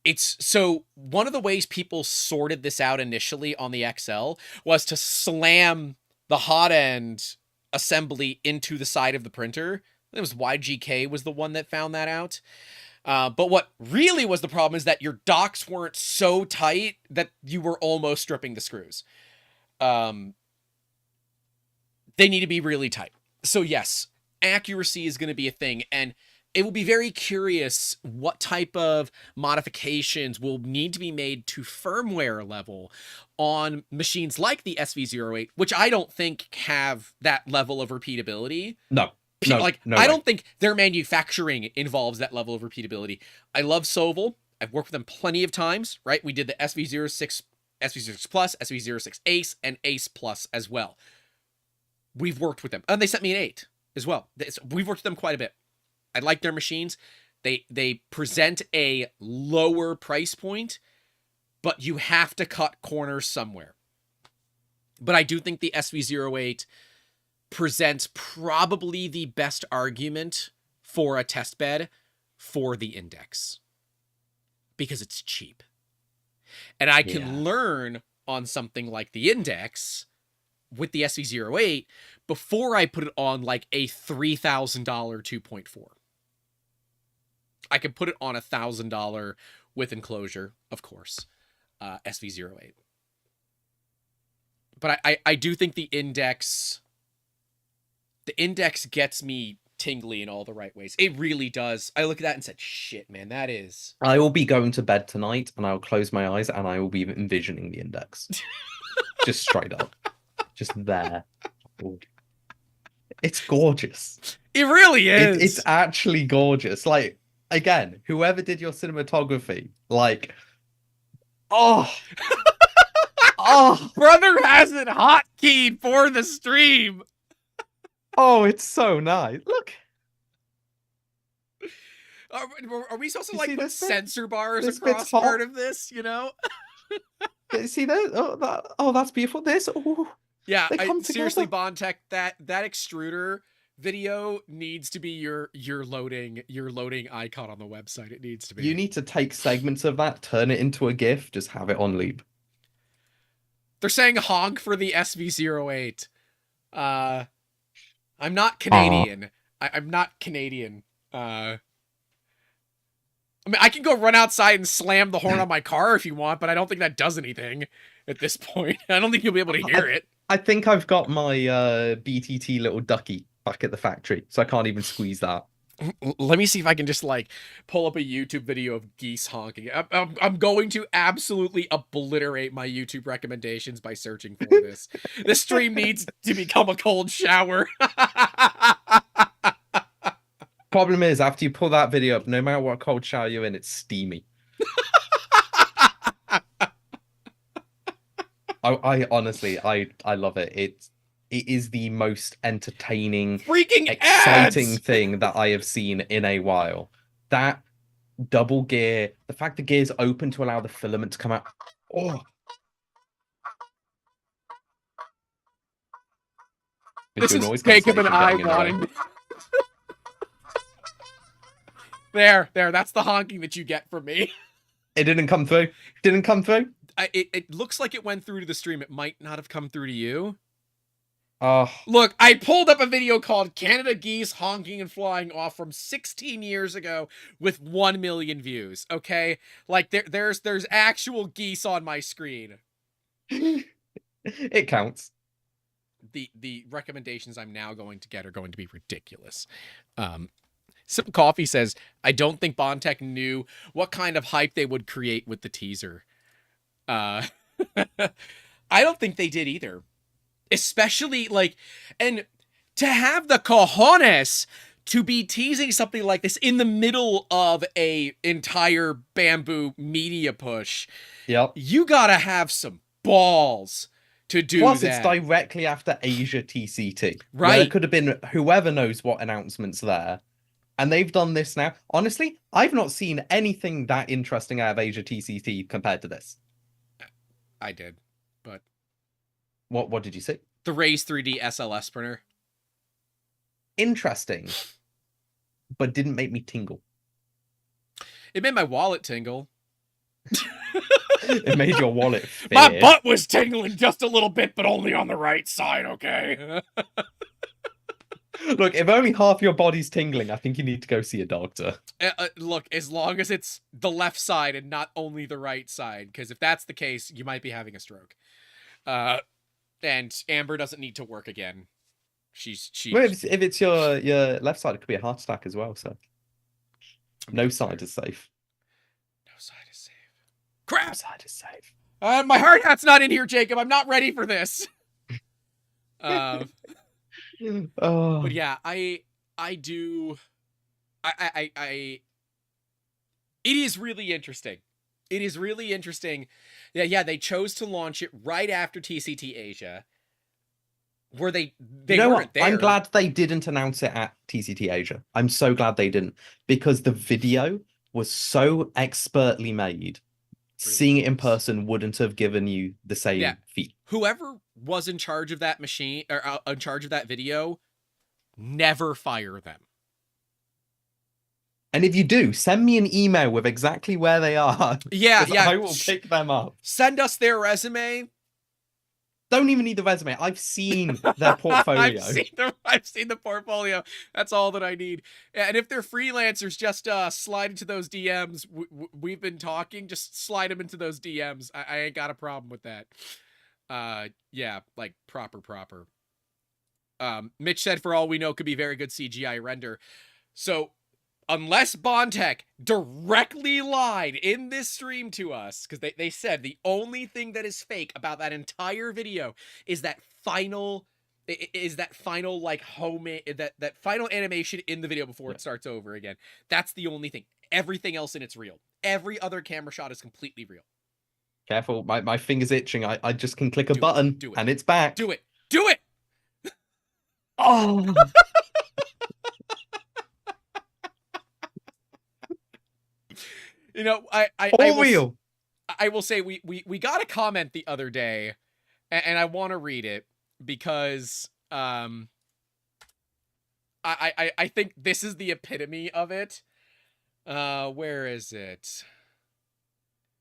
It's so one of the ways people sorted this out initially on the XL was to slam the hot end assembly into the side of the printer. It was YGK was the one that found that out. But what really was the problem is that your docks weren't so tight that you were almost stripping the screws. They need to be really tight. So yes, accuracy is going to be a thing, and it will be very curious what type of modifications will need to be made to firmware level on machines like the SV08, which I don't think have that level of repeatability. No, I don't think their manufacturing involves that level of repeatability. I love Soval. I've worked with them plenty of times, right? We did the SV06, SV06 Plus, SV06 Ace, and Ace Plus as well. We've worked with them. And they sent me an 8 as well. We've worked with them quite a bit. I like their machines. They present a lower price point, but you have to cut corners somewhere. But I do think the SV08 presents probably the best argument for a test bed for the Index. Because it's cheap. And I can learn on something like the Index with the SV08 before I put it on like a $3,000 2.4. I could put it on $1,000 with enclosure, of course, SV08. But I do think the Index gets me tingly in all the right ways. It really does. I look at that and said, shit, man, that is. I will be going to bed tonight and I'll close my eyes and I will be envisioning the Index. Just straight up. Just there. It's gorgeous. It really is. It's actually gorgeous. Like, again, whoever did your cinematography, like, oh, brother has it hotkeyed for the stream. Oh, it's so nice. Look. Are we supposed to like put sensor bars across part of this? You know. See that? Oh, that's beautiful. This. Oh. Yeah, seriously, Bondtech, that extruder video needs to be your loading icon on the website. It needs to be. You need to take segments of that, turn it into a GIF, just have it on loop. They're saying honk for the SV08. I'm not Canadian. I'm not Canadian. I mean, I can go run outside and slam the horn on my car if you want, but I don't think that does anything at this point. I don't think you'll be able to hear it. I think I've got my BTT little ducky back at the factory, so I can't even squeeze that. Let me see if I can just like pull up a YouTube video of geese honking. I'm going to absolutely obliterate my YouTube recommendations by searching for this. This stream needs to become a cold shower. Problem is, after you pull that video up, no matter what cold shower you're in, it's steamy. I honestly, I love it. It is the most entertaining, Freaking exciting ads! thing that I have seen in a while. That double gear, the fact the gear's open to allow the filament to come out. Oh, This into a is noise Jacob and cancellation I getting in the way. wanting. There, that's the honking that you get from me. It didn't come through. Didn't come through. It looks like it went through to the stream. It might not have come through to you. Oh, Look, I pulled up a video called Canada Geese Honking and Flying Off from 16 years ago with 1 million views, okay? Like, there's actual geese on my screen. it counts. The recommendations I'm now going to get are going to be ridiculous. Sip of Coffee says, I don't think Bondtech knew what kind of hype they would create with the teaser. I don't think they did either. Especially, like, and to have the cojones to be teasing something like this in the middle of a entire Bamboo media push. Yep. You gotta have some balls to do Plus, that. it's directly after Asia TCT. Right. There could have been whoever knows what announcements there. And they've done this now. Honestly, I've not seen anything that interesting out of Asia TCT compared to this. I did, but... What did you see? The Raze 3D SLS printer. Interesting, but didn't make me tingle. It made my wallet tingle. It made your wallet fear. My butt was tingling just a little bit, but only on the right side, okay? Look, if only half your body's tingling, I think you need to go see a doctor. Look, as long as it's the left side and not only the right side, because if that's the case, you might be having a stroke. And Amber doesn't need to work again. Well, if it's your left side, it could be a heart attack as well. So no side is safe. No side is safe. Crap! No side is safe. My hard hat's not in here, Jacob. I'm not ready for this. Oh. But yeah, it is really interesting. It is really interesting. Yeah, they chose to launch it right after TCT Asia. Where they weren't there. I'm glad they didn't announce it at TCT Asia. I'm so glad they didn't, because the video was so expertly made. Seeing it in person wouldn't have given you the same feat. Whoever was in charge of that machine, or in charge of that video, never fire them. And if you do, send me an email with exactly where they are. Yeah. I will pick them up. Send us their resume. Don't even need the resume. I've seen their portfolio. I've seen the portfolio. That's all that I need. And if they're freelancers, just slide into those DMs. We've been talking. Just slide them into those DMs. I ain't got a problem with that. Yeah, like proper. Mitch said, for all we know, could be very good CGI render. So unless Bondtech directly lied in this stream to us, because they said the only thing that is fake about that entire video is that final like that final animation in the video before it starts over again. That's the only thing. Everything else in it's real. Every other camera shot is completely real. Careful, my finger's itching. I just can click a button and it's back. Do it. Oh. You know, I will say we got a comment the other day, and I want to read it because I think this is the epitome of it. Where is it?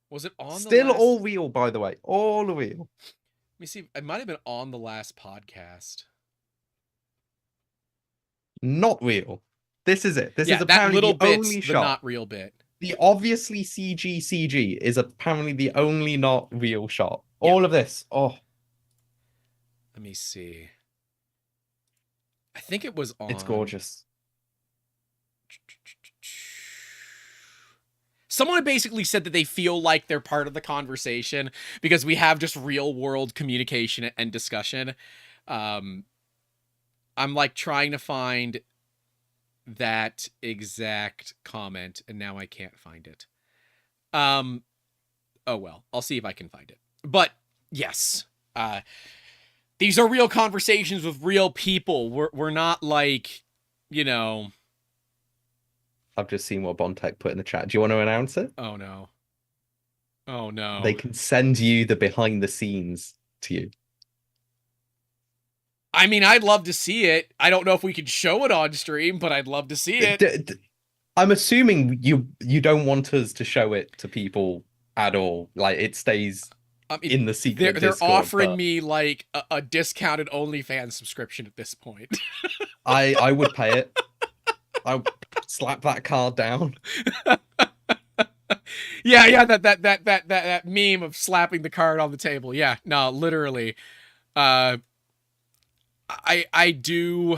Was it on Still the last... all real, by the way. All real. Let me see. It might have been on the last podcast. Not real. This is it. This is apparently apparently that little the only the shot. not real bit. The obviously CG is apparently the only not real shot. Yeah. All of this. Oh. Let me see. I think it was on... It's gorgeous. someone basically said that they feel like they're part of the conversation because we have just real world communication and discussion. I'm like trying to find that exact comment and now I can't find it. Oh well, I'll see if I can find it. But yes, these are real conversations with real people. We're not like, you know. I've just seen what Bondtech put in the chat. Do you want to announce it? Oh no. Oh no. They can send you the behind the scenes to you. I mean, I'd love to see it. I don't know if we can show it on stream, but I'd love to see it. I'm assuming you don't want us to show it to people at all. Like it stays in the secret They're Discord, offering but me like a discounted OnlyFans subscription at this point. I would pay it. I would slap that card down. Yeah, that meme of slapping the card on the table. Yeah, no, literally. I do.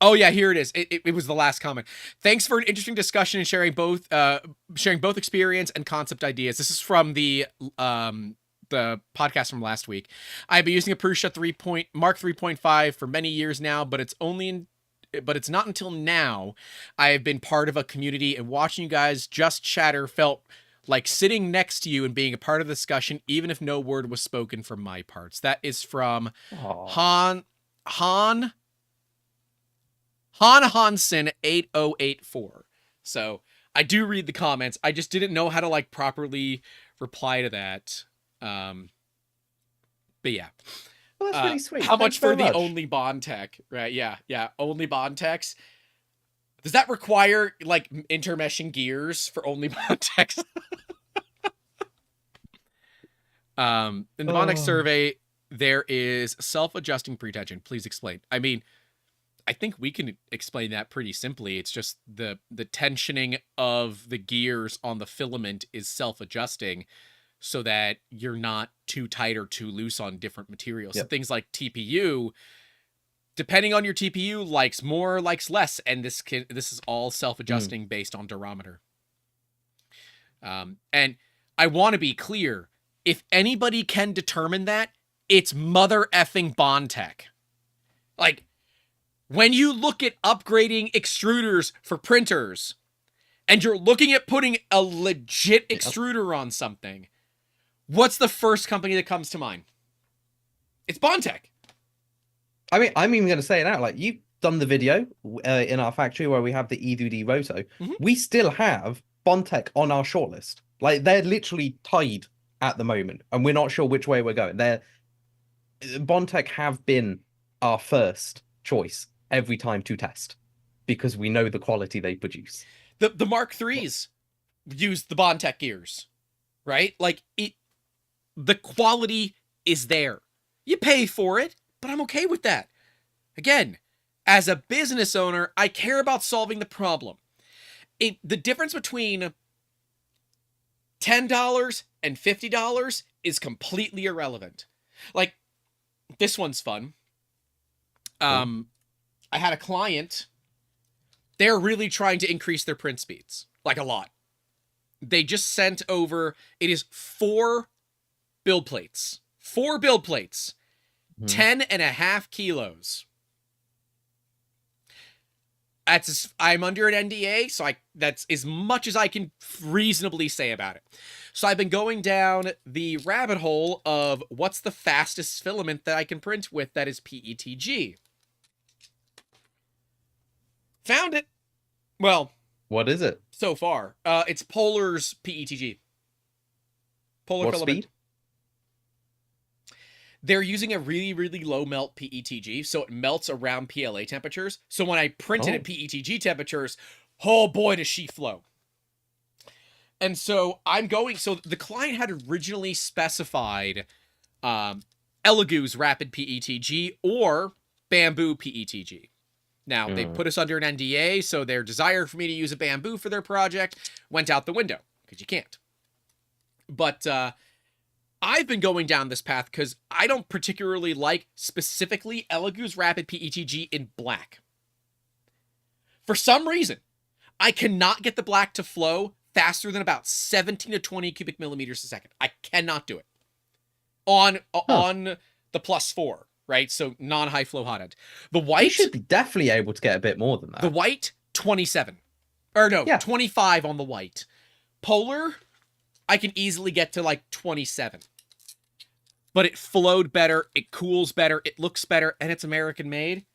Oh yeah, here it is. It was the last comment. Thanks for an interesting discussion and sharing both experience and concept ideas. This is from the podcast from last week. I've been using a Prusa Mark 3.5 for many years now, but it's not until now I have been part of a community, and watching you guys just chatter felt like sitting next to you and being a part of the discussion, even if no word was spoken from my parts. That is from Han Hansen 8084. So I do read the comments. I just didn't know how to like properly reply to that. But yeah. Well, that's really sweet. How Thanks much for very the only Bondtech? Right? Yeah. Only Bondtechs. Does that require like intermeshing gears for only Bondtechs? In the Bondtech survey, there is self-adjusting pretension. Please explain. I mean, I think we can explain that pretty simply. It's just the tensioning of the gears on the filament is self-adjusting so that you're not too tight or too loose on different materials. Yep. So things like TPU, depending on your TPU, likes more, likes less, and this is all self-adjusting based on durometer. And I want to be clear, if anybody can determine that, it's mother effing Bondtech. Like, when you look at upgrading extruders for printers, and you're looking at putting a legit extruder on something, what's the first company that comes to mind? It's Bondtech. I mean, I'm even going to say it out. Like, you've done the video in our factory where we have the E2D Roto. We still have Bondtech on our shortlist. Like, they're literally tied at the moment, and we're not sure which way we're going. Bondtech have been our first choice every time to test because we know the quality they produce. The Mark IIIs use the Bondtech gears, right? Like the quality is there. You pay for it, but I'm okay with that. Again, as a business owner, I care about solving the problem. The difference between $10 and $50 is completely irrelevant. Like, this one's fun. I had a client, they're really trying to increase their print speeds, like a lot. They just sent over, it is 4 build plates, 10.5 kilos. I'm under an NDA, so that's as much as I can reasonably say about it. So I've been going down the rabbit hole of what's the fastest filament that I can print with that is PETG. Found it. Well, what is it? So far, it's Polar's PETG. Polar what filament. Speed? They're using a really, really low melt PETG, so it melts around PLA temperatures. So when I print it at PETG temperatures, oh boy, does she flow. And so so the client had originally specified Elegoo's rapid PETG or bamboo PETG. Now, they put us under an NDA, so their desire for me to use a bamboo for their project went out the window, because you can't. But I've been going down this path because I don't particularly like, specifically, Elegoo's Rapid PETG in black. For some reason, I cannot get the black to flow faster than about 17 to 20 cubic millimeters a second. I cannot do it on the +4, right? So non-high flow hot end. The white, you should be definitely able to get a bit more than that. The white, 27. Or no, Yeah. 25 on the white. Polar, I can easily get to like 27. But it flowed better, it cools better, it looks better, and it's American made.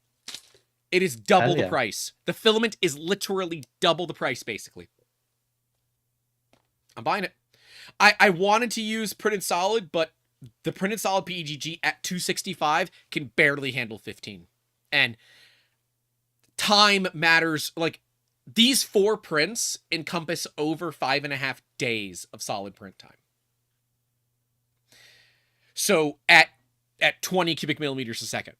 It is double the price. The filament is literally double the price, basically. I'm buying it. I wanted to use printed solid, but the printed solid PEGG at 265 can barely handle 15. And time matters. Like, these 4 prints encompass over 5.5 days of solid print time. So at 20 cubic millimeters a second.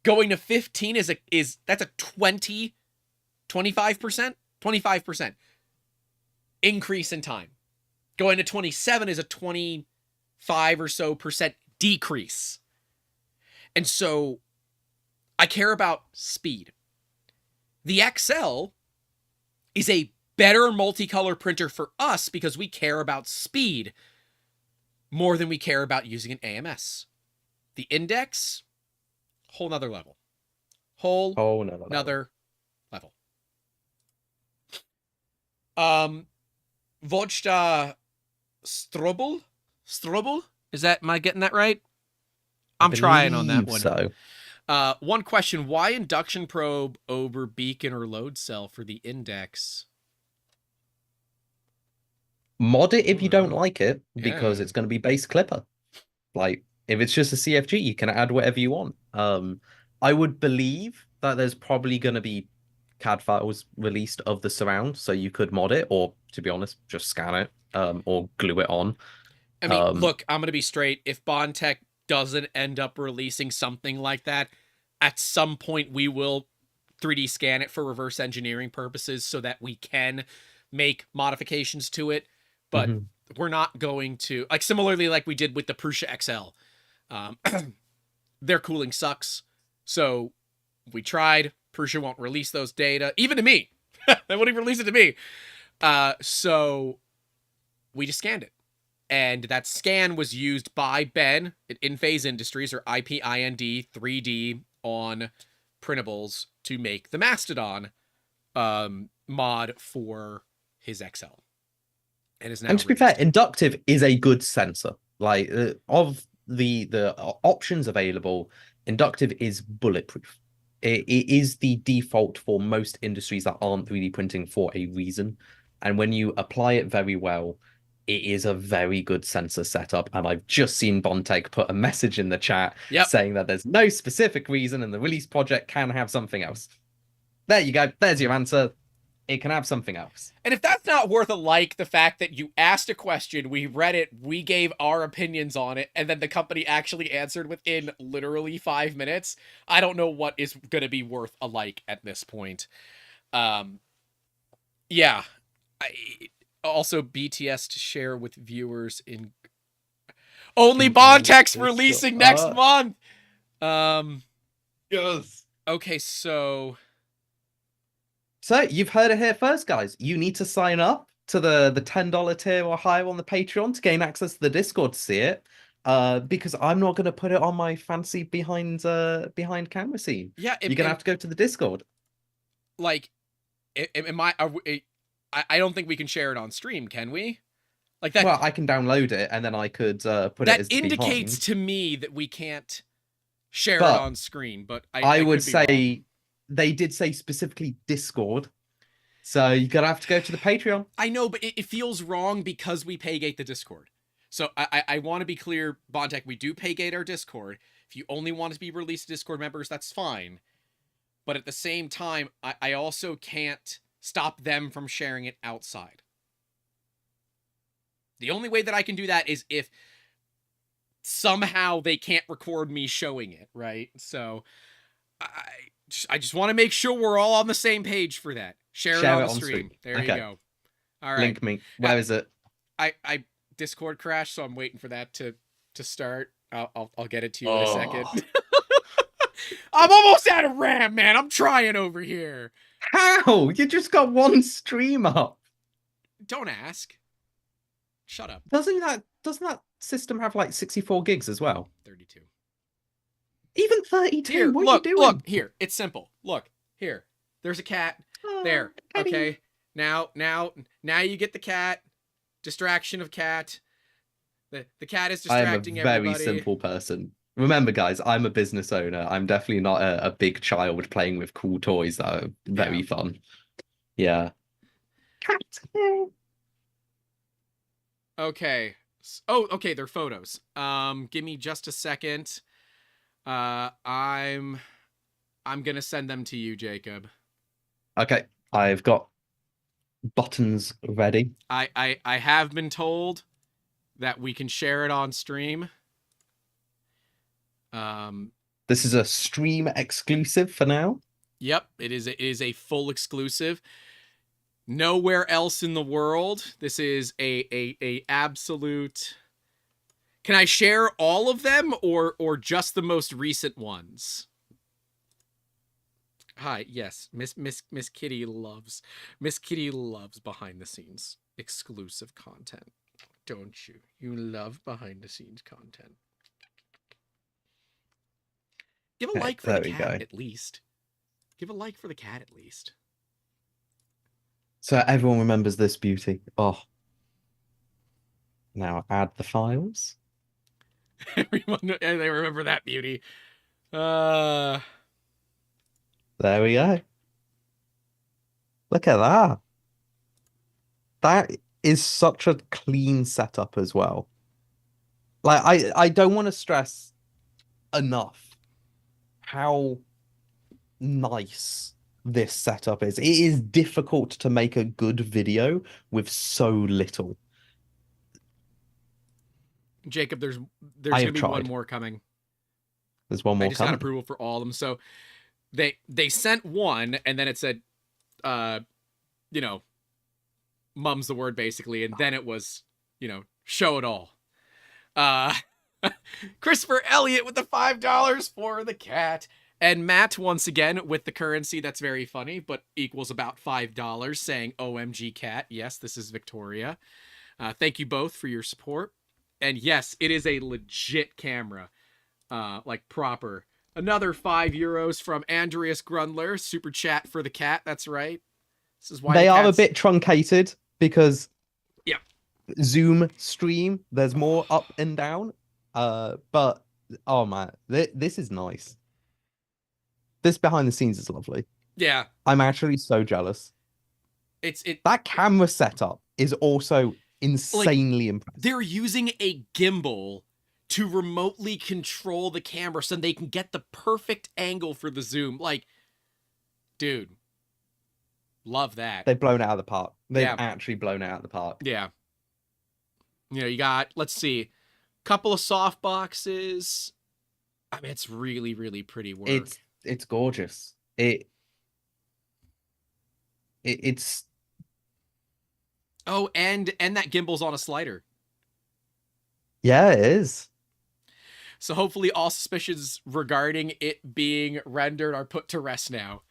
Going to 15 that's a 25%? 25% increase in time. Going to 27 is a 25 or so percent decrease. And so I care about speed. The XL is a better multicolor printer for us because we care about speed more than we care about using an AMS. The Index, whole nother level. Whole nother level. Vodsta Strobel? Am I getting that right? I'm trying on that one. So. One question, why induction probe over beacon or load cell for the Index? Mod it if you don't like it, because it's going to be base clipper. Like, if it's just a CFG, you can add whatever you want. I would believe that there's probably going to be CAD files released of the surround, so you could mod it, or, to be honest, just scan it, or glue it on. I mean, look, I'm going to be straight. If Bondtech doesn't end up releasing something like that, at some point we will 3D scan it for reverse engineering purposes so that we can make modifications to it. But we're not going to, like, similarly like we did with the Prusa XL. Their cooling sucks. So we tried. Prusa won't release those data, even to me. They won't even release it to me. So we just scanned it. And that scan was used by Ben at InPhase Industries, or IPIND 3D, on printables to make the Mastodon mod for his XL. And to be fair, inductive is a good sensor. Like, of the options available, inductive is bulletproof. It is the default for most industries that aren't 3D printing for a reason. And when you apply it very well, it is a very good sensor setup. And I've just seen Bondtech put a message in the chat saying that there's no specific reason and the release project can have something else. There you go. There's your answer. It can have something else. And if that's not worth a like, the fact that you asked a question, we read it, we gave our opinions on it, and then the company actually answered within literally 5 minutes, I don't know what is going to be worth a like at this point. Yeah. Also, BTS to share with viewers in... Only Bondtech's releasing next month! Yes. Okay, so you've heard it here first, guys. You need to sign up to the $10 tier or higher on the Patreon to gain access to the Discord to see it. Because I'm not going to put it on my fancy behind camera scene. Yeah, you're going to have to go to the Discord. Like, I don't think we can share it on stream, can we? Like that. Well, I can download it and then I could put it as that indicates to me that we can't share it on screen. But I would say they did say specifically Discord, so you're gonna have to go to the Patreon. I know, but it feels wrong because we paygate the Discord. So I want to be clear, Bondtech, we do paygate our Discord. If you only want to be released to Discord members, that's fine. But at the same time, I also can't stop them from sharing it outside. The only way that I can do that is if somehow they can't record me showing it, right? So I just want to make sure we're all on the same page for that. Share it on stream. There you go. All right. Link me. Where is it? I Discord crashed, so I'm waiting for that to start. I'll get it to you in a second. I'm almost out of RAM, man. I'm trying over here. How? You just got one stream up. Don't ask. Shut up. Doesn't that system have like 64 gigs as well? 32. Even 32. Here, what look, are you doing? look, here. It's simple. Look, here. There's a cat. There. Okay. Now you get the cat. Distraction of cat. The cat is distracting everybody. I'm a very simple person. Remember, guys, I'm a business owner. I'm definitely not a big child playing with cool toys that are very fun. Yeah. Okay. Oh, okay, they're photos. Give me just a second. I'm gonna send them to you, Jacob. Okay, I've got buttons ready. I have been told that we can share it on stream. This is a stream exclusive for now. Yep, it is a full exclusive. Nowhere else in the world. This is a absolute. Can I share all of them or just the most recent ones? Hi, yes, Miss Kitty loves behind the scenes exclusive content, don't you? You love behind the scenes content. Give a like for the cat at least. Give a like for the cat at least. So everyone remembers this beauty. Oh. Now add the files. Everyone, they remember that beauty. There we go. Look at that. That is such a clean setup as well. Like, I don't want to stress enough how nice this setup is. It is difficult to make a good video with so little. Jacob, there's gonna be one more coming. There's one more. I just got approval for all of them. So they sent one, and then it said, you know, mum's the word basically, and then it was, you know, show it all. Christopher Elliott with the $5 for the cat, and Matt once again with the currency that's very funny, but equals about $5, saying OMG cat. Yes, this is Victoria. Thank you both for your support. And yes, it is a legit camera, like proper. Another €5 from Andreas Grundler, super chat for the cat. That's right. This is why they are a bit truncated because Zoom stream. There's more up and down. But oh man, this is nice. This behind the scenes is lovely. Yeah, I'm actually so jealous. That camera setup is also insanely impressive. They're using a gimbal to remotely control the camera so they can get the perfect angle for the zoom. Like, dude, love that. They've blown it out of the park. They've actually blown it out of the park. Yeah. You know, you got, let's see, couple of soft boxes. I mean, it's really, really pretty work. It's gorgeous. It's oh, and that gimbal's on a slider. Yeah, it is. So hopefully all suspicions regarding it being rendered are put to rest now.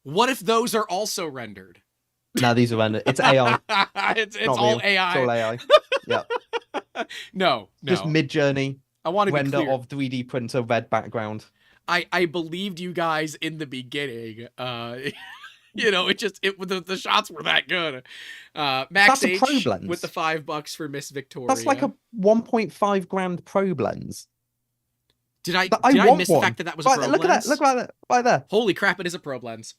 What if those are also rendered? No, these are rendered. It's AI. it's all real. AI. It's all AI. Yeah. No. Just Mid-Journey. I want to render be clear. of 3D printer red background. I believed you guys in the beginning. You know, the shots were that good. Max H with the $5 for Miss Victoria. That's like a 1.5 grand probe lens. Did I miss the fact that was a probe lens? Look at that! Look at that! Right there. Holy crap! It is a probe lens.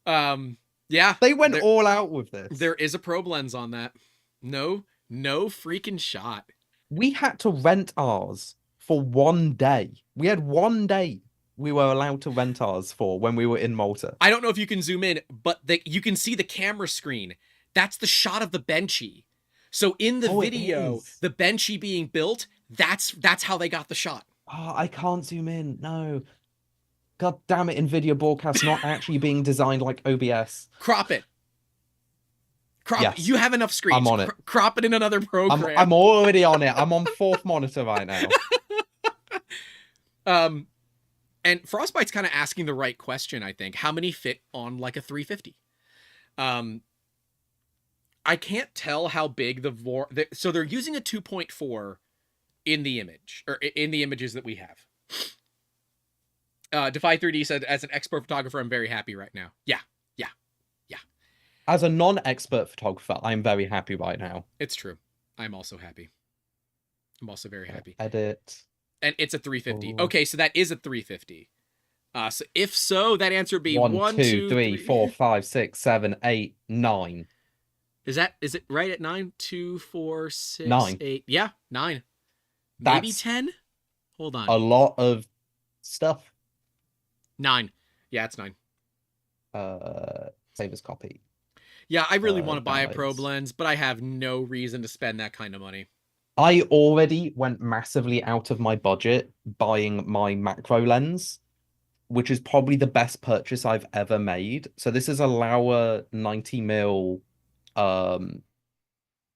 Yeah. They went all out with this. There is a probe lens on that. No freaking shot. We had to rent ours for 1 day. We had 1 day we were allowed to rent ours for when we were in Malta. I don't know if you can zoom in, but you can see the camera screen. That's the shot of the Benchy. So in the video, the Benchy being built, that's how they got the shot. Oh, I can't zoom in. No. God damn it, NVIDIA Broadcast not actually being designed like OBS. Crop it. Yes. You have enough screens. I'm on it. Crop it in another program. I'm already on it. I'm on 4th monitor right now. And Frostbite's kind of asking the right question, I think. How many fit on like a 350? I can't tell how big so they're using a 2.4 in the image, or in the images that we have. Defy 3D said, as an expert photographer, I'm very happy right now. Yeah. As a non-expert photographer, I'm very happy right now. It's true. I'm also happy. I'm also very happy. Edit. And it's a 350. Oh. Okay, so that is a 350. So if so, that answer would be 1, 2, 3, 4, 5, 6, 7, 8, 9. Is it right at 9? 2, 4, 6, 9. 8. Yeah, 9. Maybe That's 10? Hold on. a lot of stuff. 9. Yeah, it's 9. Save as copy. Yeah, I really want to buy a downloads. probe lens, but I have no reason to spend that kind of money. I already went massively out of my budget buying my macro lens, which is probably the best purchase I've ever made. So this is a Laowa 90mm f2.8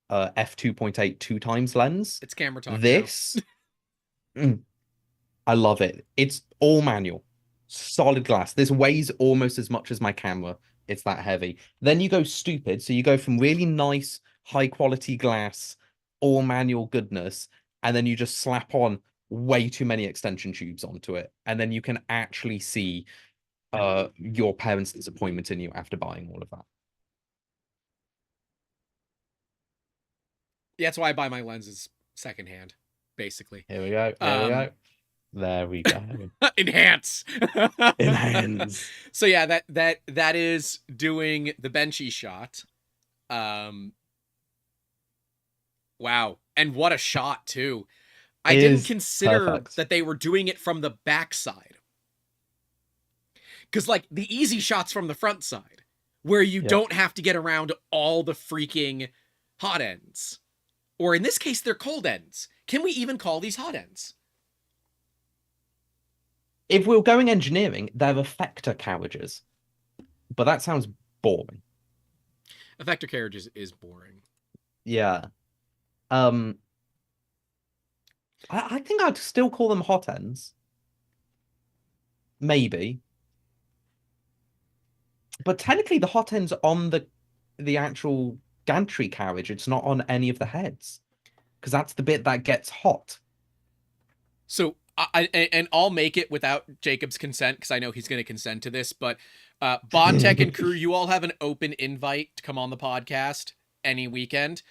2x lens. It's camera talk. This I love it. It's all manual, solid glass. This weighs almost as much as my camera. It's that heavy. Then you go stupid. So you go from really nice, high quality glass, all manual goodness, and then you just slap on way too many extension tubes onto it. And then you can actually see your parents' disappointment in you after buying all of that. Yeah, that's why I buy my lenses secondhand, basically. Here we go. There we go. There we go. Enhance. Enhance. So yeah, that is doing the benchy shot. Wow. And what a shot too. I didn't consider that they were doing it from the backside. Because like the easy shots from the front side, where you don't have to get around all the freaking hot ends. Or in this case, they're cold ends. Can we even call these hot ends? If we're going engineering, they're effector carriages. But that sounds boring. Effector carriages is boring. Yeah. I think I'd still call them hot ends. Maybe. But technically the hot end's on the actual gantry carriage. It's not on any of the heads. Because that's the bit that gets hot. So I'll make it without Jacob's consent, because I know he's going to consent to this, but Bondtech and crew, you all have an open invite to come on the podcast any weekend.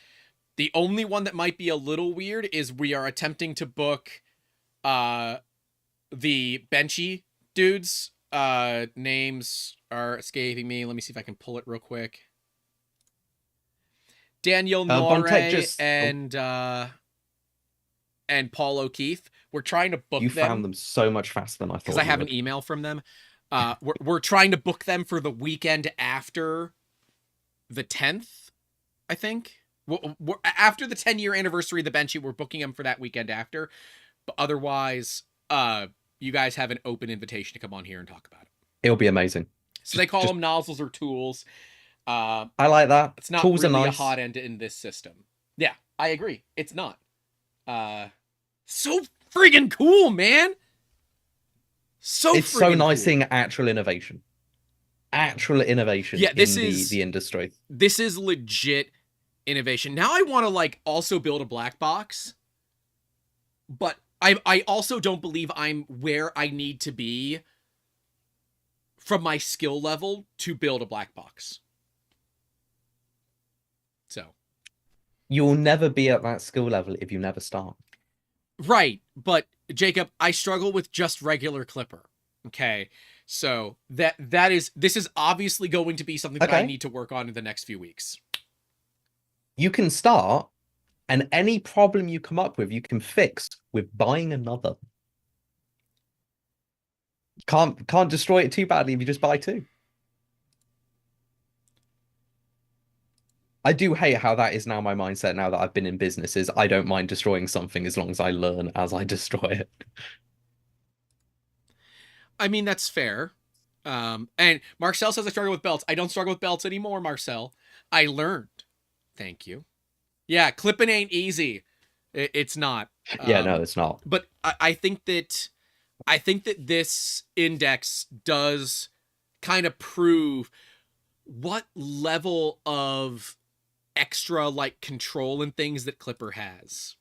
The only one that might be a little weird is we are attempting to book the benchy dudes. Names are escaping me. Let me see if I can pull it real quick. Daniel Norrie and Paul O'Keefe. We're trying to book them. You found them so much faster than I thought. Because I have an email from them. We're trying to book them for the weekend after the 10th, I think. After the 10-year anniversary of the Benchy, we're booking them for that weekend after. But otherwise, you guys have an open invitation to come on here and talk about it. It'll be amazing. So they call them nozzles or tools. I like that. It's not tools really are nice. a hot end in this system. Yeah, I agree. It's not. So friggin' cool, man. It's so nice cool. seeing actual innovation. Actual innovation in the industry. This is legit innovation. Now I want to like also build a black box. But I also don't believe I'm where I need to be from my skill level to build a black box. So you'll never be at that skill level if you never start. Right, but Jacob, I struggle with just regular clipper. Okay, so this is obviously going to be something that I need to work on in the next few weeks. You can start, and any problem you come up with, you can fix with buying another. Can't destroy it too badly if you just buy two. I do hate how that is now my mindset now that I've been in businesses. I don't mind destroying something as long as I learn as I destroy it. I mean, that's fair. And Marcel says I struggle with belts. I don't struggle with belts anymore, Marcel. I learned. Thank you. Yeah, clipping ain't easy. It's not. Yeah, no, it's not. But I think that I think that this index does kind of prove what level of extra like control and things that Clipper has.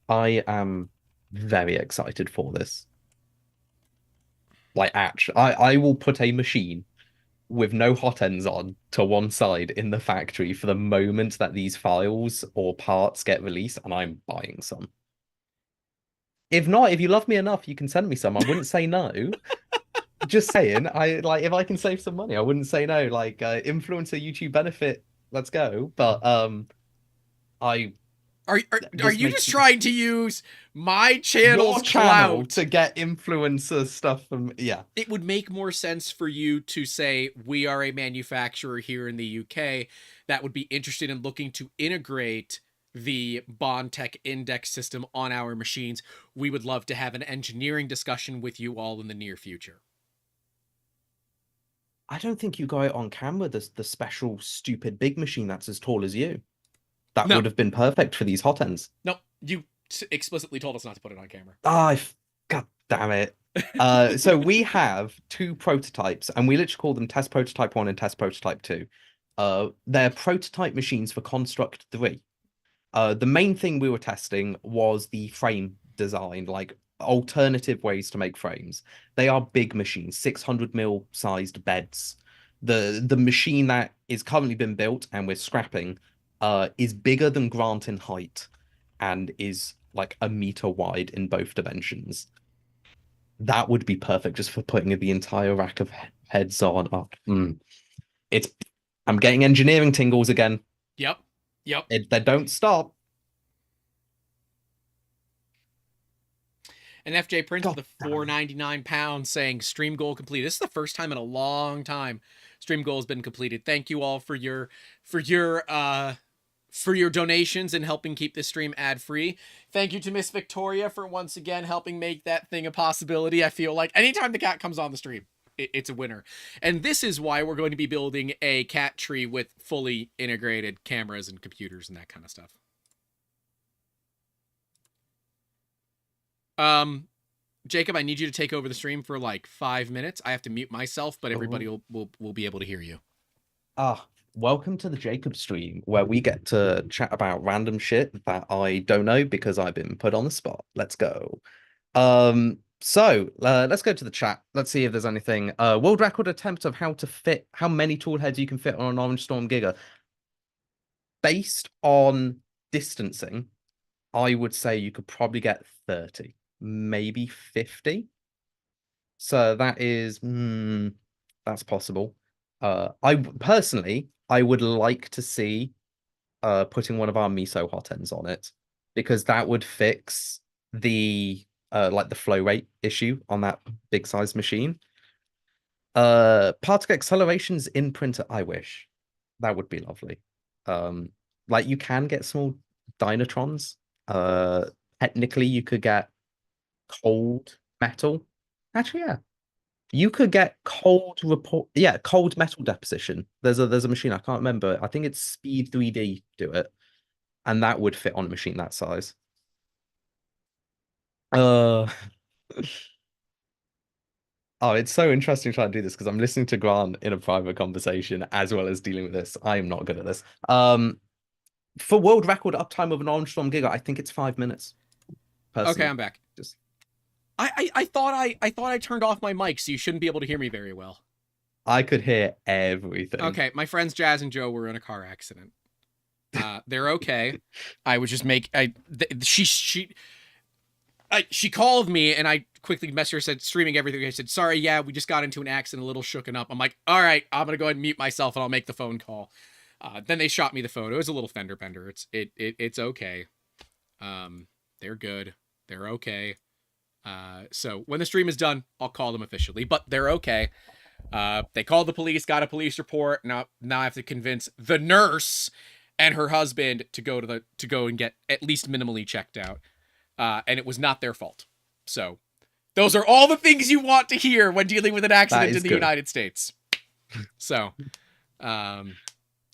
I am very excited for this. Like, actually, I will put a machine with no hot ends on to one side in the factory for the moment that these files or parts get released, and I'm buying some. If not, if you love me enough, you can send me some. I wouldn't say no. Just saying, I like if I can save some money, I wouldn't say no. Like influencer YouTube benefit, let's go. But I Are this you makes just trying to use my channel's your channel clout? to get influencer stuff from yeah. It would make more sense for you to say we are a manufacturer here in the UK that would be interested in looking to integrate the Bondtech Index system on our machines. We would love to have an engineering discussion with you all in the near future. I don't think you got it on camera, the special stupid big machine that's as tall as you. That No, would have been perfect for these hot ends. no, you explicitly told us not to put it on camera. Ah, God damn it. So we have two prototypes, and we literally call them test prototype 1 and test prototype 2. They're prototype machines for Construct 3. The main thing we were testing was the frame design, like alternative ways to make frames. They are big machines, 600 mil sized beds. The machine that is currently been built and we're scrapping is bigger than Grant in height and is like a meter wide in both dimensions. That would be perfect just for putting the entire rack of heads on. It's I'm getting engineering tingles again. Yep. Yep. They don't stop. And FJ Prince God with the £4.99 saying stream goal completed. This is the first time in a long time stream goal has been completed. Thank you all for your donations and helping keep this stream ad free. Thank you to Miss Victoria for once again helping make that thing a possibility. I feel like anytime the cat comes on the stream, it's a winner. And this is why we're going to be building a cat tree with fully integrated cameras and computers and that kind of stuff. Jacob, I need you to take over the stream for like 5 minutes. I have to mute myself, but everybody will be able to hear you. Welcome to the Jacob stream, where we get to chat about random shit that I don't know because I've been put on the spot. Let's go. Let's go to the chat. Let's see if there's anything. World record attempt of how many tool heads you can fit on an Orange Storm Giga. Based on distancing, I would say you could probably get 30, maybe 50. So that is that's possible. I personally would like to see putting one of our miso hot ends on it, because that would fix the like the flow rate issue on that big size machine. Particle accelerations in printer, I wish. That would be lovely. Like you can get small dynatrons. Technically you could get cold metal. Actually, yeah. You could get cold metal deposition. There's a machine, I can't remember. I think it's Speed 3D do it. And that would fit on a machine that size. Oh, it's so interesting trying to do this because I'm listening to Grant in a private conversation as well as dealing with this. I am not good at this. For world record uptime of an Orange Storm Giga, I think it's 5 minutes. Personally. Okay, I'm back. Just I thought I turned off my mic, so you shouldn't be able to hear me very well. I could hear everything. Okay, my friends Jazz and Joe were in a car accident. They're okay. I would just she called me and I quickly messaged her, said streaming everything. I said, sorry, yeah, we just got into an accident, a little shooken up. I'm like, all right, I'm gonna go ahead and mute myself and I'll make the phone call. Then they shot me the photo. It was a little fender bender. It's okay. They're good. They're okay. So when the stream is done, I'll call them officially, but they're okay. They called the police, got a police report. Now I have to convince the nurse and her husband to go and get at least minimally checked out. And it was not their fault. So those are all the things you want to hear when dealing with an accident in the United States. So,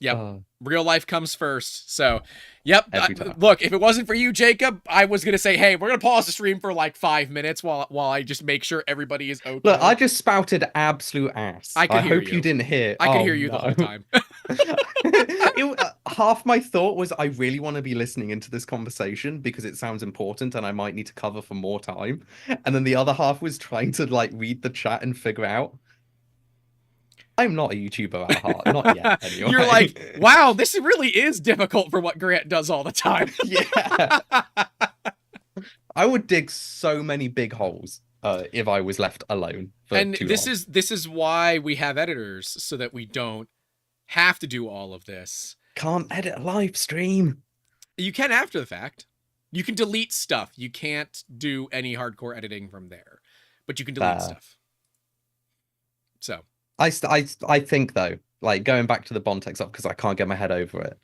Yep. Uh, Real life comes first. So, yep. every time. Look, if it wasn't for you, Jacob, I was going to say, hey, we're going to pause the stream for like 5 minutes while I just make sure everybody is okay. Look, I just spouted absolute ass. I could hear hope you. you didn't hear. I could Oh, hear you no. the whole time. Half my thought was I really want to be listening into this conversation because it sounds important and I might need to cover for more time. And then the other half was trying to like read the chat and figure out. I'm not a YouTuber at heart, not yet. Anyway. You're like, wow, this really is difficult for what Grant does all the time. Yeah. I would dig so many big holes if I was left alone. And this is why we have editors, so that we don't have to do all of this. Can't edit a live stream. You can after the fact. You can delete stuff. You can't do any hardcore editing from there, but you can delete stuff. So I think though, like going back to the Bondtech stuff because I can't get my head over it.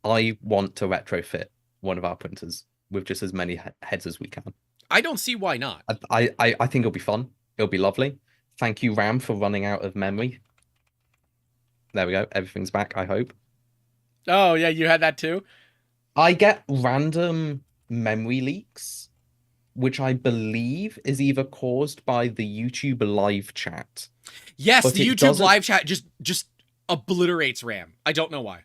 I want to retrofit one of our printers with just as many heads as we can. I don't see why not. I think it'll be fun. It'll be lovely. Thank you, RAM, for running out of memory. There we go. Everything's back, I hope. Oh, yeah, you had that too? I get random memory leaks, which I believe is either caused by the YouTube live chat. Yes, the YouTube live chat just obliterates RAM. I don't know why.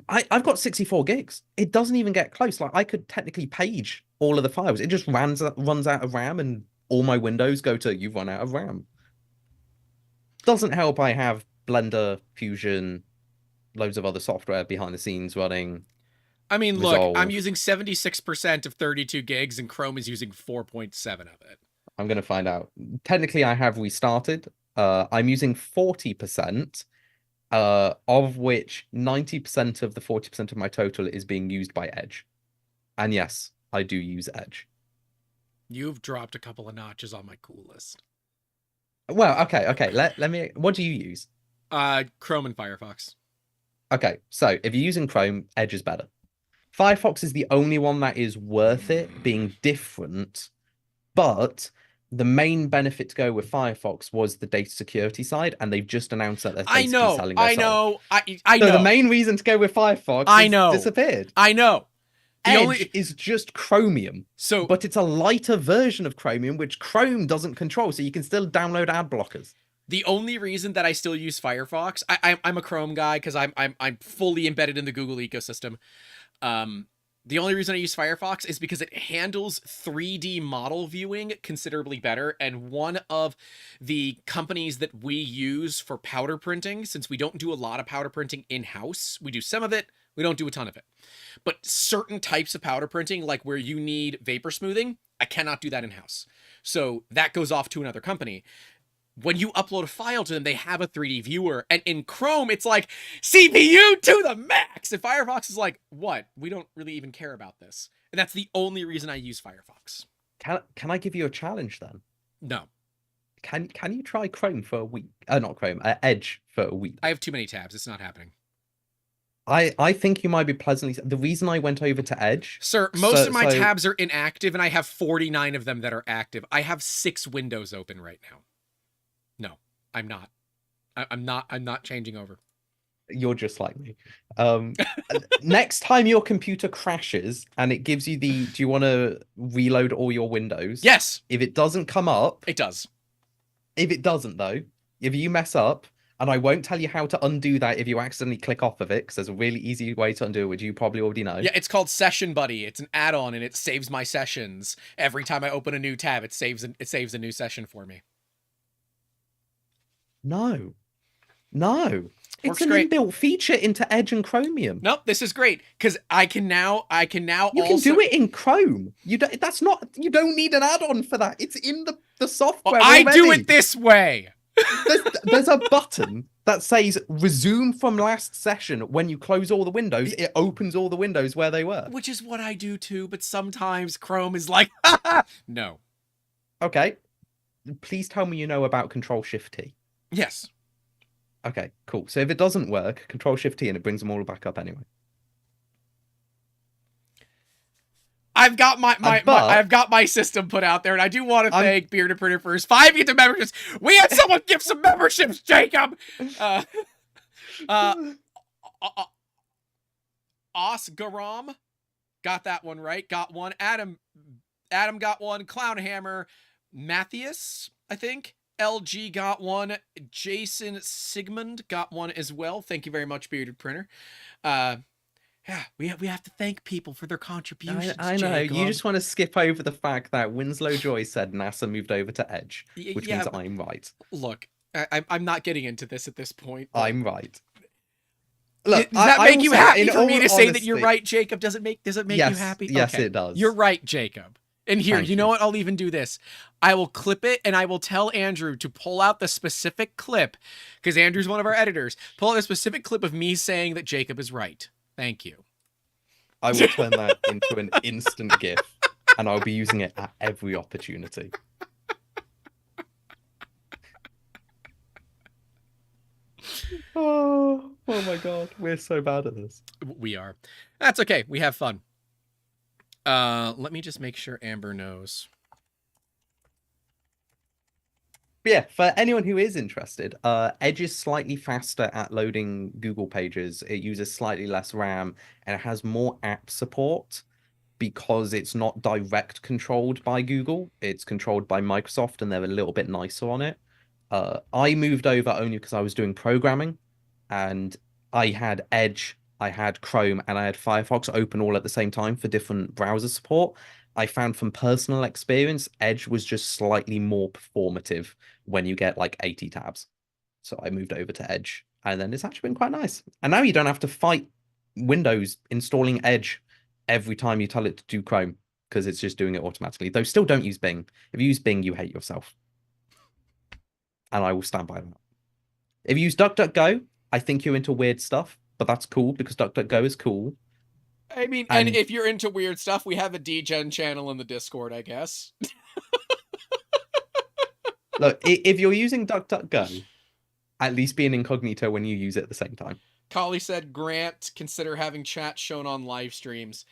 I've got 64 gigs. It doesn't even get close. Like I could technically page all of the files. It just runs out of RAM and all my windows go to you've run out of RAM. Doesn't help I have Blender, Fusion, loads of other software behind the scenes running. I mean, look, I'm using 76% of 32 gigs and Chrome is using 4.7 of it. I'm going to find out. Technically, I have restarted. I'm using 40%, of which 90% of the 40% of my total is being used by Edge. And yes, I do use Edge. You've dropped a couple of notches on my cool list. Well, okay. Let me. What do you use? Chrome and Firefox. Okay, so if you're using Chrome, Edge is better. Firefox is the only one that is worth it being different, but the main benefit to go with Firefox was the data security side, and they've just announced that they're basically selling their soul. I know. So the main reason to go with Firefox disappeared. I know. Edge is just Chromium, but it's a lighter version of Chromium, which Chrome doesn't control, so you can still download ad blockers. The only reason that I still use Firefox, I'm a Chrome guy because I'm fully embedded in the Google ecosystem. The only reason I use Firefox is because it handles 3D model viewing considerably better. And one of the companies that we use for powder printing, since we don't do a lot of powder printing in-house, we do some of it, we don't do a ton of it. But certain types of powder printing, like where you need vapor smoothing, I cannot do that in-house. So that goes off to another company. When you upload a file to them, they have a 3D viewer. And in Chrome, it's like, CPU to the max! And Firefox is like, what? We don't really even care about this. And that's the only reason I use Firefox. Can I give you a challenge then? No. Can you try Chrome for a week? Not Chrome, Edge for a week. I have too many tabs. It's not happening. I think you might be pleasantly... The reason I went over to Edge... Sir, most of my tabs are inactive, and I have 49 of them that are active. I have 6 windows open right now. No, I'm not. I'm not changing over. You're just like me. Next time your computer crashes and it gives you do you want to reload all your windows? Yes. If it doesn't come up... It does. If it doesn't, though, if you mess up, and I won't tell you how to undo that if you accidentally click off of it, because there's a really easy way to undo it, which you probably already know. Yeah, it's called Session Buddy. It's an add-on, and it saves my sessions. Every time I open a new tab, it saves a new session for me. No. It's an inbuilt feature into Edge and Chromium. Nope, this is great because I can now you can do it in Chrome. You don't need an add-on for that. It's in the software. I do it this way. There's a button that says resume from last session. When you close all the windows, it opens all the windows where they were. Which is what I do too, but sometimes Chrome is like, no. Okay. Please tell me you know about Control-Shift-T. Yes. Okay, cool. So if it doesn't work, Control-Shift-T and it brings them all back up anyway. I've got I've got my system put out there, and I do want to thank Bearded Printer for his 5 years of memberships. We had someone give some memberships, Jacob. Osgaram got that one right. Got one. Adam got one. Clownhammer. Matthias, I think. LG got one. Jason Sigmund got one as well. Thank you very much, Bearded Printer. Yeah, we have to thank people for their contributions. I know. Jacob. You just want to skip over the fact that Winslow Joy said NASA moved over to Edge, which means I'm right. Look, I'm not getting into this at this point. I'm right. Look, does that make you happy for me to say that you're right, Jacob? Does it make you happy? Yes, okay. It does. You're right, Jacob. And here, Thank you know what? I'll even do this. I will clip it and I will tell Andrew to pull out the specific clip, because Andrew's one of our editors. Pull out a specific clip of me saying that Jacob is right. Thank you. I will turn that into an instant GIF, and I'll be using it at every opportunity. Oh my god, we're so bad at this. We are. That's okay. We have fun. Let me just make sure Amber knows. But yeah, for anyone who is interested, Edge is slightly faster at loading Google pages. It uses slightly less RAM, and it has more app support because it's not direct controlled by Google. It's controlled by Microsoft, and they're a little bit nicer on it. I moved over only because I was doing programming, and I had Edge, I had Chrome, and I had Firefox open all at the same time for different browser support. I found from personal experience, Edge was just slightly more performative when you get like 80 tabs. So I moved over to Edge, and then it's actually been quite nice. And now you don't have to fight Windows installing Edge every time you tell it to do Chrome, because it's just doing it automatically. Though still don't use Bing. If you use Bing, you hate yourself. And I will stand by that. If you use DuckDuckGo, I think you're into weird stuff, but that's cool because DuckDuckGo is cool. I mean, and if you're into weird stuff, we have a DGen channel in the Discord, I guess. Look, if you're using DuckDuckGo, at least be an incognito when you use it at the same time. Collie said, Grant, consider having chat shown on live streams.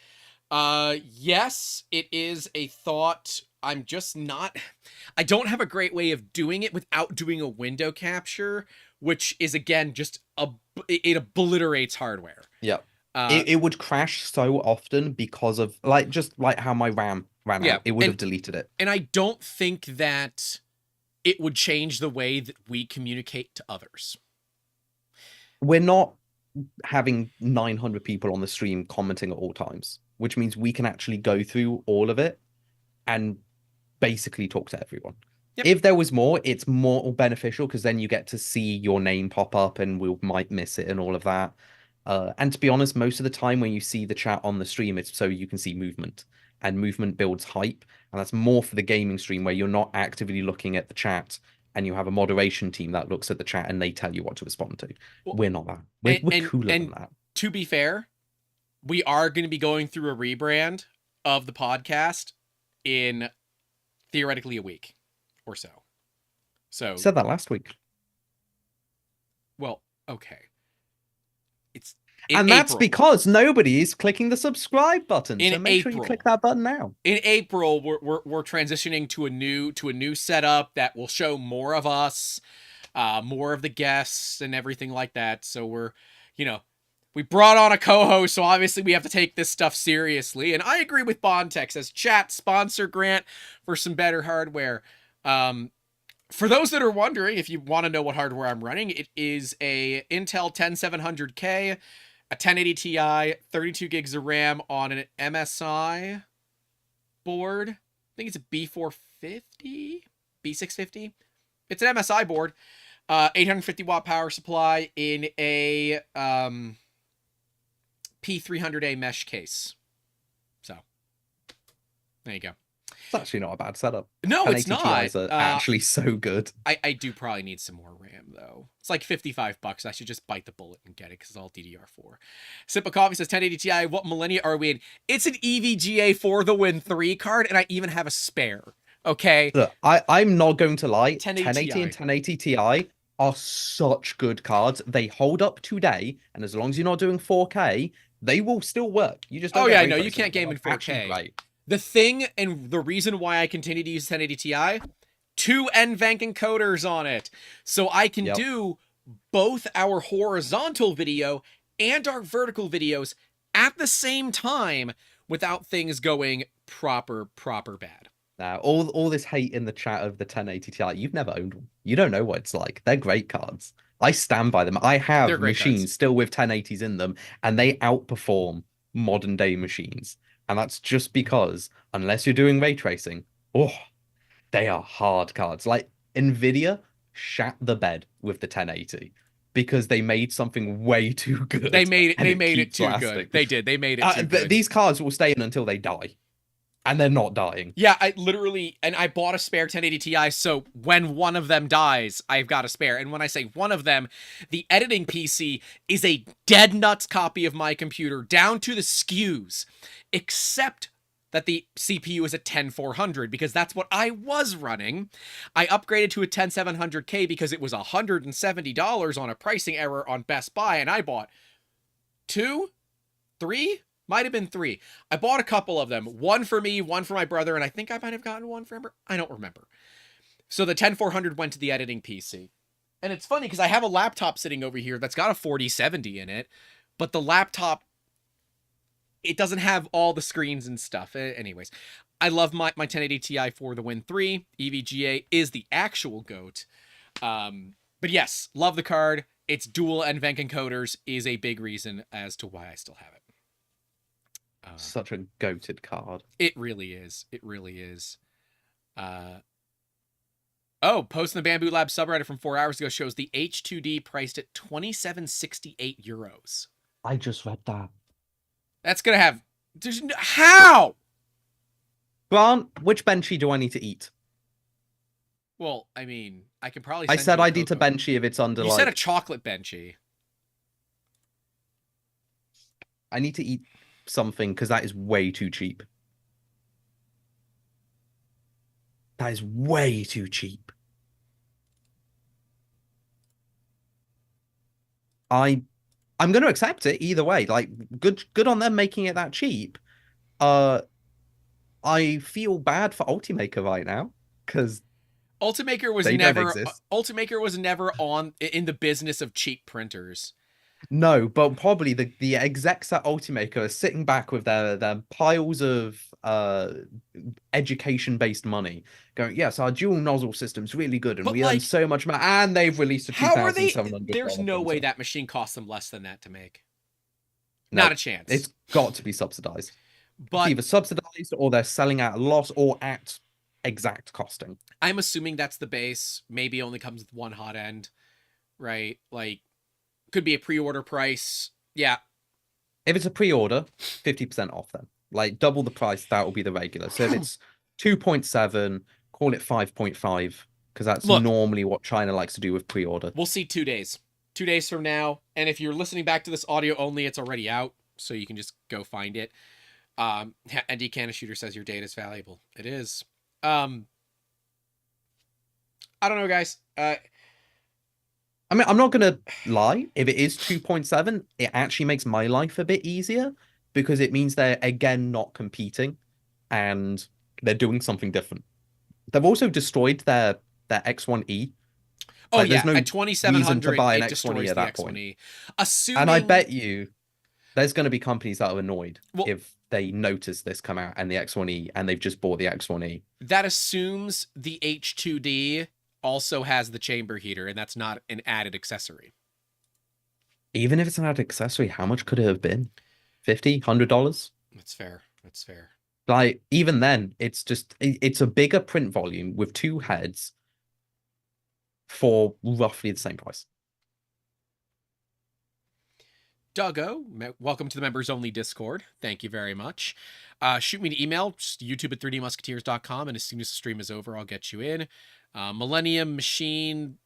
Yes, it is a thought. I'm just not... I don't have a great way of doing it without doing a window capture, which is, again, just... it obliterates hardware. Yeah. It would crash so often because of, like, just like how my RAM ran out. It would have deleted it. And I don't think that it would change the way that we communicate to others. We're not having 900 people on the stream commenting at all times, which means we can actually go through all of it and basically talk to everyone. Yep. If there was more, it's more beneficial because then you get to see your name pop up and we might miss it and all of that. And to be honest, most of the time when you see the chat on the stream, it's so you can see movement, and movement builds hype. And that's more for the gaming stream where you're not actively looking at the chat and you have a moderation team that looks at the chat and they tell you what to respond to. Well, we're not that. We're cooler than that. To be fair, we are going to be going through a rebrand of the podcast in theoretically a week or so. So said that last week. Well, okay. It's and that's April. Because nobody is clicking the subscribe button. So make sure you click that button now. In April, we're transitioning to a new setup that will show more of us, more of the guests and everything like that. So we brought on a co-host, so obviously we have to take this stuff seriously. And I agree with Bondtech, says chat sponsor Grant for some better hardware. For those that are wondering, if you want to know what hardware I'm running, it is a Intel 10700K, a 1080 Ti, 32 gigs of RAM on an MSI board. I think it's a B450, B650. It's an MSI board. 850 watt power supply in a P300A mesh case. So, there you go. It's actually not a bad setup. No, it's not. Ti's are actually so good. I do probably need some more RAM, though. It's like $55. I should just bite the bullet and get it, because it's all DDR4. Sip of Coffee says, 1080 Ti, what millennia are we in? It's an EVGA for the Win 3 card, and I even have a spare. Okay? Look, I'm not going to lie. 1080 and 1080 Ti are such good cards. They hold up today, and as long as you're not doing 4K, they will still work. You just don't I know. You can't game in 4K. Right. The thing, and the reason why I continue to use 1080 Ti, 2 NVENC encoders on it. So I can do both our horizontal video and our vertical videos at the same time without things going proper bad. Now, all this hate in the chat of the 1080 Ti, you've never owned one. You don't know what it's like. They're great cards. I stand by them. I They're have great machines cards. still with 1080s in them, and they outperform modern day machines. And that's just because, unless you're doing ray tracing, oh, they are hard cards. Like Nvidia shat the bed with the 1080 because they made something way too They good, made it. and They it made it keeps too lasting. good. They did. They made it too good. These cards will stay in until they die, and they're not dying. Yeah, I literally, and I bought a spare 1080 Ti, so when one of them dies, I've got a spare. And when I say one of them, the editing PC is a dead nuts copy of my computer, down to the SKUs, except that the CPU is a 10400 because that's what I was running. I upgraded to a 10700K because it was $170 on a pricing error on Best Buy, and I bought 2, 3, might have been 3. I bought a couple of them. One for me, one for my brother, and I think I might have gotten one for Amber. I don't remember. So the 10400 went to the editing PC. And it's funny because I have a laptop sitting over here that's got a 4070 in it, but the laptop, it doesn't have all the screens and stuff. Anyways, I love my 1080 Ti for the Win 3. EVGA is the actual GOAT. But yes, love the card. Its dual NVENC encoders is a big reason as to why I still have it. Such a goated card. It really is. It really is. Oh, Post in the Bamboo Lab subreddit from 4 hours ago shows the H2D priced at 2768 euros. I just read that. That's gonna have. There's no, how? Grant, which benchy do I need to eat? Well, I mean, I can probably. I Send said you a I need to cocoa. benchy if it's under You like. said a chocolate benchy. I need to eat something because that is way too cheap. That is way too cheap. I'm going to accept it either way. Like good on them making it that cheap. I feel bad for Ultimaker right now because Ultimaker was they don't never. exist. Ultimaker was never in the business of cheap printers. No, but probably the execs at Ultimaker are sitting back with their piles of education-based money, going, yes, our dual nozzle system's really good, and But, we earn so much money, and they've released a How are they? $2,700 There's no way printer. that machine costs them less than that to make. No, Not a chance. It's got to be subsidized. But It's either subsidized or they're selling at a loss or at exact costing. I'm assuming that's the base. Maybe only comes with one hot end, right? Like, could be a pre-order price. Yeah. If it's a pre-order, 50% off then. Like double the price, that will be the regular. So if it's 2.7, call it 5.5, because that's normally what China likes to do with pre-order. We'll see 2 days. 2 days from now. And if you're listening back to this audio only, it's already out. So you can just go find it. ND Cannon Shooter says your data is valuable. It is. I don't know, guys. I mean, I'm not going to lie. If it is 2.7, it actually makes my life a bit easier because it means they're, again, not competing and they're doing something different. They've also destroyed their X1E. Oh, like, yeah. There's no at 2700, to buy an it destroys X1E at the that X1E. point. Assuming... And I bet you there's going to be companies that are annoyed well, if they notice this come out and the X1E and they've just bought the X1E. That assumes the H2D also has the chamber heater, and that's not an added accessory. Even if it's an added accessory, how much could it have been? $50, $100? That's fair. That's fair. Like, even then, it's a bigger print volume with two heads for roughly the same price. Duggo, welcome to the members only Discord. Thank you very much. Shoot me an email, just youtube@3dmusketeers.com, and as soon as the stream is over, I'll get you in. Millennium Machine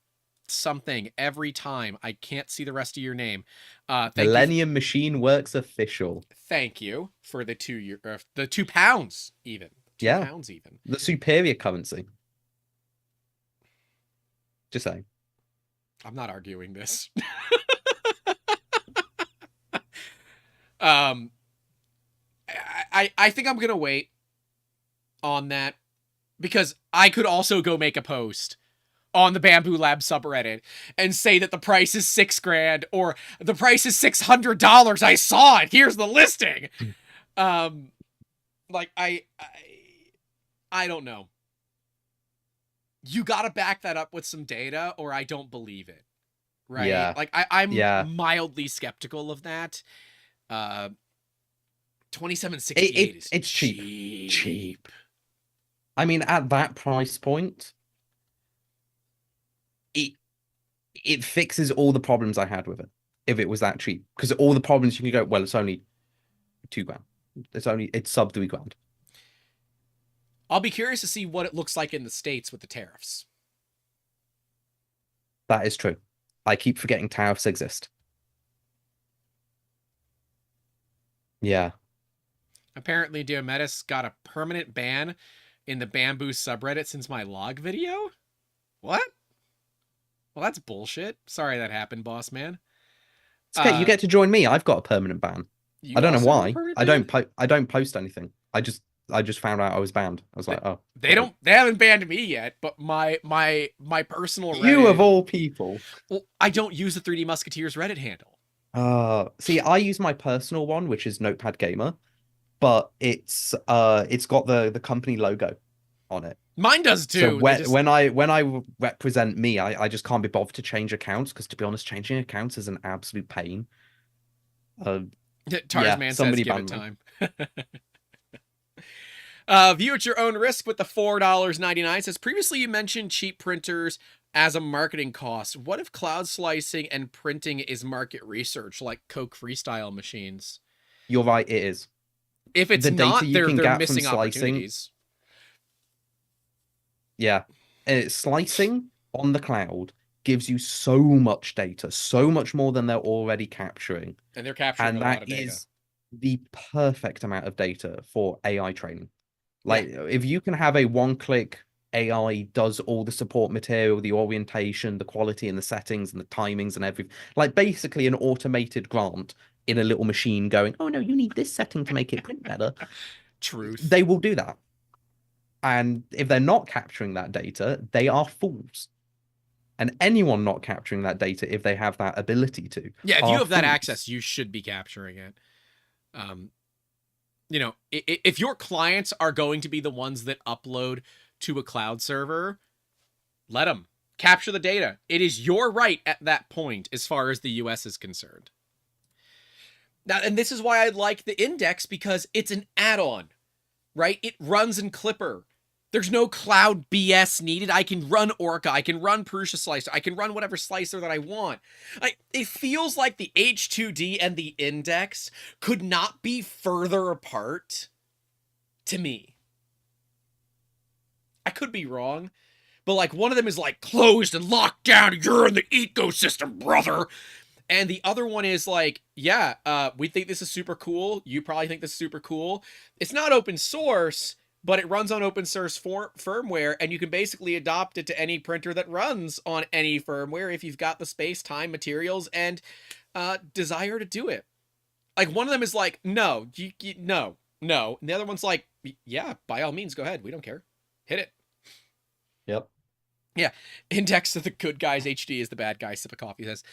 something every time. I can't see the rest of your name. Millennium Machine Works official. Thank you for the £2 even. £2 even. The superior currency. Just saying. I'm not arguing this. I think I'm gonna wait on that because I could also go make a post on the Bamboo Lab subreddit and say that the price is $6,000 or the price is $600. I saw it. Here's the listing. Like I don't know. You got to back that up with some data or I don't believe it. Right? Yeah. Like I'm Yeah. mildly skeptical of that. 2768 is it's cheap. I mean, at that price point, it fixes all the problems I had with it if it was that cheap. Because all the problems you can go, well, it's only $2,000. It's sub $3,000. I'll be curious to see what it looks like in the States with the tariffs. That is true. I keep forgetting tariffs exist. Yeah. Apparently, Diomedes got a permanent ban in the Bamboo subreddit since my log video? What? Well, that's bullshit. Sorry that happened, boss man. It's okay. You get to join me. I've got a permanent ban. I don't know why. I don't post anything. I just found out I was banned. I was like, oh. They haven't banned me yet, but my personal Reddit, you of all people. Well, I don't use the 3D Musketeers Reddit handle. See, I use my personal one, which is Notepad Gamer, but it's got the company logo on it. Mine does too. So when I represent me, I just can't be bothered to change accounts because, to be honest, changing accounts is an absolute pain. Tarzman says give it time. View at your own risk with the $4.99 says, previously you mentioned cheap printers as a marketing cost. What if cloud slicing and printing is market research like Coke Freestyle machines? You're right, it is. If it's not, they're missing opportunities. Yeah. Slicing on the cloud gives you so much data, so much more than they're already capturing. And they're capturing a lot of data. And that is the perfect amount of data for AI training. Like, if you can have a one-click AI does all the support material, the orientation, the quality and the settings and the timings and everything, like basically an automated grant in a little machine going, oh no, you need this setting to make it print better. Truth. They will do that. And if they're not capturing that data, they are fools. And anyone not capturing that data, if they have that ability to. Yeah, if you have that access, you should be capturing it. You know, if your clients are going to be the ones that upload to a cloud server, let them capture the data. It is your right at that point as far as the US is concerned. Now, and this is why I like the Index, because it's an add-on, right? It runs in Clipper. There's no cloud BS needed. I can run Orca. I can run Prusa Slicer. I can run whatever slicer that I want. It feels like the H2D and the Index could not be further apart to me. I could be wrong, but like one of them is like closed and locked down. You're in the ecosystem, brother. And the other one is like, yeah, we think this is super cool. You probably think this is super cool. It's not open source, but it runs on open source firmware, and you can basically adopt it to any printer that runs on any firmware if you've got the space, time, materials, and desire to do it. Like, one of them is like, no. And the other one's like, yeah, by all means, go ahead. We don't care. Hit it. Yep. Yeah. Index of the good guys, HD is the bad guy, sip of coffee says.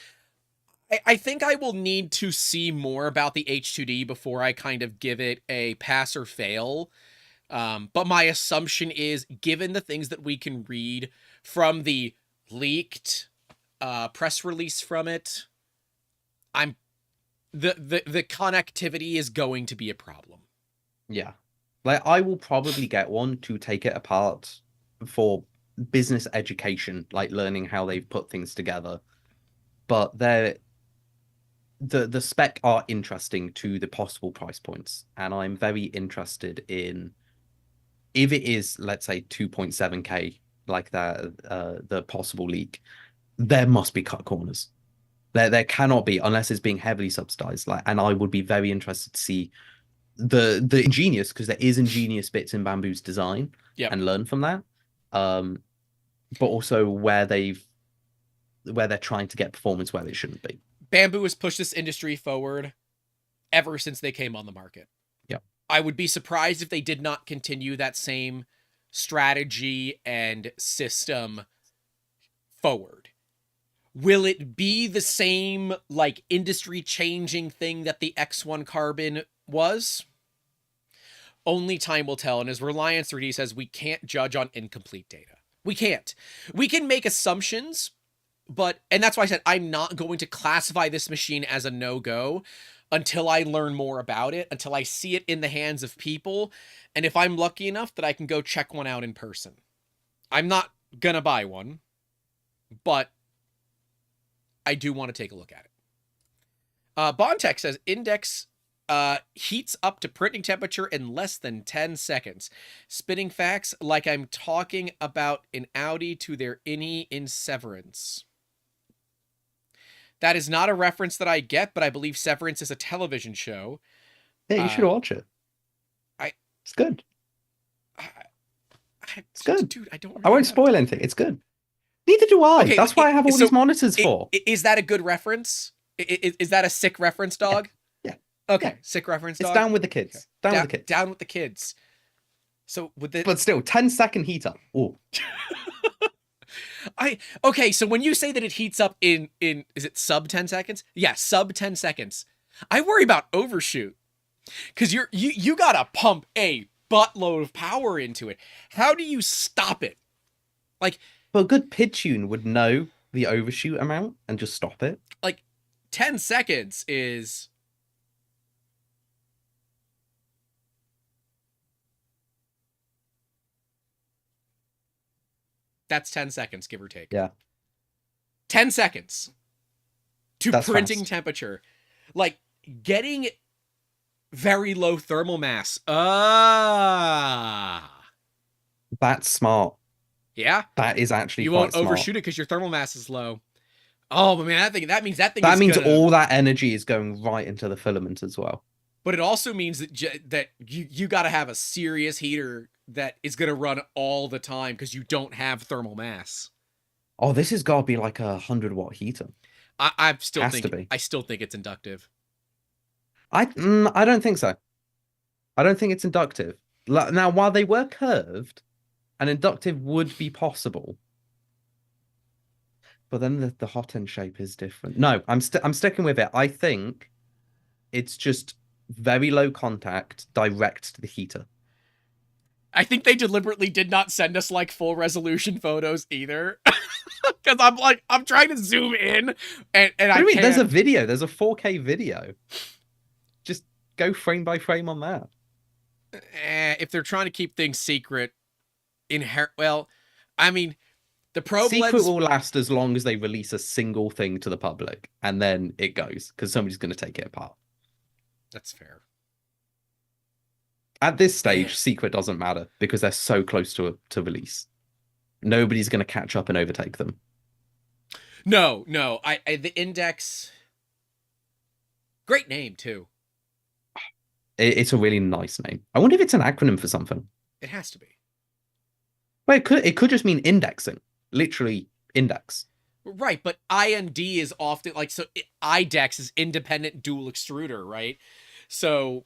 I think I will need to see more about the H2D before I kind of give it a pass or fail. But my assumption is, given the things that we can read from the leaked press release from it, the connectivity is going to be a problem. Yeah. Like, I will probably get one to take it apart for business education, like learning how they've put things together. But the spec are interesting to the possible price points, and I'm very interested in, if it is, let's say, 2.7K, like that, the possible leak, there must be cut corners. There cannot be, unless it's being heavily subsidized. Like, and I would be very interested to see the ingenious, because there is ingenious bits in Bamboo's design, and learn from that. But also where they're trying to get performance where they shouldn't be. Bamboo has pushed this industry forward ever since they came on the market. Yep. I would be surprised if they did not continue that same strategy and system forward? Will it be the same, like, industry-changing thing that the X1 Carbon was? Only time will tell, and as Reliance 3D says, we can't judge on incomplete data. We can't. We can make assumptions, and that's why I said I'm not going to classify this machine as a no-go until I learn more about it, until I see it in the hands of people, and if I'm lucky enough that I can go check one out in person. I'm not gonna buy one, but I do want to take a look at it. Bondtech says Index heats up to printing temperature in less than 10 seconds. Spitting facts like I'm talking about an Audi to their innie in Severance. That is not a reference that I get, but I believe Severance is a television show. Yeah, you should watch it. It's good. It's good. Dude, I don't really I won't spoil anything. It's good. Neither do I. Okay, that's why I have all these monitors for. Is that a good reference? Is that a sick reference, dog? Yeah. Okay, yeah. Sick reference, dog. It's down with the kids. Okay. Down with the kids. Down with the kids. So with the But still, 10-second heat up. Oh. Okay, so when you say that it heats up in is it sub 10 seconds? Yeah, sub 10 seconds. I worry about overshoot. Cuz you got to pump a buttload of power into it. How do you stop it? Like, but a good pitch tune would know the overshoot amount and just stop it. Like 10 seconds is that's 10 seconds, give or take. Yeah. 10 seconds to that's printing fast. temperature. Like getting very low thermal mass. That's smart. Yeah. That is actually you quite won't smart. Overshoot it because your thermal mass is low. Oh, but man, that means all that energy is going right into the filament as well. But it also means that you got to have a serious heater that is going to run all the time because you don't have thermal mass. Oh, this has got to be like 100-watt heater. I still think it's inductive. I don't think so. I don't think it's inductive. Now, while they were curved, an inductive would be possible. But then the hot end shape is different. No, I'm sticking with it. I think it's just very low contact direct to the heater. I think they deliberately did not send us like full resolution photos either. Because I'm trying to zoom in and I mean, there's a video. There's a 4K video. Just go frame by frame on that. If they're trying to keep things secret, well, I mean, the probe secret will last as long as they release a single thing to the public, and then it goes because somebody's going to take it apart. That's fair. At this stage, secret doesn't matter because they're so close to release. Nobody's going to catch up and overtake them. No. The Index, great name too. It's a really nice name. I wonder if it's an acronym for something. It has to be. Well, it could just mean indexing. Literally index. Right, but IND is often like, so INDX is independent dual extruder, right? So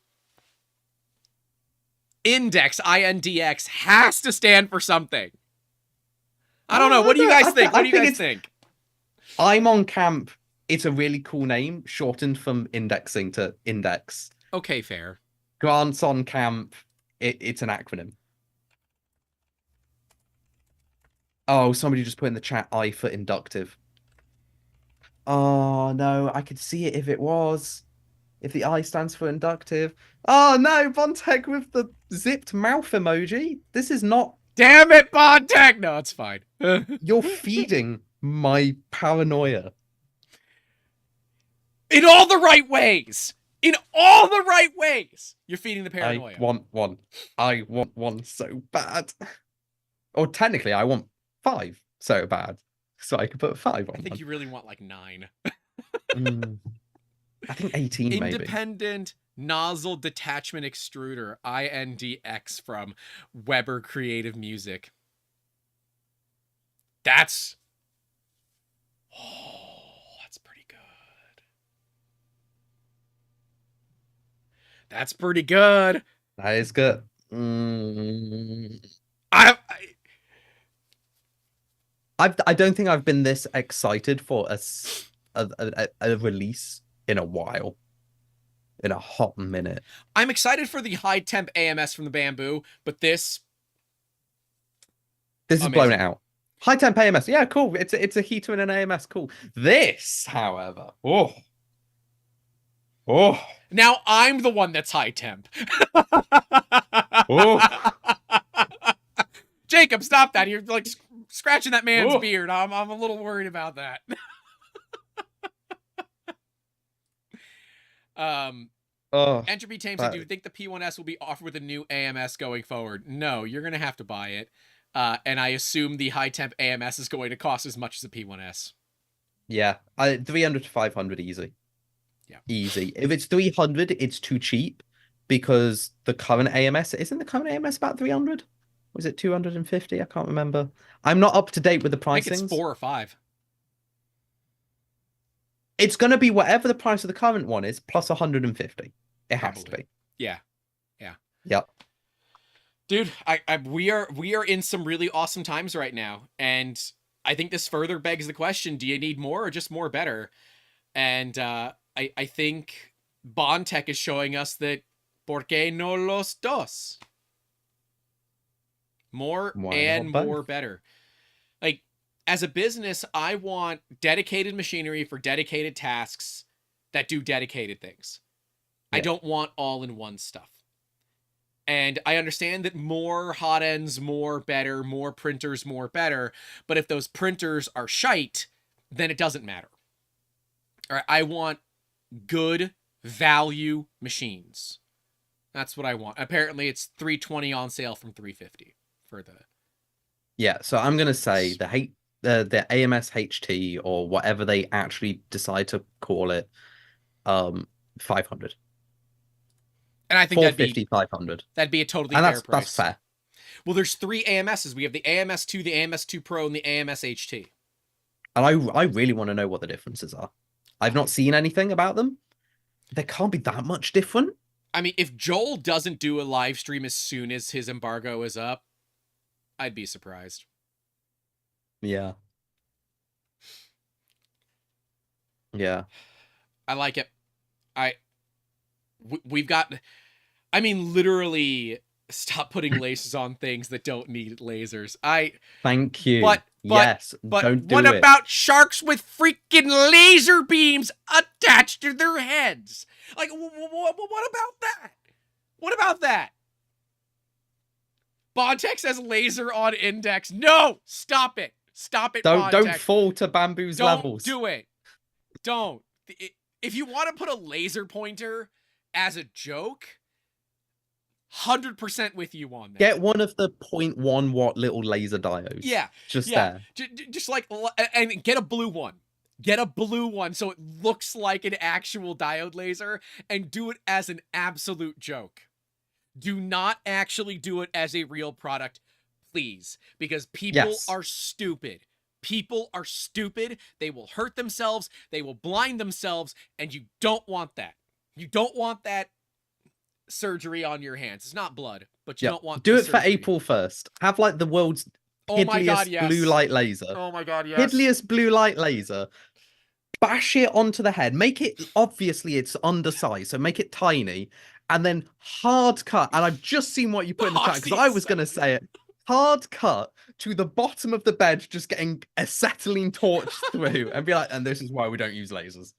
Index, INDX, has to stand for something. I don't know. What do you guys think? What do you guys think? I'm on camp. It's a really cool name, shortened from indexing to index. Okay, fair. Grant's on camp. It's an acronym. Oh, somebody just put in the chat I for inductive. Oh, no. I could see it if it was. If the I stands for inductive. Oh, no. Bondtech with the zipped mouth emoji. This is not... Damn it, Bondtech! No, it's fine. You're feeding my paranoia. In all the right ways! In all the right ways! You're feeding the paranoia. I want one. I want one so bad. Or technically, I want 5 so bad. So I could put 5 on. I think you really want like 9. I think 18 maybe. Independent Nozzle Detachment Extruder, INDX, from Weber Creative Music. That's pretty good. That's pretty good. That is good. I don't think I've been this excited for a release in a while, in a hot minute. I'm excited for the high temp AMS from the Bamboo, but this This has blown it amazing. out. High temp AMS, yeah, cool. It's a heater and an AMS, cool. This, however, oh, Now I'm the one that's high temp. oh, Jacob, stop that. You're like scratching that man's oh, beard. I'm a little worried about that. um oh. Entropy Tame said, But do you think the P1S will be offered with a new AMS going forward? No, you're going to have to buy it. And I assume the high temp AMS is going to cost as much as the P1S. yeah, 300 to 500 easy. Yeah. Easy. If it's 300, it's too cheap because the current AMS, isn't the current AMS about 300? Was it 250? I can't remember. I'm not up to date with the I think it's pricings. 4 or 5. It's going to be whatever the price of the current one is plus 150. It has to Probably. be. Yeah. Yeah. Yep. Dude, we are in some really awesome times right now, and I think this further begs the question: do you need more or just more better? And I think Bondtech is showing us that ¿por qué no los dos? More Why and not both? more better. Like, as a business, I want dedicated machinery for dedicated tasks that do dedicated things. I Yeah. don't want all-in-one stuff. And I understand that more hot ends, more better, more printers, more better. But if those printers are shite, then it doesn't matter. All right, I want good value machines. That's what I want. Apparently, it's $320 on sale from $350 for the. Yeah. So I'm going to say the AMS HT or whatever they actually decide to call it, 500. And I think 450, 500. that'd be a totally And fair that's price. fair. Well, there's 3 AMSs. We have the AMS2, the AMS2 Pro, and the AMS HT. And I really want to know what the differences are. I've not seen anything about them. There can't be that much different. I mean, if Joel doesn't do a live stream as soon as his embargo is up, I'd be surprised. Yeah. Yeah. I like it. We've got. I mean, literally, stop putting lasers on things that don't need lasers. Thank you. But yes. Don't do what it. about sharks with freaking laser beams attached to their heads? Like, what about that? What about that? Bondtech says laser on index. No, stop it. Stop it, Don't Bondtech. fall to Bamboo's Don't levels. do it. Don't. If you want to put a laser pointer as a joke, 100% with you on that. Get one of the 0.1 watt little laser diodes. Yeah. Just yeah. there. Just like, and get a blue one. Get a blue one so it looks like an actual diode laser and do it as an absolute joke. Do not actually do it as a real product, please, because people are stupid. People are stupid. They will hurt themselves. They will blind themselves, and you don't want that. You don't want that surgery on your hands. It's not blood, but you don't want. Do it surgery. for April 1st. Have like the world's blue light laser. Oh my god, yes. Hideous blue light laser. Bash it onto the head. Make it obviously it's undersized, so make it tiny, and then hard cut. And I've just seen what you put in the chat because I was going to say it. Hard cut to the bottom of the bed, just getting acetylene torch through, and be like, and this is why we don't use lasers.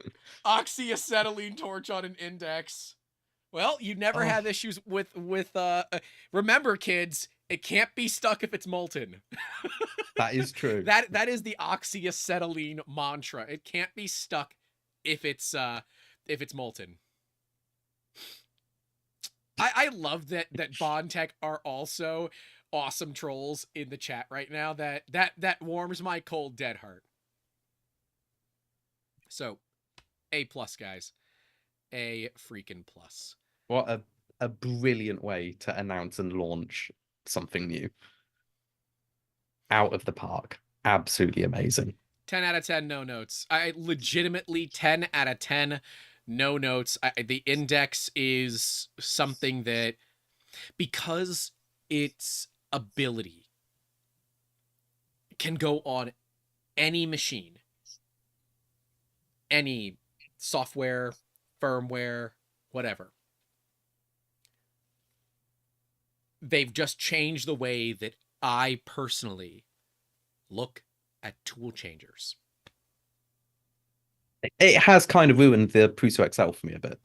Oxyacetylene torch on an index. Well, you never had issues with remember, kids, it can't be stuck if it's molten. That is true. That is the oxyacetylene mantra. It can't be stuck if it's molten. I love that Bondtech are also awesome trolls in the chat right now. That warms my cold dead heart. So, A+, guys. A freaking plus. What a brilliant way to announce and launch something new. Out of the park. Absolutely amazing. 10 out of 10, no notes. I legitimately 10 out of 10, no notes. The index is something that, because its ability can go on any machine, any software, firmware, whatever. They've just changed the way that I personally look at tool changers. It has kind of ruined the Prusa XL for me a bit.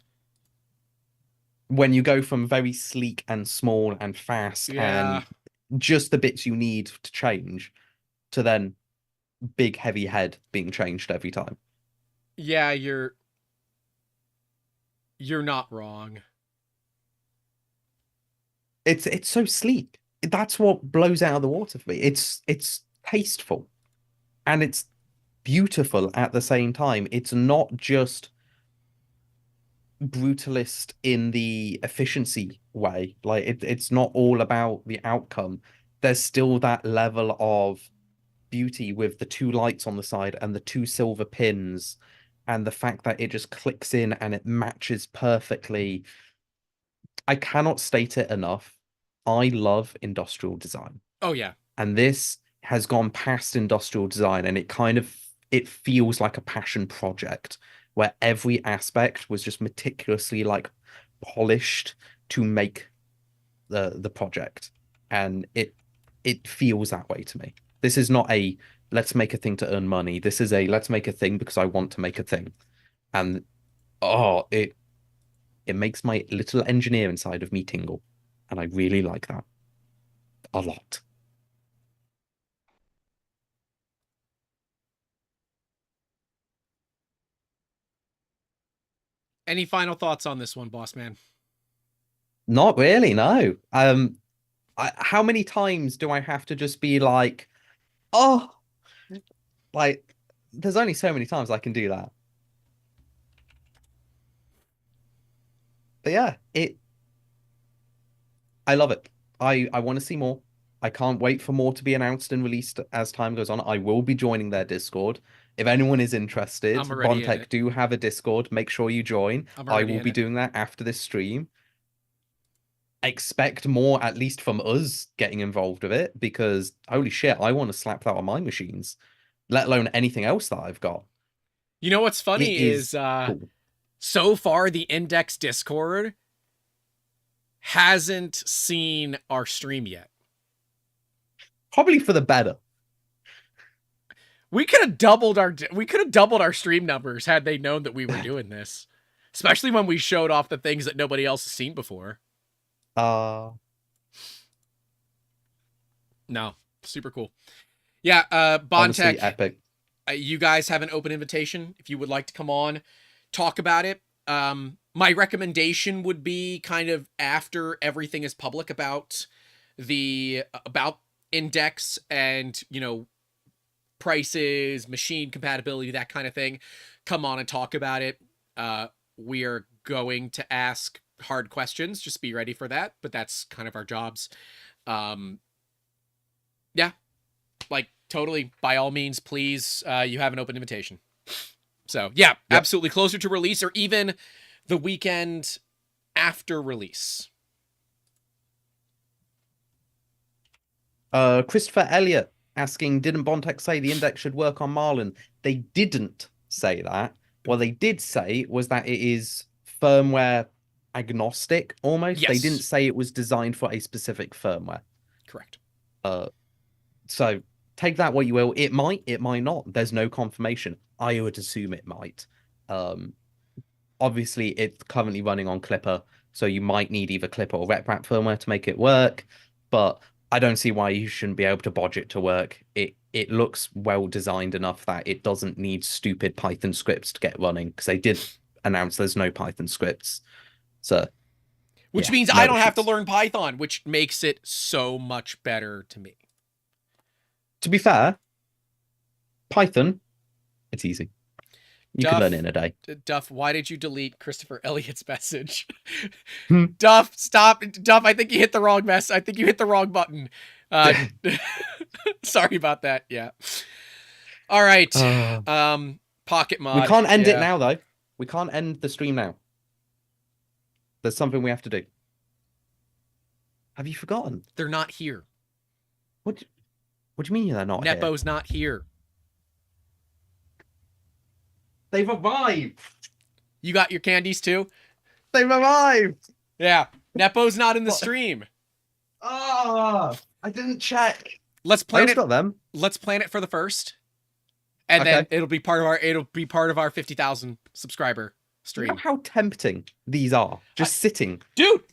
When you go from very sleek and small and fast Yeah. and just the bits you need to change to then big heavy head being changed every time. Yeah, you're not wrong. It's so sleek. That's what blows out of the water for me. It's tasteful and it's beautiful at the same time. It's not just brutalist in the efficiency way. Like it's not all about the outcome. There's still that level of beauty with the two lights on the side and the two silver pins and the fact that it just clicks in and it matches perfectly. I cannot state it enough. I love industrial design. Oh yeah. And this has gone past industrial design and it feels like a passion project where every aspect was just meticulously like polished to make the project. And it feels that way to me. This is not a let's make a thing to earn money. This is a let's make a thing because I want to make a thing. And oh, it makes my little engineer inside of me tingle. And I really like that a lot. Any final thoughts on this one, boss man? Not really, no. How many times do I have to just be like, oh, like, there's only so many times I can do that. But yeah, I love it. I want to see more. I can't wait for more to be announced and released as time goes on. I will be joining their Discord. If anyone is interested, I'm already in Bondtech it. do have a Discord. Make sure you join. I'm I already will in be it. doing that after this stream. Expect more, at least from us, getting involved with it because holy shit, I want to slap that on my machines, let alone anything else that I've got. You know what's It funny is is cool. so far the Index Discord hasn't seen our stream yet. Probably for the better. We could have doubled our stream numbers had they known that we were doing this. Especially when we showed off the things that nobody else has seen before. Uh No, super cool. Yeah, Honestly, Bondtech, epic. you guys have an open invitation if you would like to come on, talk about it. My recommendation would be kind of after everything is public about about Index and, you know, prices, machine compatibility, that kind of thing. Come on and talk about it. We are going to ask hard questions. Just be ready for that. But that's kind of our jobs. Yeah, like totally. By all means, please. You have an open invitation. So yeah, Yep. absolutely. Closer to release or even the weekend after release. Christopher Elliott asking, didn't Bondtech say the index should work on Marlin? They didn't say that. What they did say was that it is firmware agnostic almost. They didn't Yes, say it was designed for a specific firmware. correct. So take that what you will. It might not. There's no confirmation. I would assume it might. Um, Obviously it's currently running on Clipper, so you might need either Clipper or RepRap firmware to make it work. But I don't see why you shouldn't be able to bodge it to work. It looks well designed enough that it doesn't need stupid Python scripts to get running because they did announce there's no Python scripts. So Which yeah, means I no don't have to issues. learn Python, which makes it so much better to me. To be fair, Python, it's easy. You can learn it Duff, in a day. Duff, why did you delete Christopher Elliott's message? Hmm. Duff, stop. Duff, I think you hit the wrong mess. I think you hit the wrong button. Uh, sorry about that. Yeah. All right. Uh, Pocket we mod. can't end it Yeah. now though. We can't end the stream now. There's something we have to do. Have you forgotten? They're not here. What do you mean they're not here? Nepo's not here. They've arrived. You got your candies too? They've arrived. Yeah. Nepo's not in the What? stream. Ah, I didn't check. Let's I plan also it. got them. Let's plan it for the first. And then Okay. it'll be part of our 50,000 subscriber You know stream. how tempting these are? Just sitting Dude,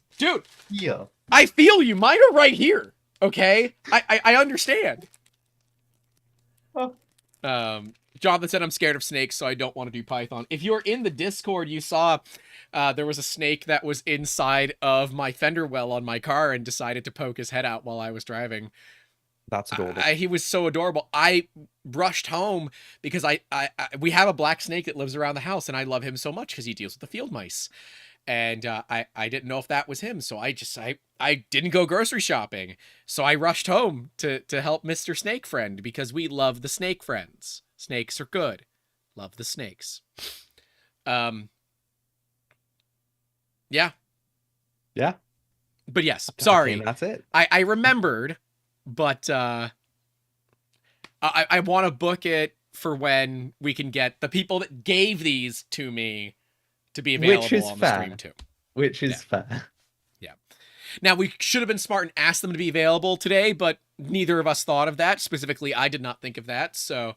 here. I feel you. Mine are right here. Okay? I understand. Oh. Jonathan said I'm scared of snakes, so I don't want to do Python. If you're in the Discord, you saw there was a snake that was inside of my fender well on my car and decided to poke his head out while I was driving. That's adorable. He was so adorable. I rushed home because we have a black snake that lives around the house, and I love him so much because he deals with the field mice. And I didn't know if that was him, so I didn't go grocery shopping. So I rushed home to help Mr. Snake Friend because we love the snake friends. Snakes are good. Love the snakes. Yeah. Yeah. But yes, I sorry. think that's it. I remembered, but I want to book it for when we can get the people that gave these to me to be available Which is on fair. the stream too. Which is fair. Yeah. Now we should have been smart and asked them to be available today, but neither of us thought of that. Specifically, I did not think of that, so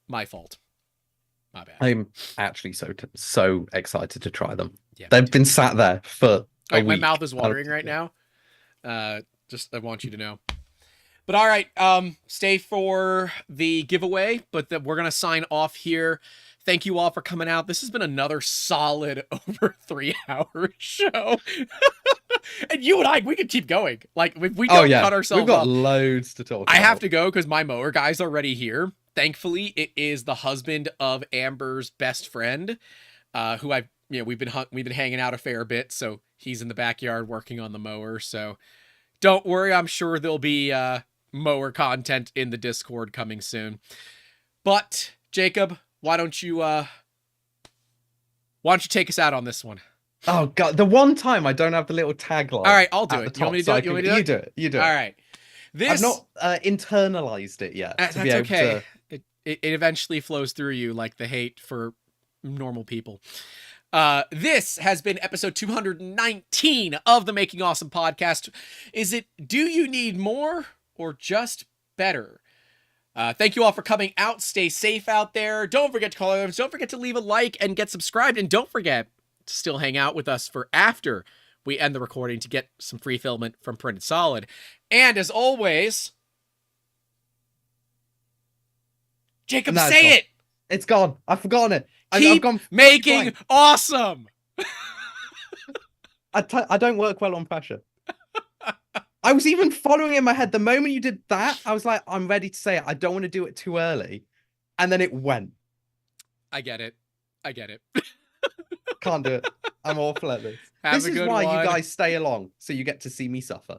my fault. My bad. I'm actually so excited to try them. Yeah, They've been sat there for a my week. mouth is watering right now. Just I want you to know. But all right, stay for the giveaway, but we're going to sign off here. Thank you all for coming out. This has been another solid over 3-hour show. And you and I, we could keep going. Like, if we don't cut ourselves We've got off. loads to talk about. I have to go because my mower guy's already here. Thankfully, it is the husband of Amber's best friend, who we've been hanging out a fair bit, so he's in the backyard working on the mower. So don't worry, I'm sure there'll be mower content in the Discord coming soon. But Jacob, why don't you take us out on this one? Oh god, the one time I don't have the little tagline. All right, I'll do it. You want me to do it? You do it. You do it. All right. I've not internalized it yet. That's okay. It eventually flows through you like the hate for normal people. This has been episode 219 of the Making Awesome podcast. Is it do you need more or just better? Thank you all for coming out. Stay safe out there. Don't forget to call others. Don't forget to leave a like and get subscribed. And don't forget to still hang out with us for after we end the recording to get some free filament from Printed Solid. And as always, Jacob, say it. It's gone. I've forgotten it. Keep making awesome. I don't work well on pressure. I was even following in my head. The moment you did that, I was like, I'm ready to say it. I don't want to do it too early. And then it went. I get it. Can't do it. I'm awful at this. This is why you guys stay along, so you get to see me suffer.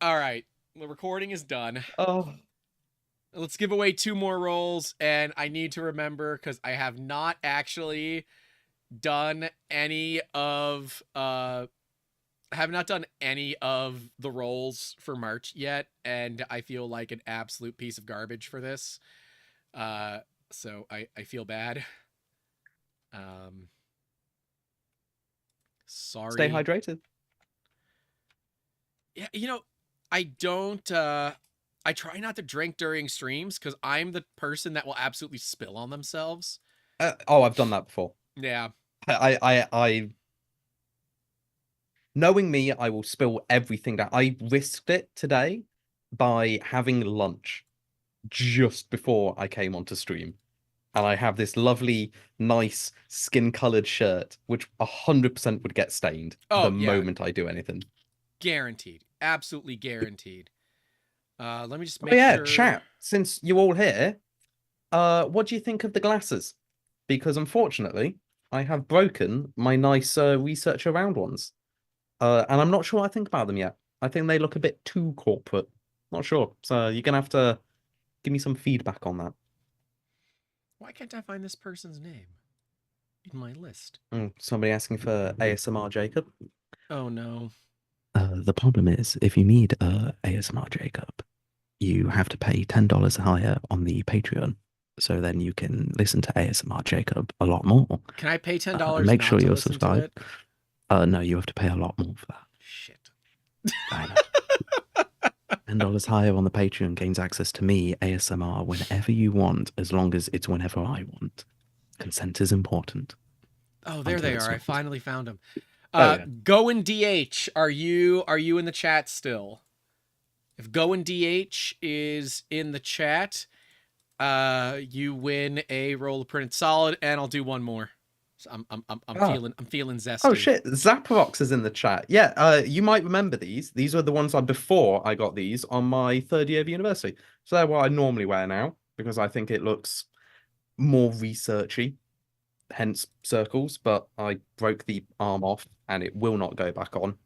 All right. The recording is done. Oh. Let's give away 2 more rolls, and I need to remember because I have not actually done any of the rolls for March yet, and I feel like an absolute piece of garbage for this. So I feel bad. Sorry. Stay hydrated. Yeah, I don't I try not to drink during streams because I'm the person that will absolutely spill on themselves. I've done that before. Yeah. I knowing me, I will spill everything down. I risked it today by having lunch just before I came onto stream. And I have this lovely, nice, skin-colored shirt, which 100% would get stained the moment I do anything. Guaranteed. Absolutely guaranteed. Let me just make sure. Chat, since you're all here, what do you think of the glasses? Because unfortunately, I have broken my nice research around ones. And I'm not sure what I think about them yet. I think they look a bit too corporate. Not sure. So you're going to have to give me some feedback on that. Why can't I find this person's name in my list? Somebody asking for ASMR Jacob. Oh, no. The problem is, if you need ASMR Jacob, you have to pay $10 higher on the Patreon. so then you can listen to ASMR Jacob a lot more. Can I pay And $10 make not sure to you're listen to subscribed. it? No, you have to pay a lot more for that. Shit. I know. $10 higher on the Patreon gains access to me, ASMR, whenever you want, as long as it's whenever I want. Consent is important. Oh, there Until they it's are. I not. finally found them. Oh yeah. Going DH, are you in the chat still? If Going DH is in the chat, you win a roll of printed solid, and I'll do one more. So I'm Ah. feeling Oh zesty. shit, Zaparox is in the chat. Yeah, you might remember these. These were the ones before I got these on my third year of university. So they're what I normally wear now because I think it looks more researchy, hence circles. But I broke the arm off and it will not go back on.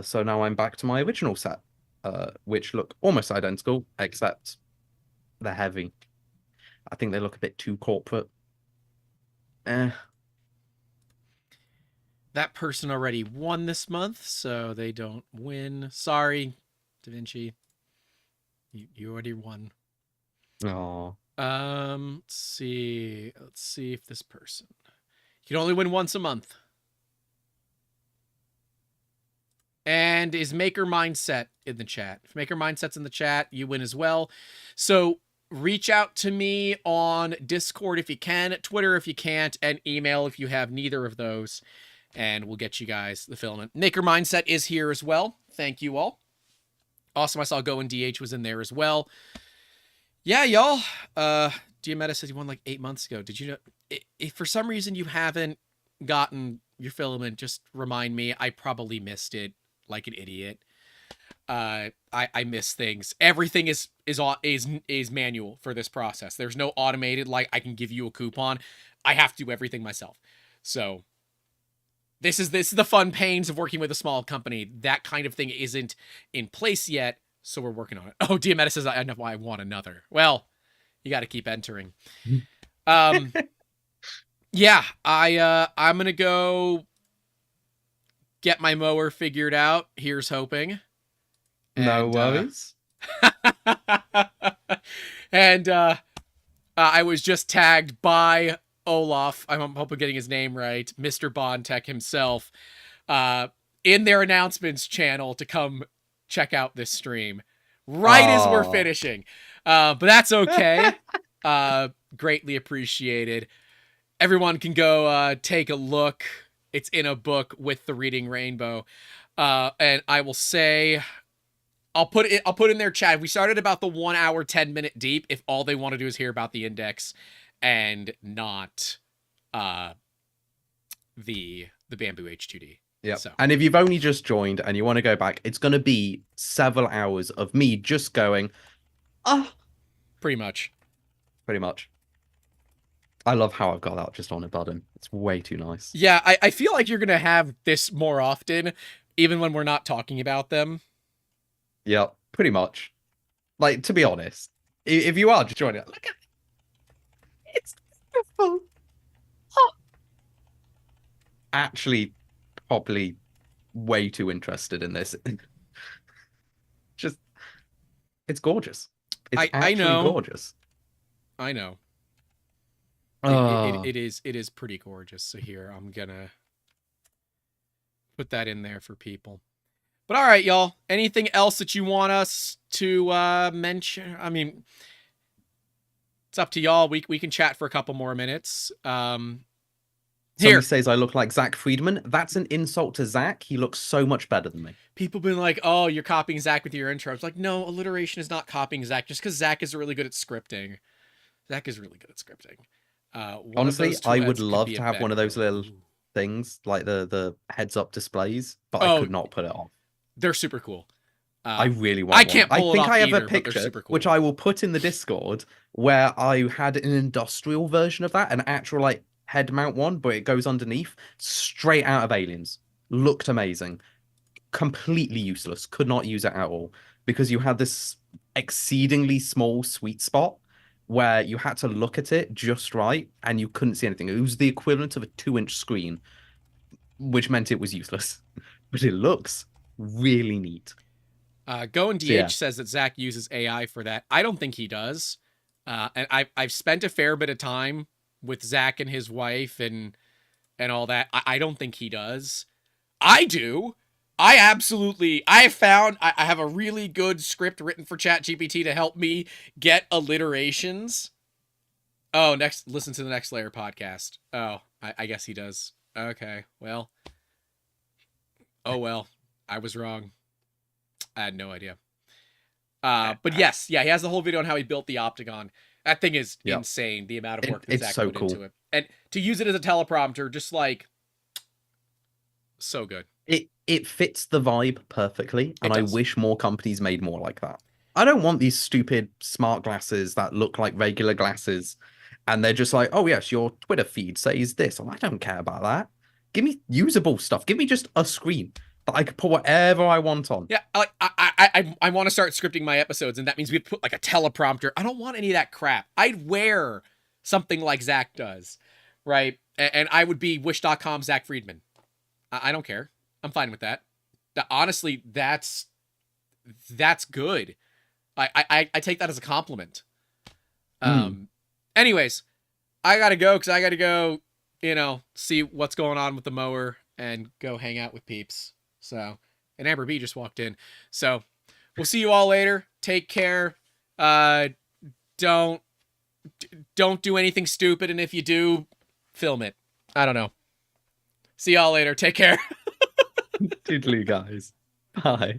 So now I'm back to my original set, which look almost identical, except they're heavy. I think they look a bit too corporate. Eh. That person already won this month, so they don't win. Sorry, Da Vinci. You already won. Oh. Let's see. Let's see if this person. You can only win once a month. And is Maker Mindset in the chat? If Maker Mindset's in the chat, you win as well. So reach out to me on Discord if you can, Twitter if you can't, and email if you have neither of those. And we'll get you guys the filament. Maker Mindset is here as well. Thank you all. Awesome. I saw Go and DH was in there as well. Yeah, y'all. Diometa says you won like 8 months ago. Did you know? If for some reason you haven't gotten your filament, just remind me. I probably missed it like an idiot. I miss things. Everything is manual for this process. There's no automated like I can give you a coupon. I have to do everything myself. So this is the fun pains of working with a small company. That kind of thing isn't in place yet, so we're working on it. Oh, Diometa says I know why I want another. Well, you got to keep entering. Yeah, I'm gonna go get my mower figured out. Here's hoping. No worries. And I was just tagged by Olaf. I'm hoping getting his name right, Mr. Bondtech himself, in their announcements channel to come check out this stream right as we're finishing. But that's okay. Greatly appreciated. Everyone can go take a look. It's in a book with the Reading Rainbow. And I will say, I'll put in their chat. We started about the 1 hour, 10-minute deep. If all they want to do is hear about the index and not the Bamboo H2D. Yeah. So. And if you've only just joined and you want to go back, it's going to be several hours of me just going, pretty much. Pretty much. I love how I've got that just on a button. It's way too nice. Yeah, I feel like you're going to have this more often, even when we're not talking about them. Yeah, pretty much. Like, to be honest, if you are just joining it, look at it. It's beautiful. Oh. Actually, probably way too interested in this. Just, it's gorgeous. It's actually gorgeous. I know. It is pretty gorgeous. So here, I'm gonna put that in there for people. But all right, y'all. Anything else that you want us to mention? I mean, it's up to y'all. We can chat for a couple more minutes. Somebody says I look like Zach Friedman. That's an insult to Zach. He looks so much better than me. People been like, "Oh, you're copying Zach with your intro." It's like, no, alliteration is not copying Zach. Just because Zach is really good at scripting. Zach is really good at scripting. Honestly, I would love to have one of those little things, like the heads-up displays, but I could not put it on. They're super cool. I really want I can't pull one. I think I have either, a picture, which I will put in the Discord, where I had an industrial version of that, an actual like head mount one, but it goes underneath, straight out of Aliens. Looked amazing. Completely useless. Could not use it at all because you had this exceedingly small sweet spot where you had to look at it just right and you couldn't see anything. It was the equivalent of a 2-inch screen, which meant it was useless. But it looks really neat. Go and DH says that Zach uses AI for that. I don't think he does. And I've spent a fair bit of time with Zach and his wife and all that. I don't think he does. I do. I absolutely. I found I have a really good script written for ChatGPT to help me get alliterations. Oh, listen to the Next Layer podcast. Oh, I guess he does. Okay, well. Oh well, I was wrong. I had no idea. But yes, yeah, he has the whole video on how he built the Optagon. That thing is Yeah. insane. The amount of work that It's Zach so put cool. into it, and to use it as a teleprompter, just like so good. It fits the vibe perfectly, and I does. wish more companies made more like that. I don't want these stupid smart glasses that look like regular glasses, and they're just like, oh yes, your Twitter feed says this. I don't care about that. Give me usable stuff. Give me just a screen that I can put whatever I want on. Yeah, like I want to start scripting my episodes, and that means we put like a teleprompter. I don't want any of that crap. I'd wear something like Zach does, right? And I would be Wish.com Zach Friedman. I don't care. I'm fine with that. Honestly, that's good. I take that as a compliment. Anyways, I gotta go because I gotta go, see what's going on with the mower and go hang out with peeps. So, and Amber B just walked in. So, we'll see you all later. Take care. Don't do anything stupid, and if you do, film it. I don't know. See y'all later. Take care. Toodaloo, guys. Bye.